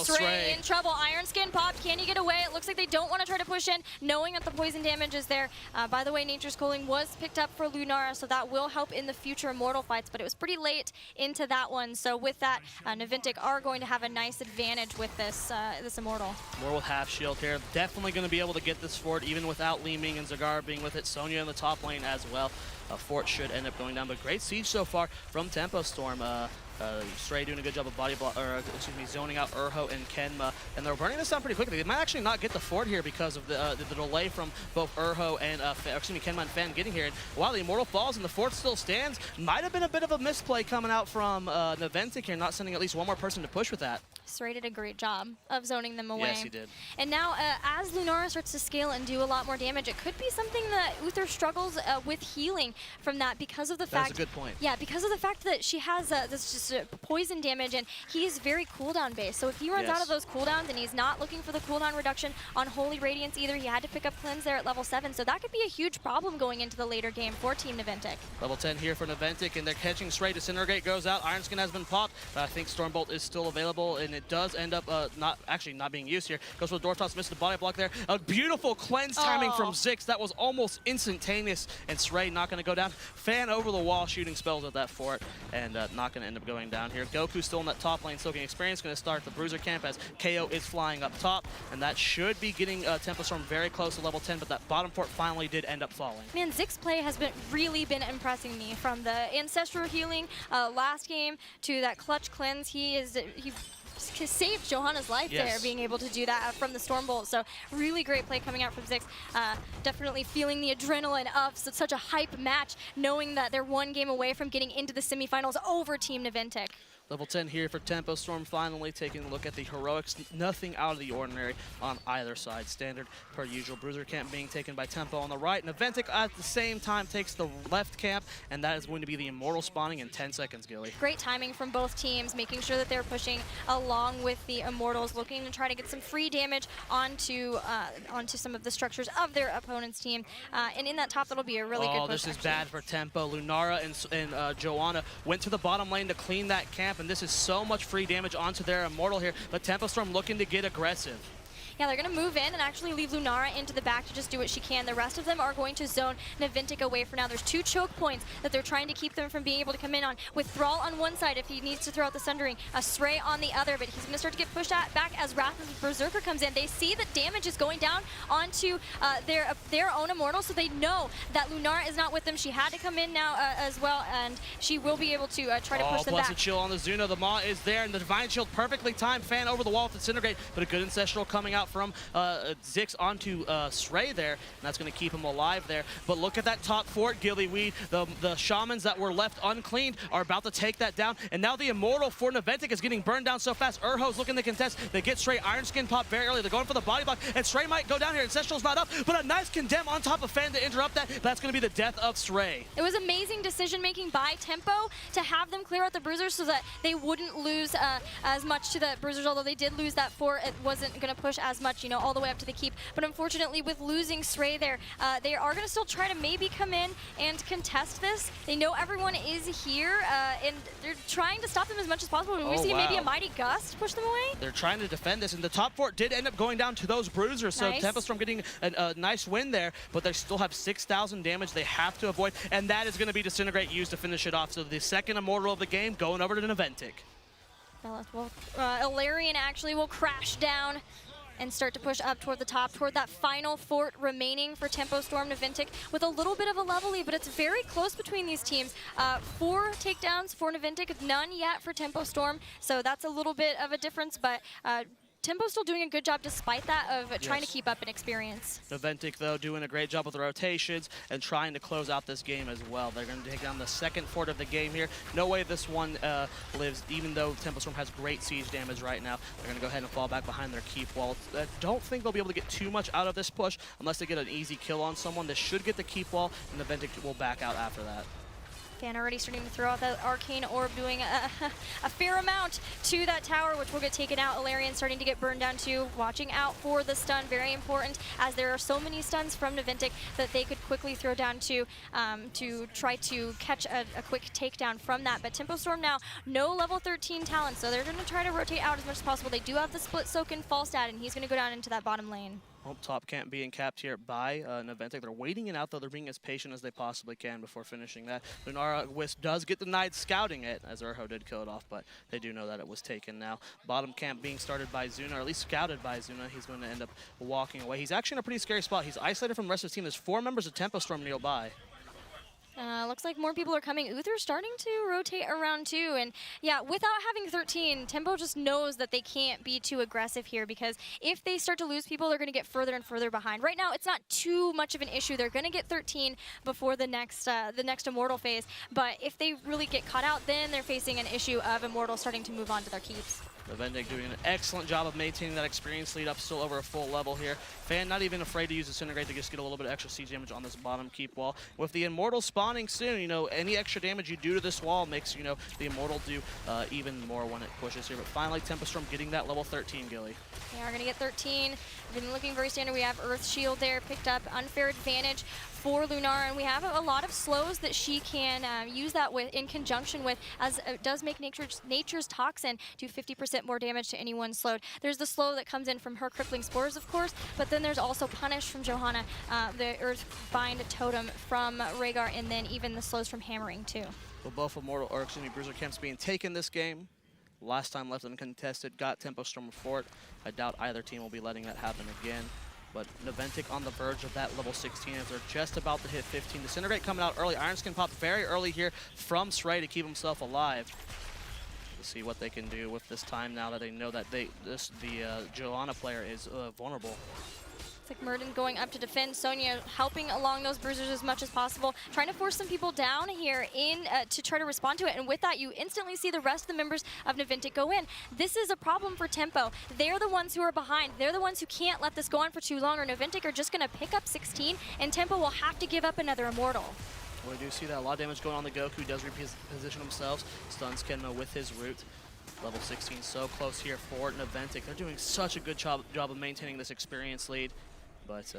Stray in trouble. Iron Skin popped. Can he get away? It looks like they don't want to try to push in, knowing that the poison damage is there. By the way, Nature's Calling was picked up for Lunara, so that will help in the future Immortal fights, but it was pretty late into that one. So with that, Naventic are going to have a nice advantage with this this Immortal. More with half shield here. Definitely going to be able to get this forward even without Li Ming and Zagar being with it. Sonya in the top lane as well. Fort should end up going down, but great siege so far from Tempo Storm. Stray doing a good job of zoning out Urho and Kenma, and they're burning this down pretty quickly. They might actually not get the fort here because of the delay from both Urho and Kenma and Fan getting here. And while the Immortal falls and the fort still stands, might have been a bit of a misplay coming out from Naventic here, not sending at least one more person to push with that. Stray did a great job of zoning them away. Yes, he did. And now, as Lunara starts to scale and do a lot more damage, it could be something that Uther struggles with healing from that because of the fact. That's a good point. Yeah, because of the fact that she has this just poison damage, and he's very cooldown based. So if he runs out of those cooldowns, and he's not looking for the cooldown reduction on Holy Radiance either, he had to pick up Cleanse there at level 7. So that could be a huge problem going into the later game for Team Naventic. Level 10 here for Naventic, and they're catching Stray. Disintegrate goes out. Iron Skin has been popped, but I think Stormbolt is still available, and it does end up not being used here. Goes for the Dwarf Toss, missed the body block there. A beautiful cleanse timing from Zix. That was almost instantaneous, and Stray not going to go down. Fan over the wall shooting spells at that fort, and not going to end up going down here. Goku still in that top lane, still getting experience. Going to start the Bruiser camp as KO is flying up top, and that should be getting Tempo Storm very close to level 10, but that bottom fort finally did end up falling. Man, Zix play has really been impressing me, from the ancestral healing last game to that clutch cleanse. He saved Johanna's life there, being able to do that from the Stormbolt. So really great play coming out from Zix. Definitely feeling the adrenaline of such a hype match, knowing that they're one game away from getting into the semifinals over Team Naventic. Level 10 here for Tempo Storm, finally taking a look at the heroics. Nothing out of the ordinary on either side. Standard per usual. Bruiser camp being taken by Tempo on the right. Naventic at the same time takes the left camp, and that is going to be the Immortal spawning in 10 seconds, Gilly. Great timing from both teams, making sure that they're pushing along with the Immortals, looking to try to get some free damage onto some of the structures of their opponent's team. And in that top, that'll be a really good push. This is bad for Tempo. Lunara and Joanna went to the bottom lane to clean that camp, and this is so much free damage onto their Immortal here, but Tempo Storm looking to get aggressive. Yeah, they're going to move in and actually leave Lunara into the back to just do what she can. The rest of them are going to zone Naventic away for now. There's 2 choke points that they're trying to keep them from being able to come in on, with Thrall on one side if he needs to throw out the Sundering, a Stray on the other, but he's going to start to get pushed back as Wrath's Berserker comes in. They see that damage is going down onto their own Immortal, so they know that Lunara is not with them. She had to come in now as well, and she will be able to try to push them back. Blessed Chill on the Zuna. The Maw is there, and the Divine Shield perfectly timed. Fan over the wall with Disintegrate, but a good Ancestral coming out from Zix onto Stray there, and that's going to keep him alive there. But look at that top fort, Gilly Weed. The Shamans that were left uncleaned are about to take that down, and now the Immortal for Naventic is getting burned down so fast. Urho's looking to contest. They get Stray. Iron Skin pop very early. They're going for the body block, and Stray might go down here. Ancestral's not up, but a nice Condemn on top of Fan to interrupt that. That's going to be the death of Stray. It was amazing decision-making by Tempo to have them clear out the Bruisers so that they wouldn't lose as much to the Bruisers, although they did lose that fort. It wasn't going to push as much, all the way up to the keep. But unfortunately, with losing Stray there, they are going to still try to maybe come in and contest this. They know everyone is here, and they're trying to stop them as much as possible. We see maybe a Mighty Gust push them away. They're trying to defend this, and the top fort did end up going down to those Bruisers. So Tempo Storm getting a nice win there, but they still have 6,000 damage they have to avoid, and that is going to be Disintegrate used to finish it off. So the second Immortal of the game going over to Naventic. Well, Ilarion actually will crash down and start to push up toward the top, toward that final fort remaining for Tempo Storm Naventic, with a little bit of a level lead, but it's very close between these teams. 4 takedowns for Naventic, none yet for Tempo Storm, so that's a little bit of a difference, but Tempo's still doing a good job despite that of trying to keep up in experience. Naventic, though, doing a great job with the rotations and trying to close out this game as well. They're going to take down the second fort of the game here. No way this one lives, even though Tempo Storm has great siege damage right now. They're going to go ahead and fall back behind their keep wall. I don't think they'll be able to get too much out of this push unless they get an easy kill on someone. This should get the keep wall, and Naventic will back out after that. Fan already starting to throw out that arcane orb, doing a fair amount to that tower, which will get taken out. Ilarion starting to get burned down too. Watching out for the stun, very important, as there are so many stuns from Naventic that they could quickly throw down to try to catch a quick takedown from that. But Tempo Storm now, no level 13 talent, so they're going to try to rotate out as much as possible. They do have the split soak and Falstad, and he's going to go down into that bottom lane. Top camp being capped here by Naventic. They're waiting it out, though. They're being as patient as they possibly can before finishing that. Lunara Wisp does get denied scouting it, as Urho did kill it off, but they do know that it was taken now. Bottom camp being started by Zuna, or at least scouted by Zuna. He's going to end up walking away. He's actually in a pretty scary spot. He's isolated from the rest of the team. There's 4 members of Tempo Storm nearby. Looks like more people are coming. Uther's starting to rotate around too, and yeah, without having 13, Tempo just knows that they can't be too aggressive here, because if they start to lose people, they're going to get further and further behind. Right now, it's not too much of an issue. They're going to get 13 before the next Immortal phase, but if they really get caught out, then they're facing an issue of Immortal starting to move on to their keeps. Naventic doing an excellent job of maintaining that experience lead up, still over a full level here. Fan not even afraid to use Disintegrate to just get a little bit of extra siege damage on this bottom keep wall. With the Immortal spawning soon, you know, any extra damage you do to this wall makes, you know, the Immortal do even more when it pushes here. But finally, Tempo Storm getting that level 13, Gilly. They are going to get 13. Been looking very standard. We have Earth Shield there, picked up unfair advantage for Lunara, and we have a lot of slows that she can use that with in conjunction with, as it does make Nature's Toxin do 50% more damage to anyone slowed. There's the slow that comes in from her Crippling Spores, of course, but then there's also Punish from Johanna, the Earth Bind Totem from Rhaegar, and then even the slows from Hammering too. Well, both Bruiser camps being taken this game. Last time left uncontested, got Tempo Storm a fort. I doubt either team will be letting that happen again. But Naventic on the verge of that level 16 as they're just about to hit 15. Disintegrate coming out early. Iron Skin popped very early here from Sray to keep himself alive. We'll see what they can do with this time now that they know that the Joanna player is vulnerable. It's like Murden going up to defend. Sonya helping along those bruisers as much as possible, trying to force some people down here in to try to respond to it. And with that, you instantly see the rest of the members of Naventic go in. This is a problem for Tempo. They're the ones who are behind. They're the ones who can't let this go on for too long, or Naventic are just going to pick up 16, and Tempo will have to give up another Immortal. Well, we do see that a lot of damage going on the Goku. Does reposition themselves. Stuns Kenma with his root. Level 16 so close here for Naventic. They're doing such a good job of maintaining this experience lead. But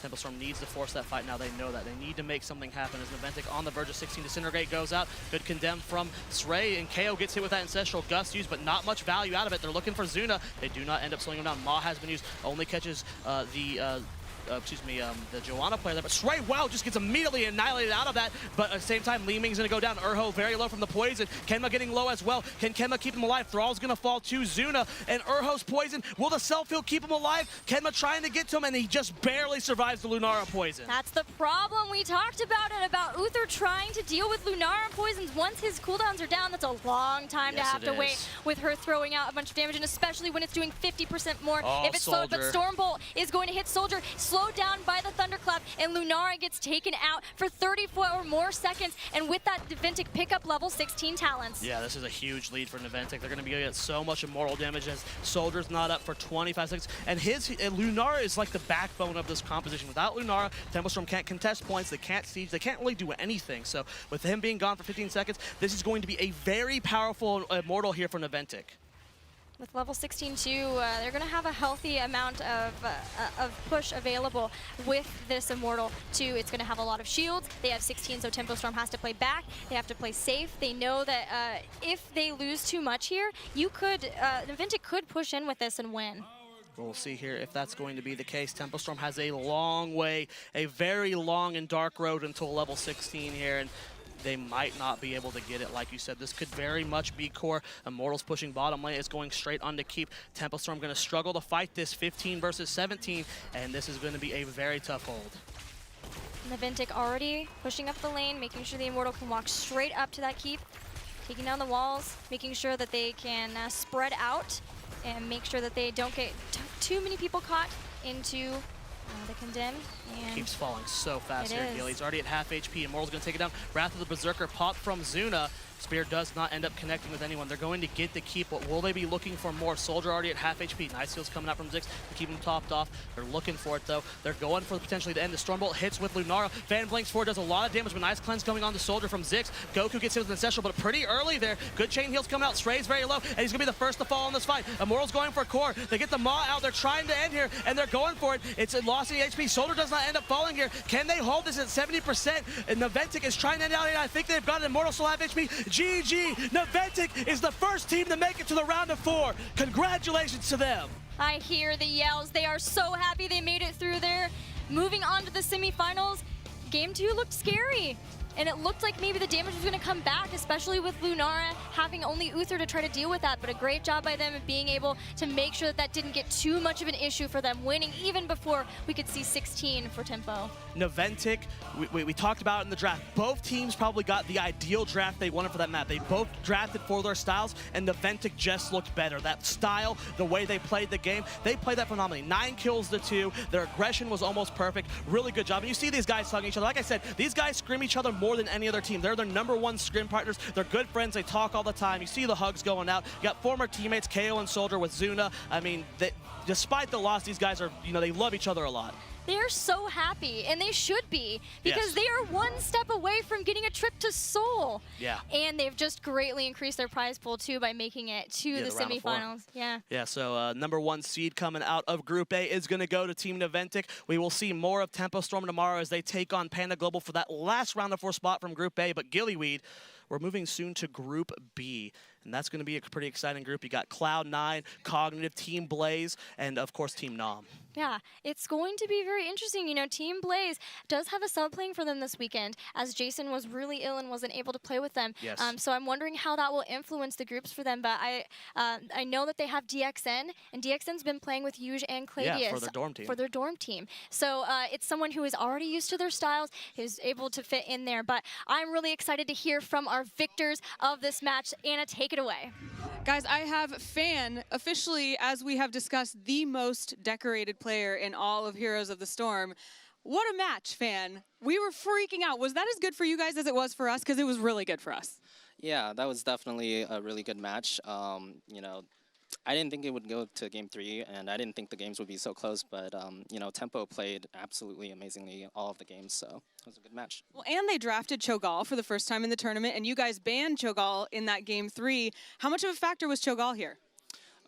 Tempo Storm needs to force that fight now. They know that. They need to make something happen as Naventic on the verge of 16. Disintegrate goes out. Good condemn from Sray, and KO gets hit with that Ancestral Gust used, but not much value out of it. They're looking for Zuna. They do not end up slowing him down. Ma has been used. Only catches the Joanna player there, but Sray, wow, just gets immediately annihilated out of that, but at the same time, Li Ming's gonna go down. Urho very low from the poison. Kenma getting low as well. Can Kenma keep him alive? Thrall's gonna fall to Zuna, and Urho's poison. Will the self-heal keep him alive? Kenma trying to get to him, and he just barely survives the Lunara poison. That's the problem. We talked about it, about Uther trying to deal with Lunara poisons. Once his cooldowns are down, that's a long time to have to wait with her throwing out a bunch of damage, and especially when it's doing 50% more if it's slowed. But Stormbolt is going to hit Soldier, slowed down by the Thunderclap, and Lunara gets taken out for 34 or more seconds, and with that, Naventic pick up level 16 talents. Yeah, this is a huge lead for Naventic. They're going to be getting so much Immortal damage as Soldier's not up for 25 seconds, and Lunara is like the backbone of this composition. Without Lunara, Tempo Storm can't contest points, they can't siege, they can't really do anything. So with him being gone for 15 seconds, this is going to be a very powerful Immortal here for Naventic. With level 16 too, they're going to have a healthy amount of push available with this Immortal too. It's going to have a lot of shields. They have 16, so Tempo Storm has to play back. They have to play safe. They know that if they lose too much here, Naventic could push in with this and win. We'll see here if that's going to be the case. Tempo Storm has a long way, a very long and dark road until level 16 here, and they might not be able to get it. Like you said, this could very much be core. Immortals pushing bottom lane is going straight on to keep. Tempo Storm going to struggle to fight this 15 versus 17, and this is going to be a very tough hold. Naventic already pushing up the lane, making sure the Immortal can walk straight up to that keep, taking down the walls, making sure that they can spread out and make sure that they don't get too many people caught into the condemned. And Keeps falling so fast here, is. Gil. He's already at half HP. Immortal's going to take it down. Wrath of the Berserker pop from Zuna. Spear does not end up connecting with anyone. They're going to get the keep, but will they be looking for more? Soldier already at half HP. Nice heals coming out from Zix to keep him topped off. They're looking for it, though. They're going for potentially the end. The Stormbolt hits with Lunara. Van Blinks 4 does a lot of damage, but nice cleanse coming on the Soldier from Zix. Goku gets hit with an Ancestral, but pretty early there. Good chain heals coming out. Stray's very low, and he's going to be the first to fall in this fight. Immortal's going for a core. They get the Maw out. They're trying to end here, and they're going for it. It's a loss in HP. Soldier does not end up falling here. Can they hold this at 70%? And Naventic is trying to end out here. I think they've got Immortal still have HP. GG! Naventic is the first team to make it to the round of 4. Congratulations to them. I hear the yells. They are so happy they made it through there. Moving on to the semifinals, game 2 looked scary. And it looked like maybe the damage was going to come back, especially with Lunara having only Uther to try to deal with that. But a great job by them of being able to make sure that didn't get too much of an issue for them, winning even before we could see 16 for Tempo. Naventic, we talked about it in the draft. Both teams probably got the ideal draft they wanted for that map. They both drafted for their styles, and Naventic just looked better. That style, the way they played the game, they played that phenomenally. 9 kills to 2. Their aggression was almost perfect. Really good job. And you see these guys hugging each other. Like I said, these guys scrim each other more than any other team. They're their #1 scrim partners. They're good friends. They talk all the time. You see the hugs going out. You got former teammates, KO and Soldier with Zuna. I mean, despite the loss, these guys are, they love each other a lot. They're so happy, and they should be, because Yes. they are one step away from getting a trip to Seoul. Yeah. And they've just greatly increased their prize pool, too, by making it to the round of 4. semifinals. Yeah. Yeah, so #1 seed coming out of Group A is going to go to Team Naventic. We will see more of Tempo Storm tomorrow as they take on Panda Global for that last round of 4 spot from Group A. But Gillyweed, we're moving soon to Group B, and that's going to be a pretty exciting group. You got Cloud9, Cognitive, Team Blaze, and of course Team Nom. Yeah, it's going to be very interesting. Team Blaze does have a sub playing for them this weekend, as Jason was really ill and wasn't able to play with them. Yes. So I'm wondering how that will influence the groups for them. But I know that they have DXN, and DXN's been playing with Yuge and Cladius. Yeah, for their dorm team. For their dorm team. So it's someone who is already used to their styles, who's able to fit in there. But I'm really excited to hear from our victors of this match. Anna, take it away. Guys, I have Fan, officially, as we have discussed, the most decorated player in all of Heroes of the Storm. What a match, Fan. We were freaking out. Was that as good for you guys as it was for us? Because it was really good for us. Yeah, that was definitely a really good match. I didn't think it would go to Game 3, and I didn't think the games would be so close, but, Tempo played absolutely amazingly all of the games, so it was a good match. Well, and they drafted Cho'Gall for the first time in the tournament, and you guys banned Cho'Gall in that Game 3. How much of a factor was Cho'Gall here?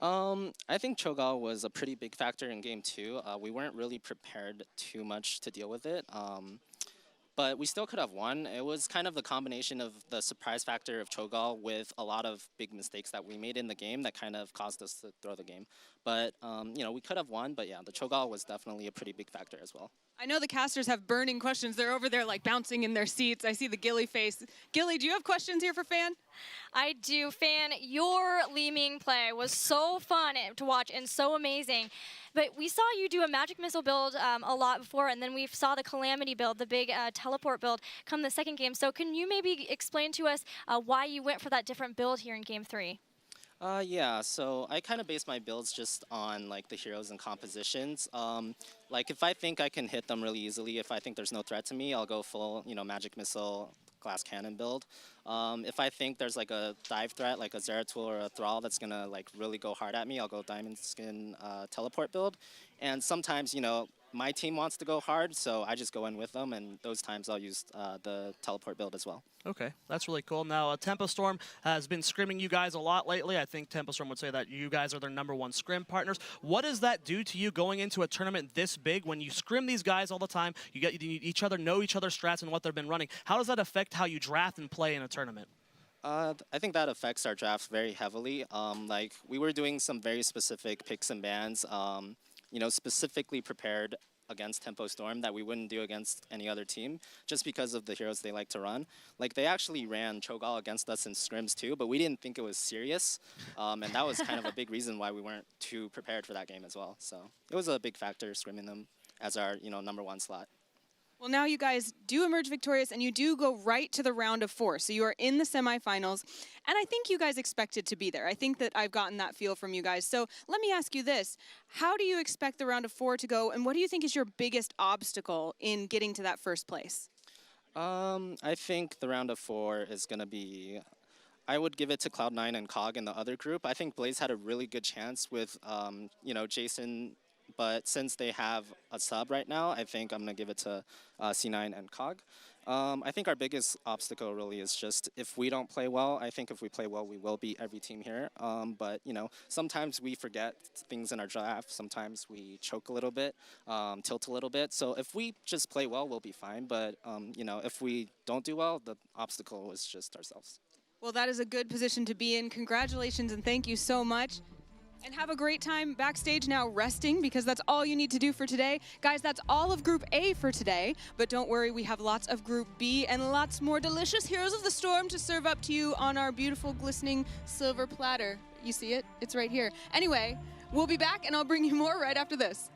I think Cho'Gall was a pretty big factor in Game 2. We weren't really prepared too much to deal with it. But we still could have won. It was kind of the combination of the surprise factor of Cho'Gall with a lot of big mistakes that we made in the game that kind of caused us to throw the game. But, we could have won, but yeah, the Cho'Gall was definitely a pretty big factor as well. I know the casters have burning questions. They're over there like bouncing in their seats. I see the Gilly face. Gilly, do you have questions here for Fan? I do. Fan, your Li Ming play was so fun to watch and so amazing. But we saw you do a Magic Missile build a lot before, and then we saw the Calamity build, the big teleport build, come the second game. So can you maybe explain to us why you went for that different build here in Game 3? Yeah, so I kind of base my builds just on the heroes and compositions. If I think I can hit them really easily, if I think there's no threat to me, I'll go full, Magic Missile, Glass Cannon build. If I think there's a dive threat, like a Zeratul or a Thrall that's gonna really go hard at me, I'll go Diamond Skin Teleport build. And sometimes, my team wants to go hard, so I just go in with them, and those times I'll use the Teleport build as well. Okay, that's really cool. Now, Tempo Storm has been scrimming you guys a lot lately. I think Tempo Storm would say that you guys are their #1 scrim partners. What does that do to you going into a tournament this big when you scrim these guys all the time? You get each other, know each other's strats and what they've been running. How does that affect how you draft and play in a tournament? I think that affects our drafts very heavily. We were doing some very specific picks and bans, specifically prepared against Tempo Storm that we wouldn't do against any other team, just because of the heroes they like to run. They actually ran Cho'Gall against us in scrims too, but we didn't think it was serious, and that was kind of a big reason why we weren't too prepared for that game as well. So it was a big factor scrimming them as our #1 slot. Well, now you guys do emerge victorious, and you do go right to the round of 4. So you are in the semifinals, and I think you guys expected to be there. I think that I've gotten that feel from you guys. So let me ask you this. How do you expect the round of 4 to go, and what do you think is your biggest obstacle in getting to that first place? I think the round of 4 is going to be, I would give it to Cloud9 and Cog in the other group. I think Blaze had a really good chance with, you know, Jason, but since they have a sub right now, I think I'm going to give it to C9 and Cog. I think our biggest obstacle really is just if we don't play well. I think if we play well, we will beat every team here. But, you know, sometimes we forget things in our draft. Sometimes we choke a little bit, tilt a little bit. So if we just play well, we'll be fine. But, you know, if we don't do well, the obstacle is just ourselves. Well, that is a good position to be in. Congratulations, and thank you so much. And have a great time backstage now resting, because that's all you need to do for today. Guys, that's all of Group A for today. But don't worry, we have lots of Group B and lots more delicious Heroes of the Storm to serve up to you on our beautiful, glistening silver platter. You see it? It's right here. Anyway, we'll be back, and I'll bring you more right after this.